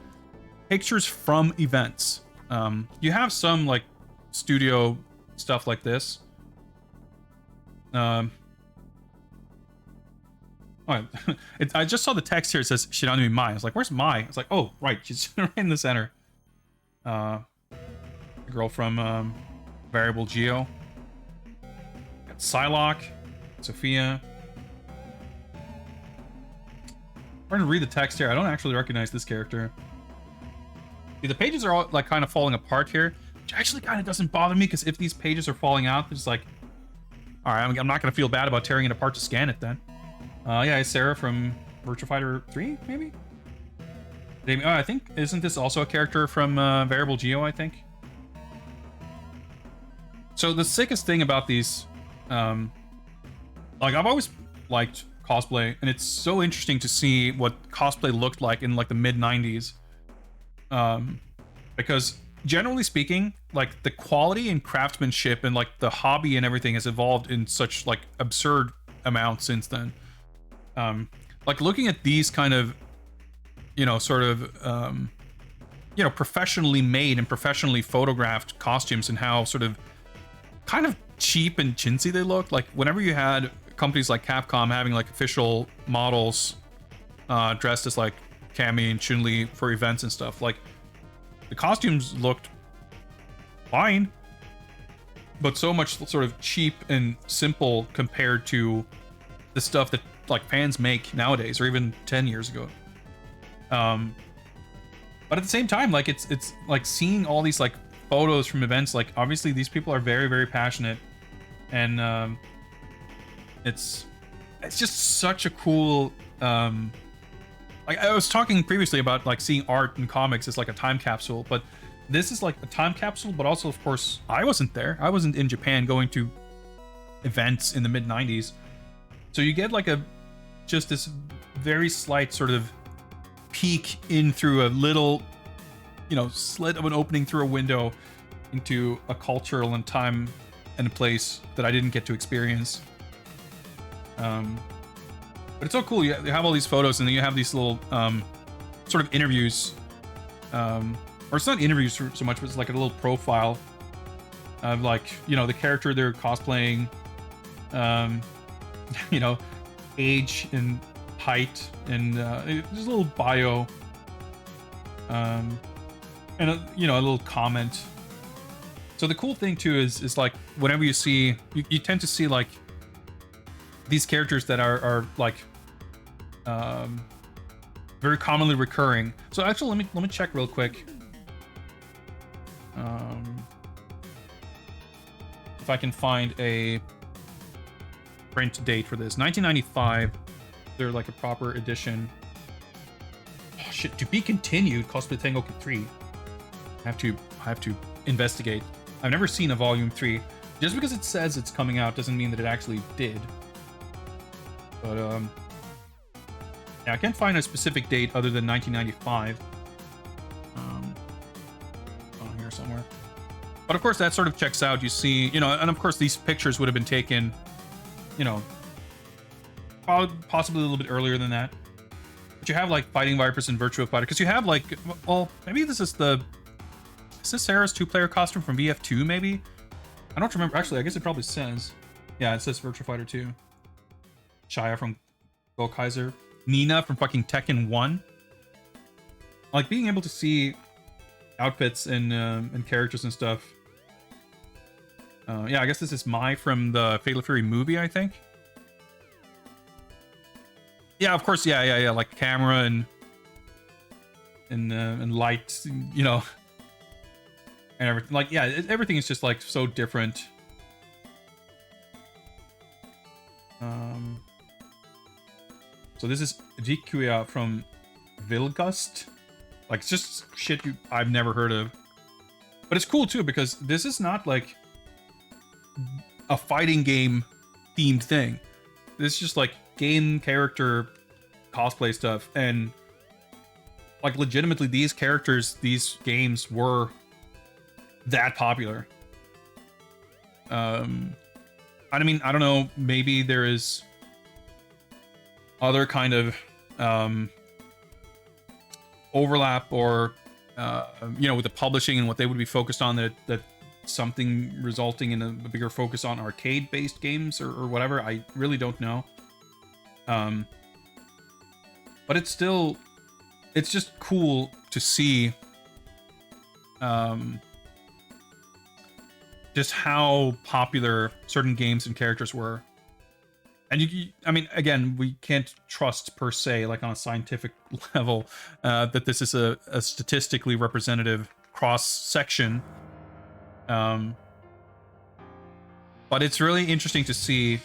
pictures from events. You have some like studio stuff like this. I just saw the text here. It says Shiranui Mai. I was like, where's Mai? I was like, oh, right, she's right in the center. The girl from Variable Geo. Got Psylocke, Sophia. I'm trying to read the text here. I don't actually recognize this character. See, the pages are all like kind of falling apart here, which actually kind of doesn't bother me because if these pages are falling out, it's like, all right, I'm not gonna feel bad about tearing it apart to scan it then. Yeah, it's Sarah from Virtua Fighter 3, maybe? Oh, I think, isn't this also a character from Variable Geo, I think? So the sickest thing about these, like I've always liked cosplay, and it's so interesting to see what cosplay looked like in like the mid-90s. Because generally speaking, like the quality and craftsmanship and like the hobby and everything has evolved in such like absurd amounts since then. Like looking at these kind of, you know, sort of, you know, professionally made and professionally photographed costumes and how sort of kind of cheap and chintzy they look. Like whenever you had companies like Capcom having like official models dressed as like Cammy and Chun-Li for events and stuff, like the costumes looked fine, but so much sort of cheap and simple compared to the stuff that like fans make nowadays or even 10 years ago. But at the same time, like it's like seeing all these like photos from events, like obviously these people are very, very passionate, and it's just such a cool like I was talking previously about like seeing art and comics as like a time capsule, but this is like a time capsule, but also of course I wasn't there. I wasn't in Japan going to events in the mid 90s. So you get like just this very slight sort of peek in through a little, you know, slit of an opening through a window into a cultural and time and a place that I didn't get to experience. But it's so cool. You have all these photos, and then you have these little sort of interviews, or it's not interviews so much, but it's like a little profile of like, you know, the character they're cosplaying, you know, age and height, and there's a little bio, and you know, a little comment. So the cool thing too is like whenever you see, you tend to see like these characters that are like very commonly recurring. So actually, let me check real quick. If I can find a print date for this. 1995. They're like a proper edition. Oh, shit, to be continued. Cosplay Tango 3. I have to investigate. I've never seen a volume 3. Just because it says it's coming out doesn't mean that it actually did. But yeah, I can't find a specific date other than 1995. On here somewhere. But of course, that sort of checks out. You see, you know, and of course, these pictures would have been taken, you know, possibly a little bit earlier than that. But you have like Fighting Vipers and Virtua Fighter, because you have like, well, maybe this is Sarah's 2-player costume from VF2, maybe? I don't remember. Actually, I guess it probably says. Yeah, it says Virtua Fighter 2. Shia from Go Kaiser. Nina from fucking Tekken 1. Like, being able to see outfits and characters and stuff. Yeah, I guess this is Mai from the Fatal Fury movie, I think. Yeah, of course, yeah, like camera and light, you know, and everything. Like, yeah, everything is just like so different. So this is Dikuya from Vilgust. Like, it's just shit I've never heard of. But it's cool too, because this is not like a fighting game themed thing. This is just like game character cosplay stuff, and like legitimately these characters, these games were that popular. I mean, I don't know, maybe there is other kind of overlap, or you know, with the publishing and what they would be focused on, that something resulting in a bigger focus on arcade based games or whatever. I really don't know. But it's just cool to see just how popular certain games and characters were. And I mean, again, we can't trust per se, like on a scientific level, that this is a statistically representative cross section. But it's really interesting to see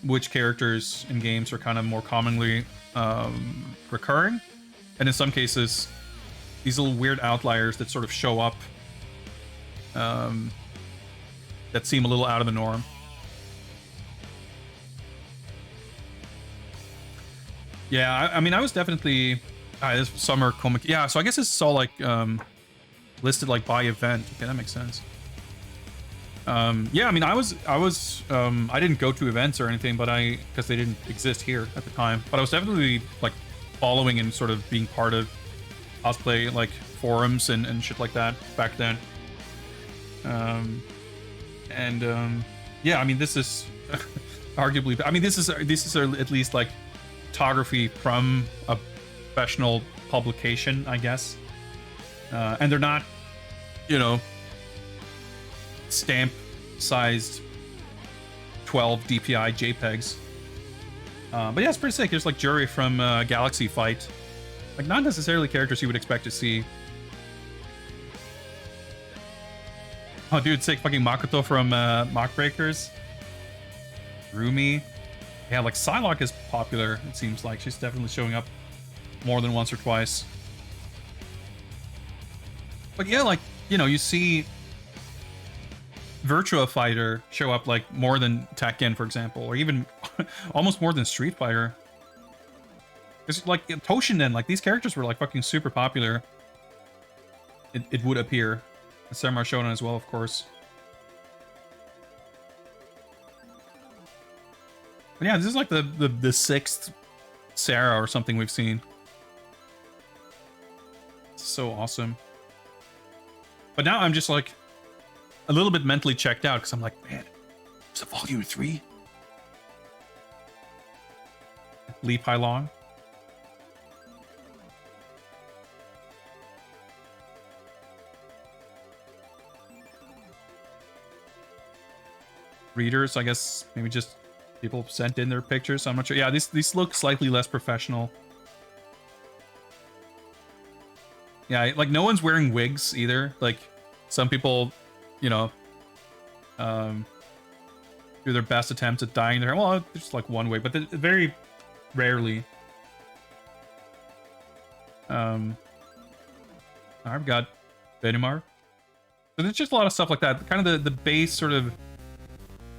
which characters in games are kind of more commonly recurring, and in some cases, these little weird outliers that sort of show up that seem a little out of the norm. Yeah, I mean, I was definitely this summer comic. Yeah, so I guess it's all like listed like by event. Okay, that makes sense. Yeah, I mean, I didn't go to events or anything, but because they didn't exist here at the time. But I was definitely like following and sort of being part of cosplay like forums and shit like that back then. Yeah, I mean, this is arguably. I mean, this is at least like photography from a professional publication, I guess. And they're not, you know, stamp-sized 12 DPI JPEGs. But yeah, it's pretty sick. There's like Jury from Galaxy Fight. Like, not necessarily characters you would expect to see. Oh, dude, sick. Fucking Makoto from Mock Breakers. Rumi. Yeah, like Psylocke is popular, it seems like. She's definitely showing up more than once or twice. But yeah, like, you know, you see Virtua Fighter show up like more than Tekken, for example, or even almost more than Street Fighter. Because like Toshinden, like these characters were like fucking super popular. It would appear. And Samurai Shodown as well, of course. But yeah, this is like the sixth Sarah or something we've seen. It's so awesome. But now I'm just like a little bit mentally checked out, because I'm like, man, it's a volume 3? Li Pai Long. Readers, I guess, maybe just People sent in their pictures, so I'm not sure. Yeah, these look slightly less professional. Yeah, like no one's wearing wigs either. Like some people, you know, do their best attempts at dyeing their hair. Well, there's like one wig, but very rarely. I've got Benimar. So there's just a lot of stuff like that. Kind of the base sort of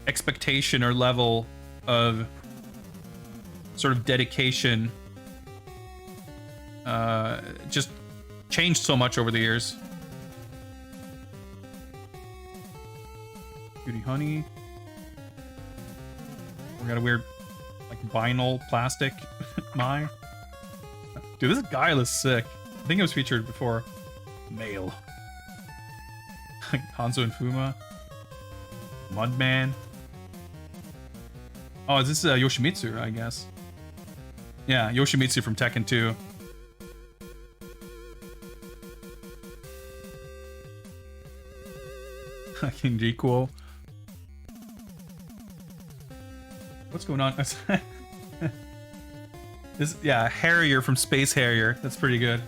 expectation or level of sort of dedication just changed so much over the years. Beauty Honey. We got a weird like vinyl plastic Mai. Dude, this guy looks sick. I think it was featured before. Male. Hanzo and Fuma. Mudman. Oh, is this Yoshimitsu, I guess? Yeah, Yoshimitsu from Tekken 2. King Jikuo. What's going on? This, yeah, Harrier from Space Harrier. That's pretty good.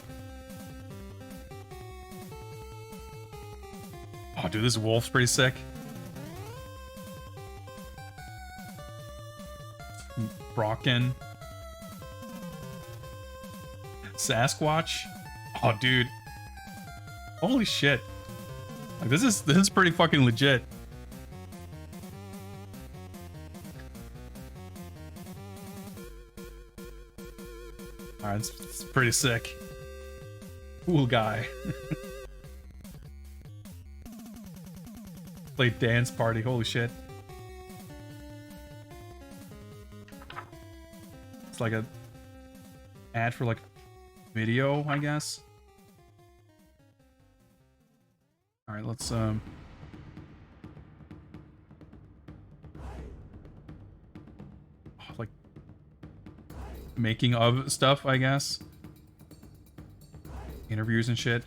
Oh, dude, this wolf's pretty sick. Brocken. Sasquatch. Oh, dude. Holy shit. Like, this is pretty fucking legit. Alright, it's pretty sick. Cool guy. Played Dance Party, holy shit. It's like a ad for like video, I guess. Alright, let's like making of stuff, I guess. Interviews and shit.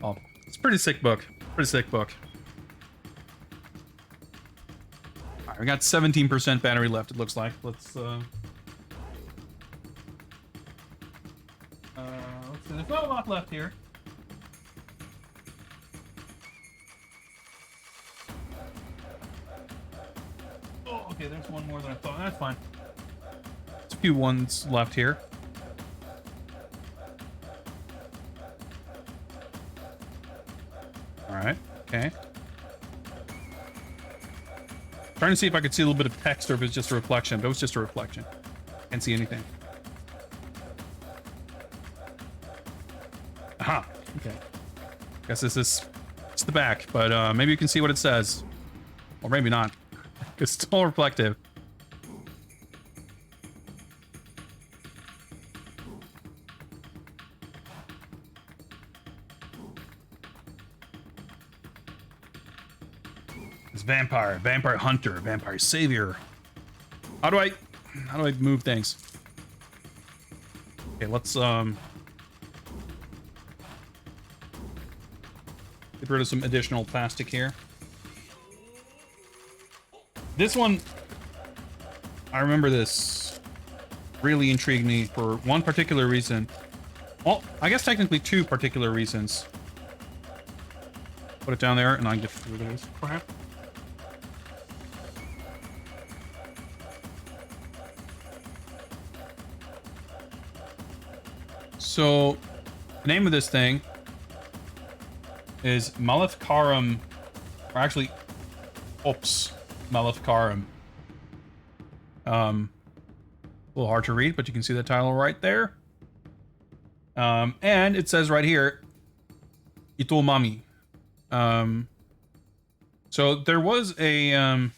Oh, it's a pretty sick book. Pretty sick book. Alright, we got 17% battery left, it looks like. Let's see. There's not a lot left here. Oh, okay, there's one more than I thought. That's fine. There's a few ones left here. Alright, okay. Trying to see if I could see a little bit of text or if it's just a reflection, but it was just a reflection. Can't see anything. Aha, okay. Guess this is it's the back, but maybe you can see what it says. Or maybe not. It's still reflective. It's vampire, vampire hunter, vampire savior. How do I move things? Okay, let's get rid of some additional plastic here. This one, I remember this really intrigued me for one particular reason. Well, I guess technically two particular reasons. Put it down there and I can get rid of this crap. So, the name of this thing is Maleficarum, or actually, Ops Maleficarum. A little hard to read, but you can see the title right there. And it says right here, Itomami. So there was a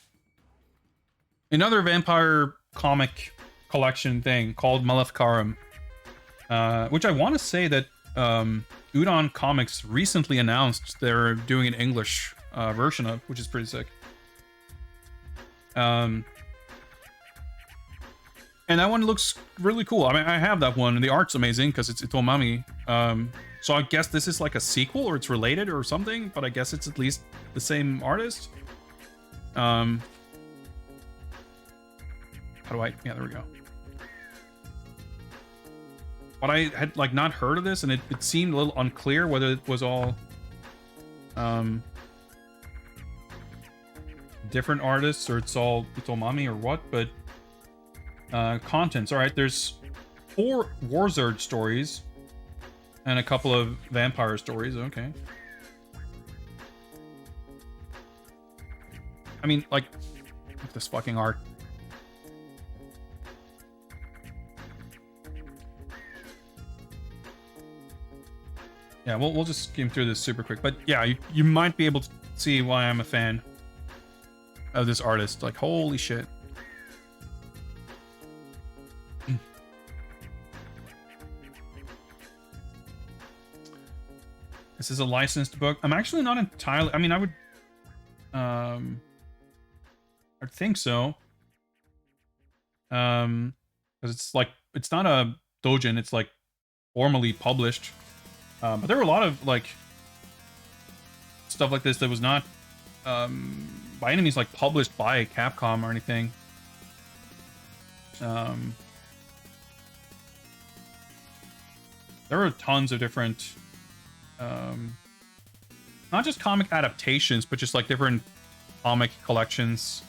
another vampire comic collection thing called Maleficarum, which I want to say that Udon Comics recently announced they're doing an English version of, which is pretty sick. And that one looks really cool. I mean, I have that one, and the art's amazing because it's Itomami. So I guess this is like a sequel, or it's related or something, but I guess it's at least the same artist. How do I? Yeah, there we go. But I had like not heard of this, and it seemed a little unclear whether it was all different artists or it's all Itomami or what. But contents. All right, there's 4 Warzard stories and a couple of vampire stories. Okay. I mean, like, look at this fucking art. Yeah, we'll just skim through this super quick. But yeah, you might be able to see why I'm a fan of this artist. Like, holy shit. This is a licensed book. I'm actually not entirely... I mean, I would... I think so. Because it's like... It's not a doujin. It's like formally published. But there were a lot of like stuff like this that was not by any means like published by Capcom or anything. There were tons of different not just comic adaptations, but just like different comic collections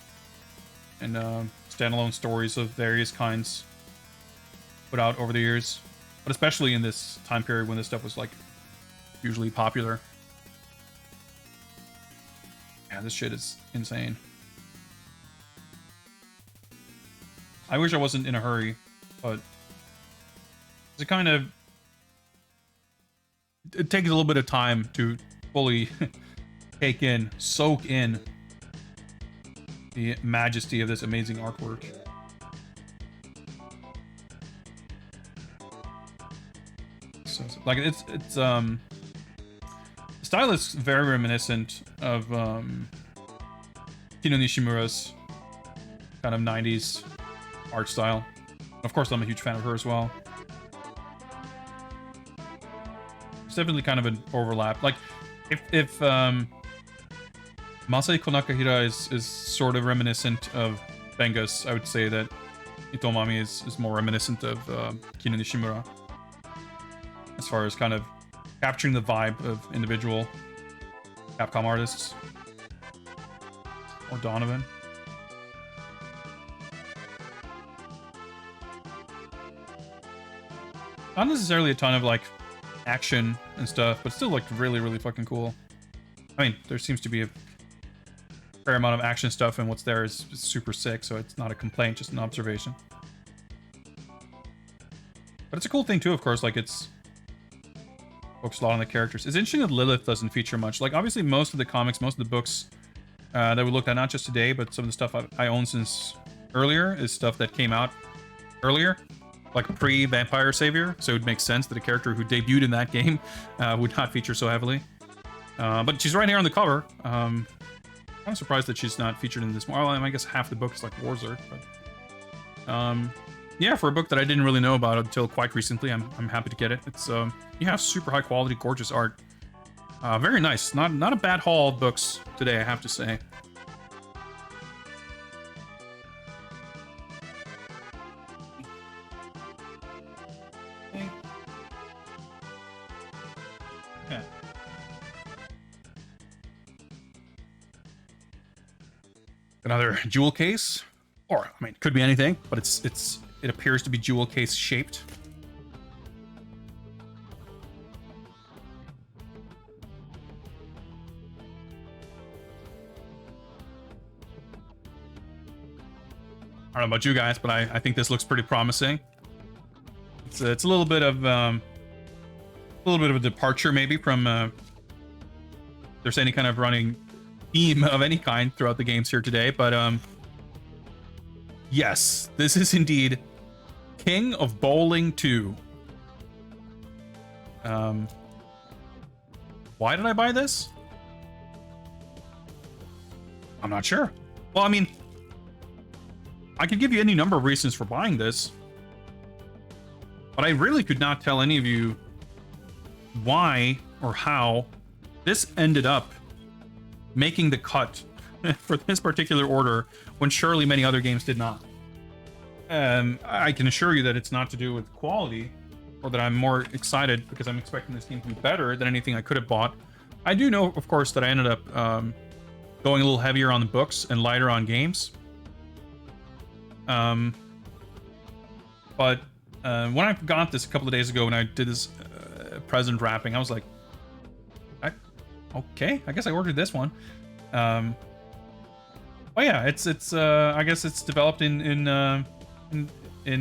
and standalone stories of various kinds put out over the years. But especially in this time period when this stuff was like usually popular. Yeah, this shit is insane. I wish I wasn't in a hurry, but it kind of... It takes a little bit of time to fully take in, soak in the majesty of this amazing artwork. Like it's the style is very reminiscent of Kino Nishimura's kind of 90s art style. Of course, I'm a huge fan of her as well. There's definitely kind of an overlap. Like if Masahiko Nakahira is sort of reminiscent of Bengus, I would say that Itomami is more reminiscent of Kino Nishimura. As far as kind of capturing the vibe of individual Capcom artists. Or Donovan. Not necessarily a ton of like action and stuff, but still like really, really fucking cool. I mean, there seems to be a fair amount of action stuff, and what's there is super sick, so it's not a complaint, just an observation. But it's a cool thing too, of course, like it's focused a lot on the characters. It's interesting that Lilith doesn't feature much. Like, obviously, most of the comics, most of the books that we looked at, not just today, but some of the stuff I own since earlier is stuff that came out earlier, like pre-Vampire Savior. So it would make sense that a character who debuted in that game would not feature so heavily. But she's right here on the cover. I'm surprised that she's not featured in this more. Well, I guess half the book is like Warzard, but yeah, for a book that I didn't really know about until quite recently, I'm happy to get it. It's you have super high quality, gorgeous art. Very nice. Not a bad haul of books today, I have to say. Okay. Another jewel case, or I mean, it could be anything, but it appears to be jewel case shaped. I don't know about you guys, but I think this looks pretty promising. It's a little bit of a departure maybe from if there's any kind of running theme of any kind throughout the games here today, but yes, this is indeed King of Bowling 2. Why did I buy this? I'm not sure. Well, I mean, I could give you any number of reasons for buying this, but I really could not tell any of you why or how this ended up making the cut for this particular order when surely many other games did not. I can assure you that it's not to do with quality, or that I'm more excited because I'm expecting this game to be better than anything I could have bought. I do know, of course, that I ended up going a little heavier on the books and lighter on games. But when I got this a couple of days ago, when I did this present wrapping, I was like, okay, I guess I ordered this one. Oh yeah, it's I guess it's developed in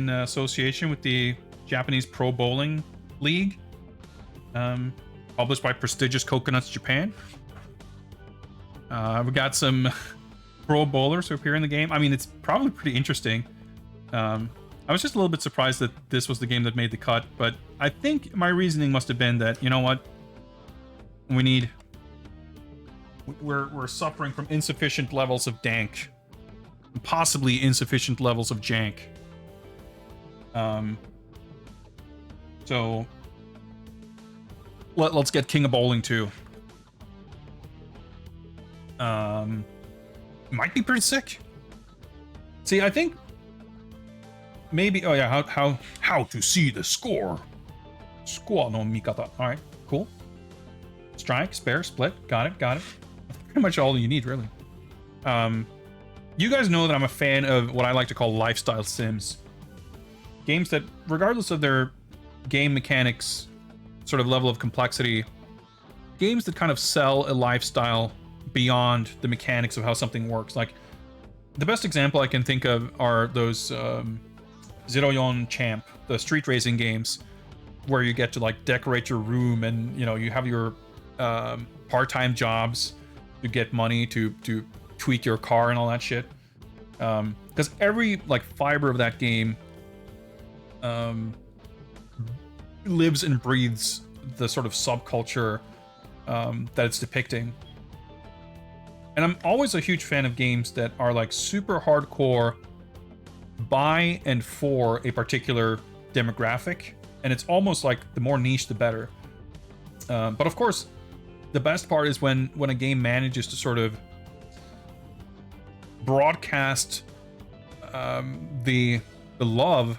association with the Japanese Pro Bowling League, published by prestigious Coconuts Japan. We got some pro bowlers who appear in the game. I mean, it's probably pretty interesting. I was just a little bit surprised that this was the game that made the cut, but I think my reasoning must have been that, you know what, we're suffering from insufficient levels of dank, possibly insufficient levels of jank. So let's get King of Bowling 2. Might be pretty sick. See, I think maybe. Oh yeah, how to see the score? Score no mikata. All right, cool. Strike, spare, split. Got it. That's pretty much all you need, really. You guys know that I'm a fan of what I like to call lifestyle sims. Games that, regardless of their game mechanics, sort of level of complexity, games that kind of sell a lifestyle beyond the mechanics of how something works. Like, the best example I can think of are those Zeroyon Champ, the street racing games, where you get to like decorate your room, and you know, you have your part-time jobs to get money to tweak your car and all that shit. Because every like fiber of that game lives and breathes the sort of subculture that it's depicting. And I'm always a huge fan of games that are like super hardcore by and for a particular demographic, and it's almost like the more niche the better. But of course, the best part is when a game manages to sort of broadcast the love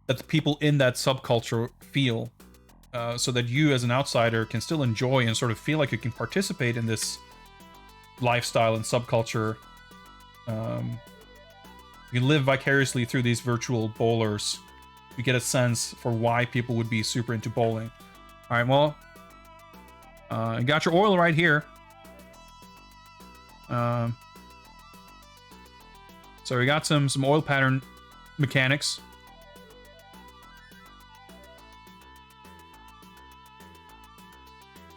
that the people in that subculture feel, so that you as an outsider can still enjoy and sort of feel like you can participate in this lifestyle and subculture. You live vicariously through these virtual bowlers. You get a sense for why people would be super into bowling. All right, well, you got your oil right here. So we got some oil pattern mechanics.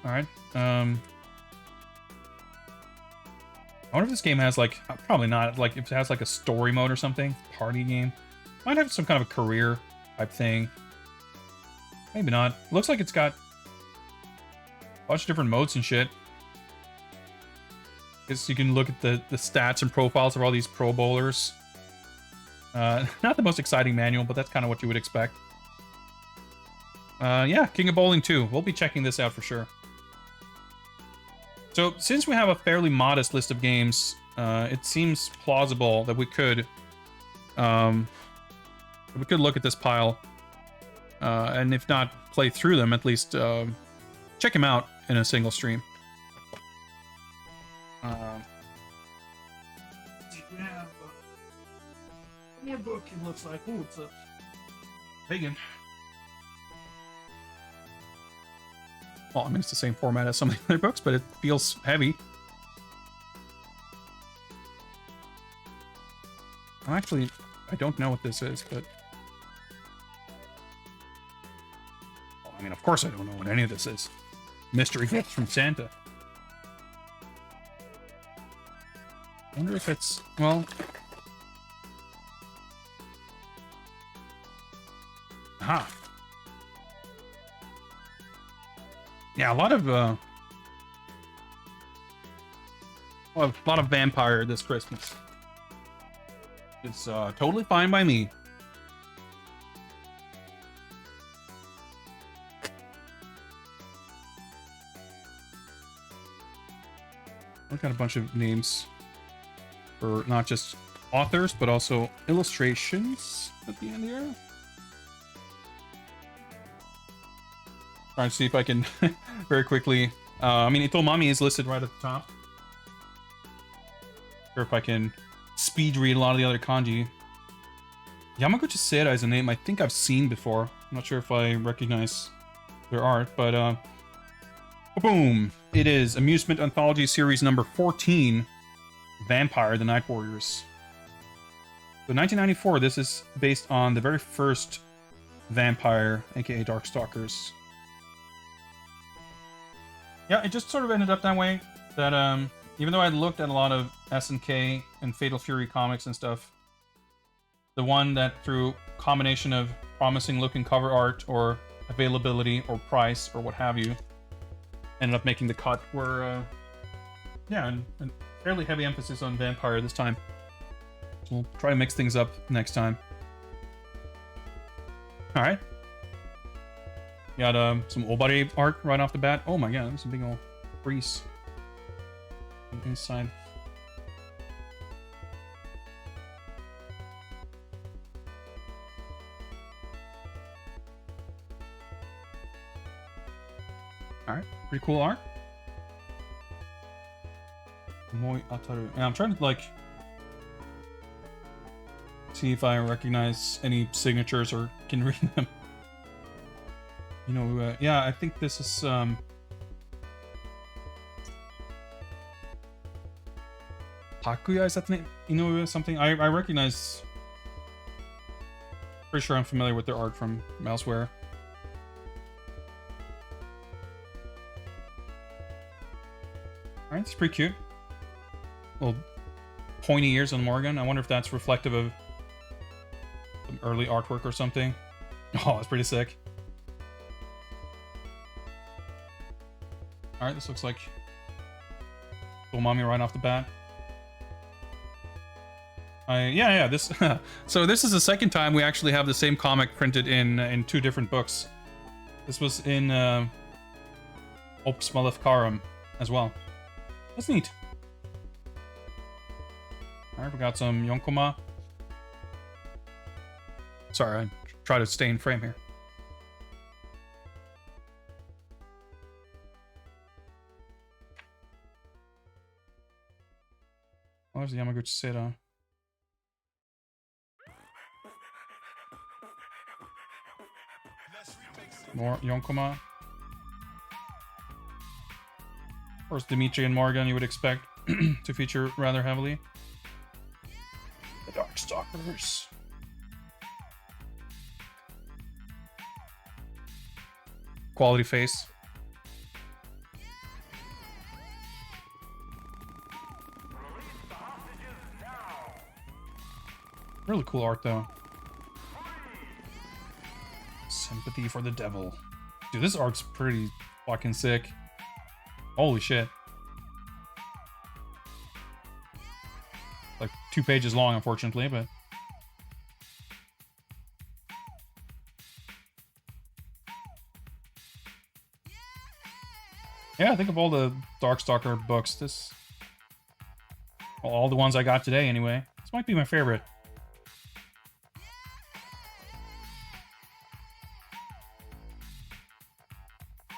All right. I wonder if this game has like, probably not, like if it has like a story mode or something, party game. Might have some kind of a career type thing. Maybe not. Looks like it's got a bunch of different modes and shit. Guess you can look at the stats and profiles of all these pro bowlers. Not the most exciting manual, but that's kind of what you would expect. Yeah, King of Bowling 2. We'll be checking this out for sure. So, since we have a fairly modest list of games, it seems plausible that we could look at this pile, and if not play through them, at least check them out in a single stream. Yeah, more book. It looks like. Oh, it's a big one. Well, I mean, it's the same format as some of the other books, but it feels heavy. Actually, I don't know what this is, but... Well, I mean, of course I don't know what any of this is. Mystery gift from Santa. I wonder if it's... well... Aha. Yeah, a lot of vampire this Christmas. It's totally fine by me. I've got a bunch of names for not just authors, but also illustrations at the end here. Trying to see if I can very quickly. I mean, Itomami is listed right at the top. Or if I can speed read a lot of the other kanji. Yamaguchi Seira is a name I think I've seen before. I'm not sure if I recognize their art, but boom! It is Amusement Anthology Series number 14, Vampire: The Night Warriors. So 1994, this is based on the very first Vampire, aka Darkstalkers. Yeah, it just sort of ended up that way. That even though I looked at a lot of SNK and Fatal Fury comics and stuff, the one that through combination of promising looking cover art or availability or price or what have you ended up making the cut were yeah, and fairly heavy emphasis on Vampire this time. So we'll try to mix things up next time. Alright. Got some Obare art right off the bat. Oh my god, there's a big old crease inside. Alright, pretty cool art. Moi Ataru. And I'm trying to, like, see if I recognize any signatures or can read them. You know, yeah, I think this is, Takuya, is that the name? You know, something? I recognize... Pretty sure I'm familiar with their art from elsewhere. Alright, it's pretty cute. Little pointy ears on Morgan. I wonder if that's reflective of some early artwork or something. Oh, it's pretty sick. Alright, this looks like Umami right off the bat. Yeah, this... So this is the second time we actually have the same comic printed in two different books. This was in Ops Maleficarum as well. That's neat. Alright, we got some Yonkoma. Sorry, I try to stay in frame here. Oh, there's the Yamaguchi Seira. More Yonkoma. Of course, Dimitri and Morgan you would expect to feature rather heavily. The Darkstalkers. Quality face. Really cool art, though. Sympathy for the devil. Dude, this art's pretty fucking sick. Holy shit. Like 2 pages long, unfortunately, but... Yeah, I think of all the Darkstalker books, this... Well, all the ones I got today, anyway. This might be my favorite.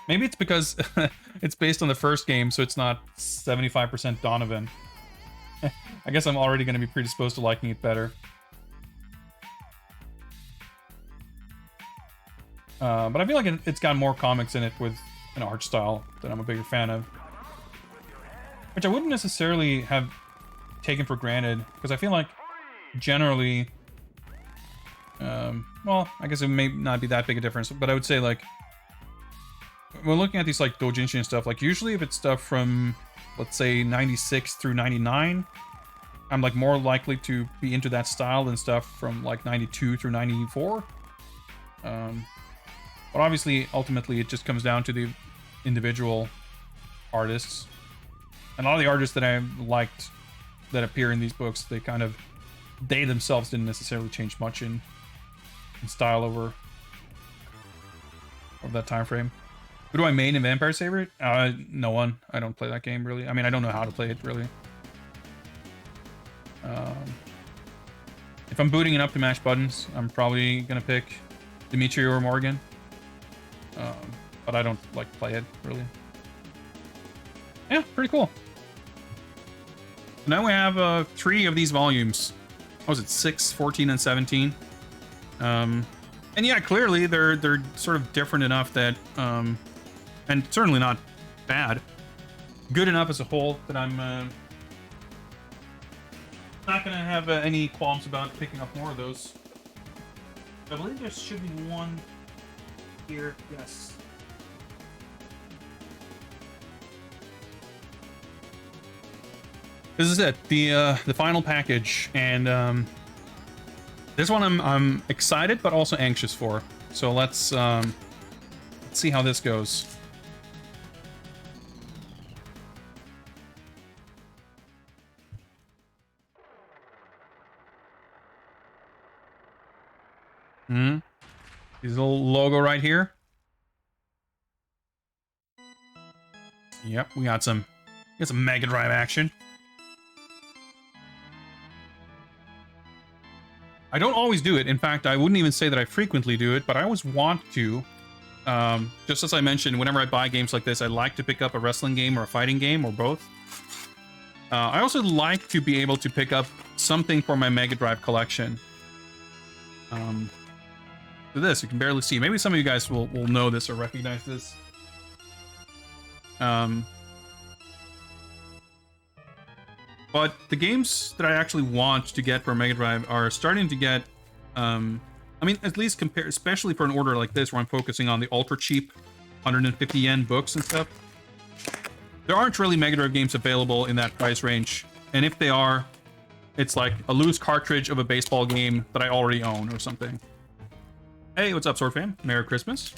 Maybe it's because it's based on the first game, so it's not 75% Donovan. I guess I'm already going to be predisposed to liking it better. But I feel like it's got more comics in it with an art style that I'm a bigger fan of. Which I wouldn't necessarily have taken for granted, because I feel like generally... well, I guess it may not be that big a difference, but I would say, like, when looking at these, like, doujinshi and stuff, like, usually if it's stuff from, let's say, 96 through 99, I'm, like, more likely to be into that style than stuff from, like, 92 through 94. But obviously, ultimately, it just comes down to the individual artists. And a lot of the artists that I liked that appear in these books, they kind of, they themselves didn't necessarily change much in style over that time frame. Who do I main in Vampire Saber? No one. I don't play that game, really. I mean, I don't know how to play it, really. If I'm booting it up to mash buttons, I'm probably gonna pick Dimitri or Morgan. But I don't like to play it, really. Yeah, pretty cool. Now we have 3 of these volumes. What was it, 6, 14, and 17? And yeah, clearly they're sort of different enough that, and certainly not bad, good enough as a whole that I'm not gonna have any qualms about picking up more of those. I believe there should be one here. Yes. This is it, the final package, and this one I'm excited but also anxious for. So let's see how this goes. His little logo right here. Yep, we got some Mega Drive action. I don't always do it. In fact, I wouldn't even say that I frequently do it, but I always want to. Just as I mentioned, whenever I buy games like this, I like to pick up a wrestling game or a fighting game or both. I also like to be able to pick up something for my Mega Drive collection. This, you can barely see. Maybe some of you guys will know this or recognize this. But the games that I actually want to get for Mega Drive are starting to get, I mean, at least especially for an order like this, where I'm focusing on the ultra cheap 150 yen books and stuff. There aren't really Mega Drive games available in that price range, and if they are, it's like a loose cartridge of a baseball game that I already own or something. Hey, what's up, Sword Fam? Merry Christmas.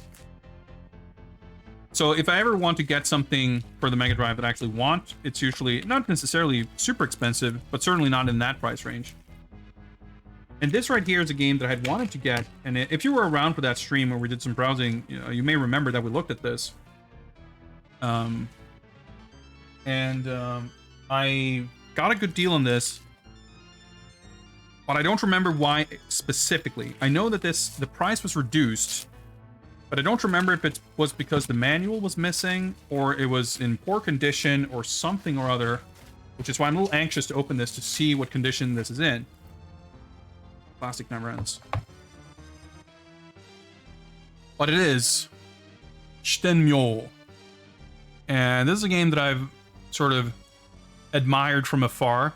So if I ever want to get something for the Mega Drive that I actually want, it's usually not necessarily super expensive, but certainly not in that price range. And this right here is a game that I had wanted to get, and if you were around for that stream where we did some browsing, you may remember that we looked at this. I got a good deal on this, but I don't remember why specifically. I know that the price was reduced, but I don't remember if it was because the manual was missing, or it was in poor condition, or something or other, which is why I'm a little anxious to open this to see what condition this is in. Plastic never ends. But it is Shtenmyo. And this is a game that I've sort of admired from afar.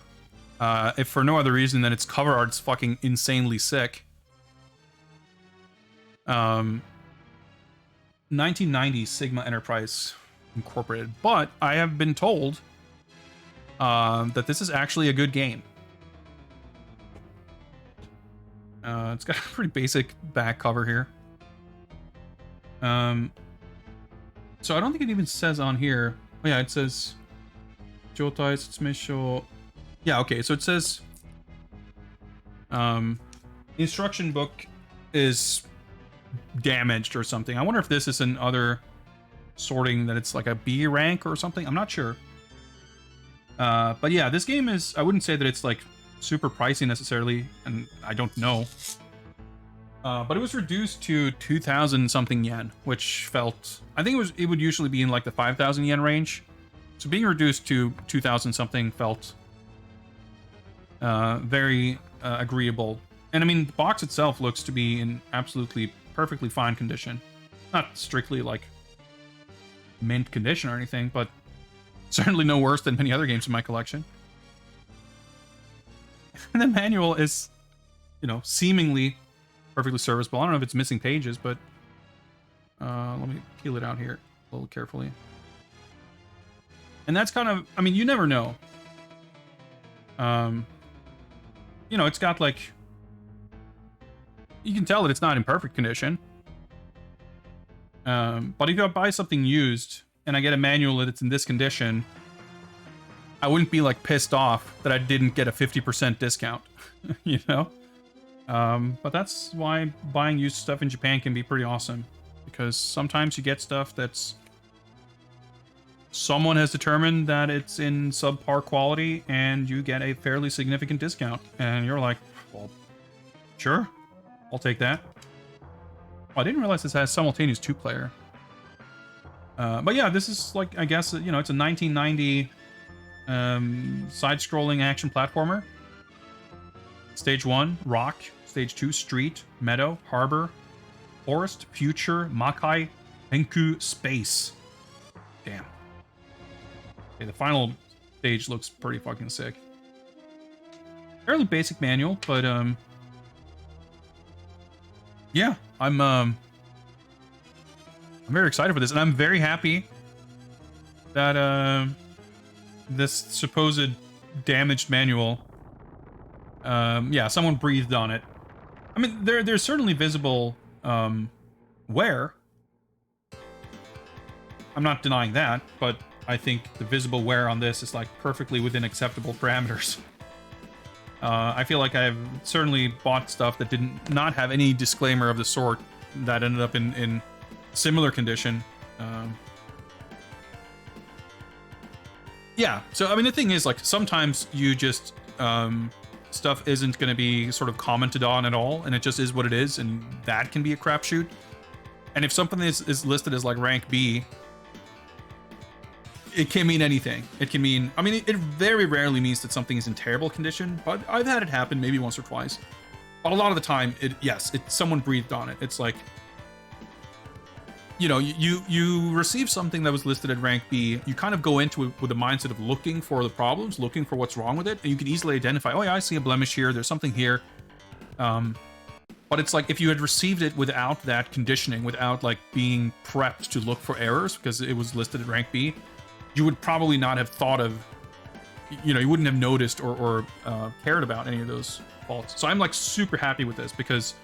If for no other reason than its cover art's fucking insanely sick. 1990 Sigma Enterprise Incorporated. But I have been told that this is actually a good game. It's got a pretty basic back cover here. So I don't think it even says on here. Oh yeah, it says Jotai Setsumeisho. Yeah, okay, so it says the instruction book is damaged or something. I wonder if this is an other sorting, that it's like a B rank or something. I'm not sure. But yeah, this game is, I wouldn't say that it's like super pricey necessarily, and I don't know. But it was reduced to 2,000 something yen, which felt, I think it would usually be in like the 5,000 yen range. So being reduced to 2,000 something felt very agreeable. And I mean, the box itself looks to be in absolutely perfectly fine condition. Not strictly like mint condition or anything, but certainly no worse than many other games in my collection. And the manual is, seemingly perfectly serviceable. I don't know if it's missing pages, but let me peel it out here a little carefully. And that's kind of, I mean, you never know. It's got like, you can tell that it's not in perfect condition. But if I buy something used and I get a manual that it's in this condition, I wouldn't be like pissed off that I didn't get a 50% discount, But that's why buying used stuff in Japan can be pretty awesome, because sometimes you get stuff that's someone has determined that it's in subpar quality and you get a fairly significant discount, and you're like, well, Sure. I'll take that. Oh, I didn't realize this has simultaneous 2-player. But yeah, this is like, I guess, you know, it's a 1990 side-scrolling action platformer. Stage 1, rock. Stage 2, street, meadow, harbor, forest, future, Makai, Henku, space. Damn. Okay, the final stage looks pretty fucking sick. Fairly basic manual, but yeah, I'm very excited for this, and I'm very happy that this supposed damaged manual, yeah, someone breathed on it. I mean, there's certainly visible wear. I'm not denying that, but I think the visible wear on this is like perfectly within acceptable parameters. I feel like I've certainly bought stuff that did not have any disclaimer of the sort that ended up in similar condition. Yeah, so I mean, the thing is, like, sometimes you just stuff isn't going to be sort of commented on at all, and it just is what it is, and that can be a crapshoot. And if something is listed as like rank B, it can mean anything. It can mean, I mean, it very rarely means that something is in terrible condition, but I've had it happen maybe once or twice. But a lot of the time, someone breathed on it. It's like, you know, you receive something that was listed at rank B, you kind of go into it with a mindset of looking for the problems, looking for what's wrong with it, and you can easily identify, oh yeah, I see a blemish here, there's something here. But it's like, if you had received it without that conditioning, without like being prepped to look for errors because it was listed at rank B, you would probably not have thought of, you know, you wouldn't have noticed or cared about any of those faults. So I'm like super happy with this, because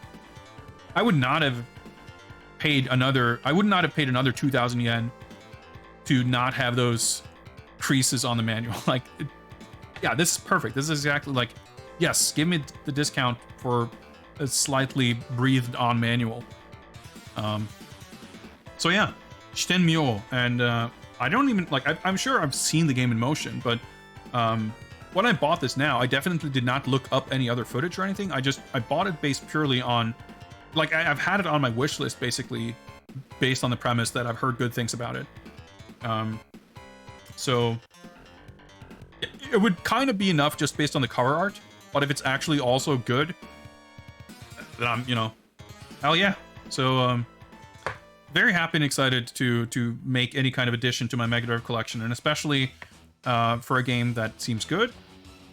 I would not have paid another 2,000 yen to not have those creases on the manual. Like, yeah, this is perfect. This is exactly like, yes, give me the discount for a slightly breathed on manual. So yeah, Shiten Myo, and I don't even, like, I'm sure I've seen the game in motion, but when I bought this now, I definitely did not look up any other footage or anything. I bought it based purely on, like, I've had it on my wish list, basically, based on the premise that I've heard good things about it. So it would kind of be enough just based on the cover art, but if it's actually also good, then I'm, you know, hell yeah. So, very happy and excited to make any kind of addition to my Mega Drive collection, and especially for a game that seems good,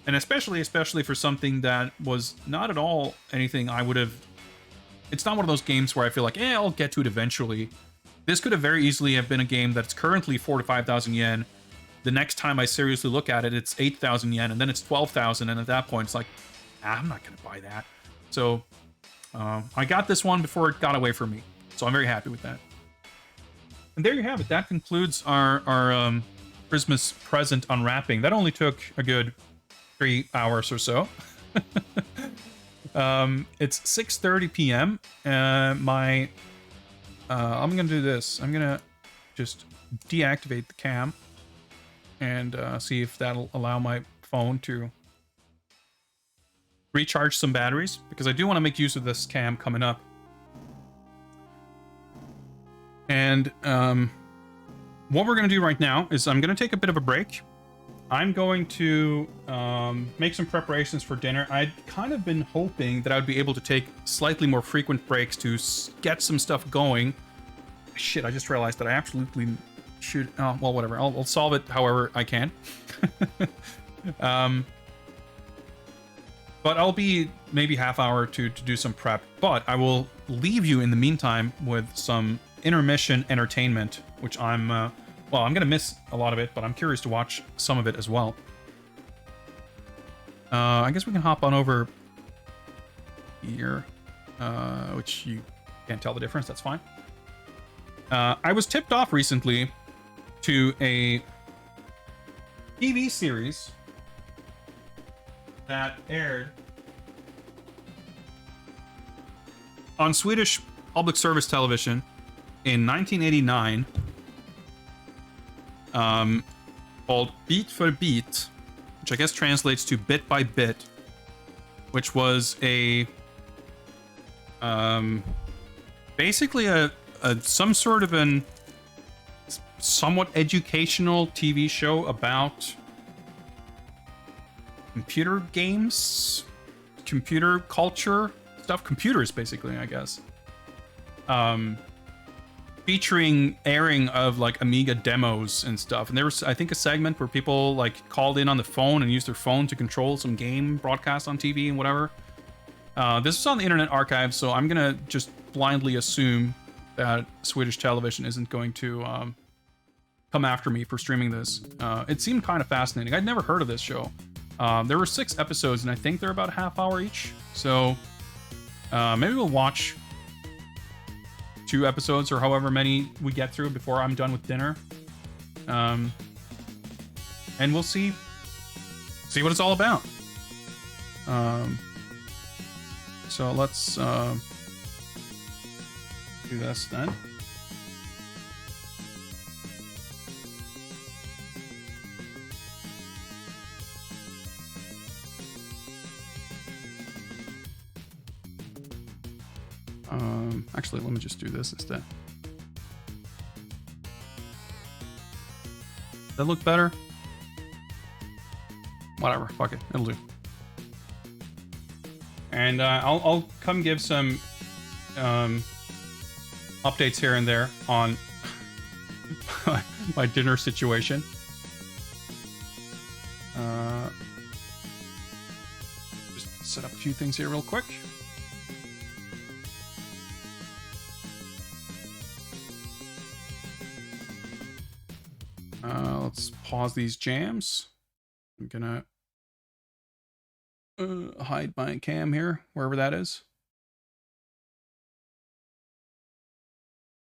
and especially for something that was not at all anything I would have. It's not one of those games where I feel like, I'll get to it eventually. This could have very easily have been a game that's currently 4,000 to 5,000 yen. The next time I seriously look at it, it's 8,000 yen, and then it's 12,000, and at that point, it's like, I'm not going to buy that. So I got this one before it got away from me, so I'm very happy with that. And there you have it. That concludes our Christmas present unwrapping. That only took a good 3 hours or so. It's 6:30 p.m. I'm gonna do this. I'm gonna just deactivate the cam and see if that'll allow my phone to recharge some batteries, because I do want to make use of this cam coming up. And what we're gonna do right now is I'm gonna take a bit of a break. I'm going to make some preparations for dinner. I'd kind of been hoping that I would be able to take slightly more frequent breaks to get some stuff going. Shit, I just realized that I absolutely should... Oh, well, whatever. I'll solve it however I can. But I'll be maybe half hour to do some prep. But I will leave you in the meantime with some intermission entertainment, which I'm... well, I'm going to miss a lot of it, but I'm curious to watch some of it as well. I guess we can hop on over here, which you can't tell the difference. That's fine. I was tipped off recently to a TV series that aired on Swedish public service television in 1989. Called Beat for Beat, which I guess translates to Bit by Bit, which was a Basically a some sort of an somewhat educational TV show about computer games, computer culture stuff, computers basically, I guess. Featuring airing of like Amiga demos and stuff. And there was, I think, a segment where people like called in on the phone and used their phone to control some game broadcast on TV and whatever. This is on the Internet Archive, so I'm gonna just blindly assume that Swedish Television isn't going to come after me for streaming this. It seemed kind of fascinating. I'd never heard of this show. There were 6 episodes, and I think they're about a half hour each. So maybe we'll watch 2 episodes or however many we get through before I'm done with dinner. And we'll see what it's all about. So let's do this then. Actually, let me just do this instead. Does that look better? Whatever, fuck it, it'll do. And I'll come give some updates here and there on my dinner situation. Just set up a few things here real quick. Let's pause these jams. I'm gonna hide my cam here, wherever that is.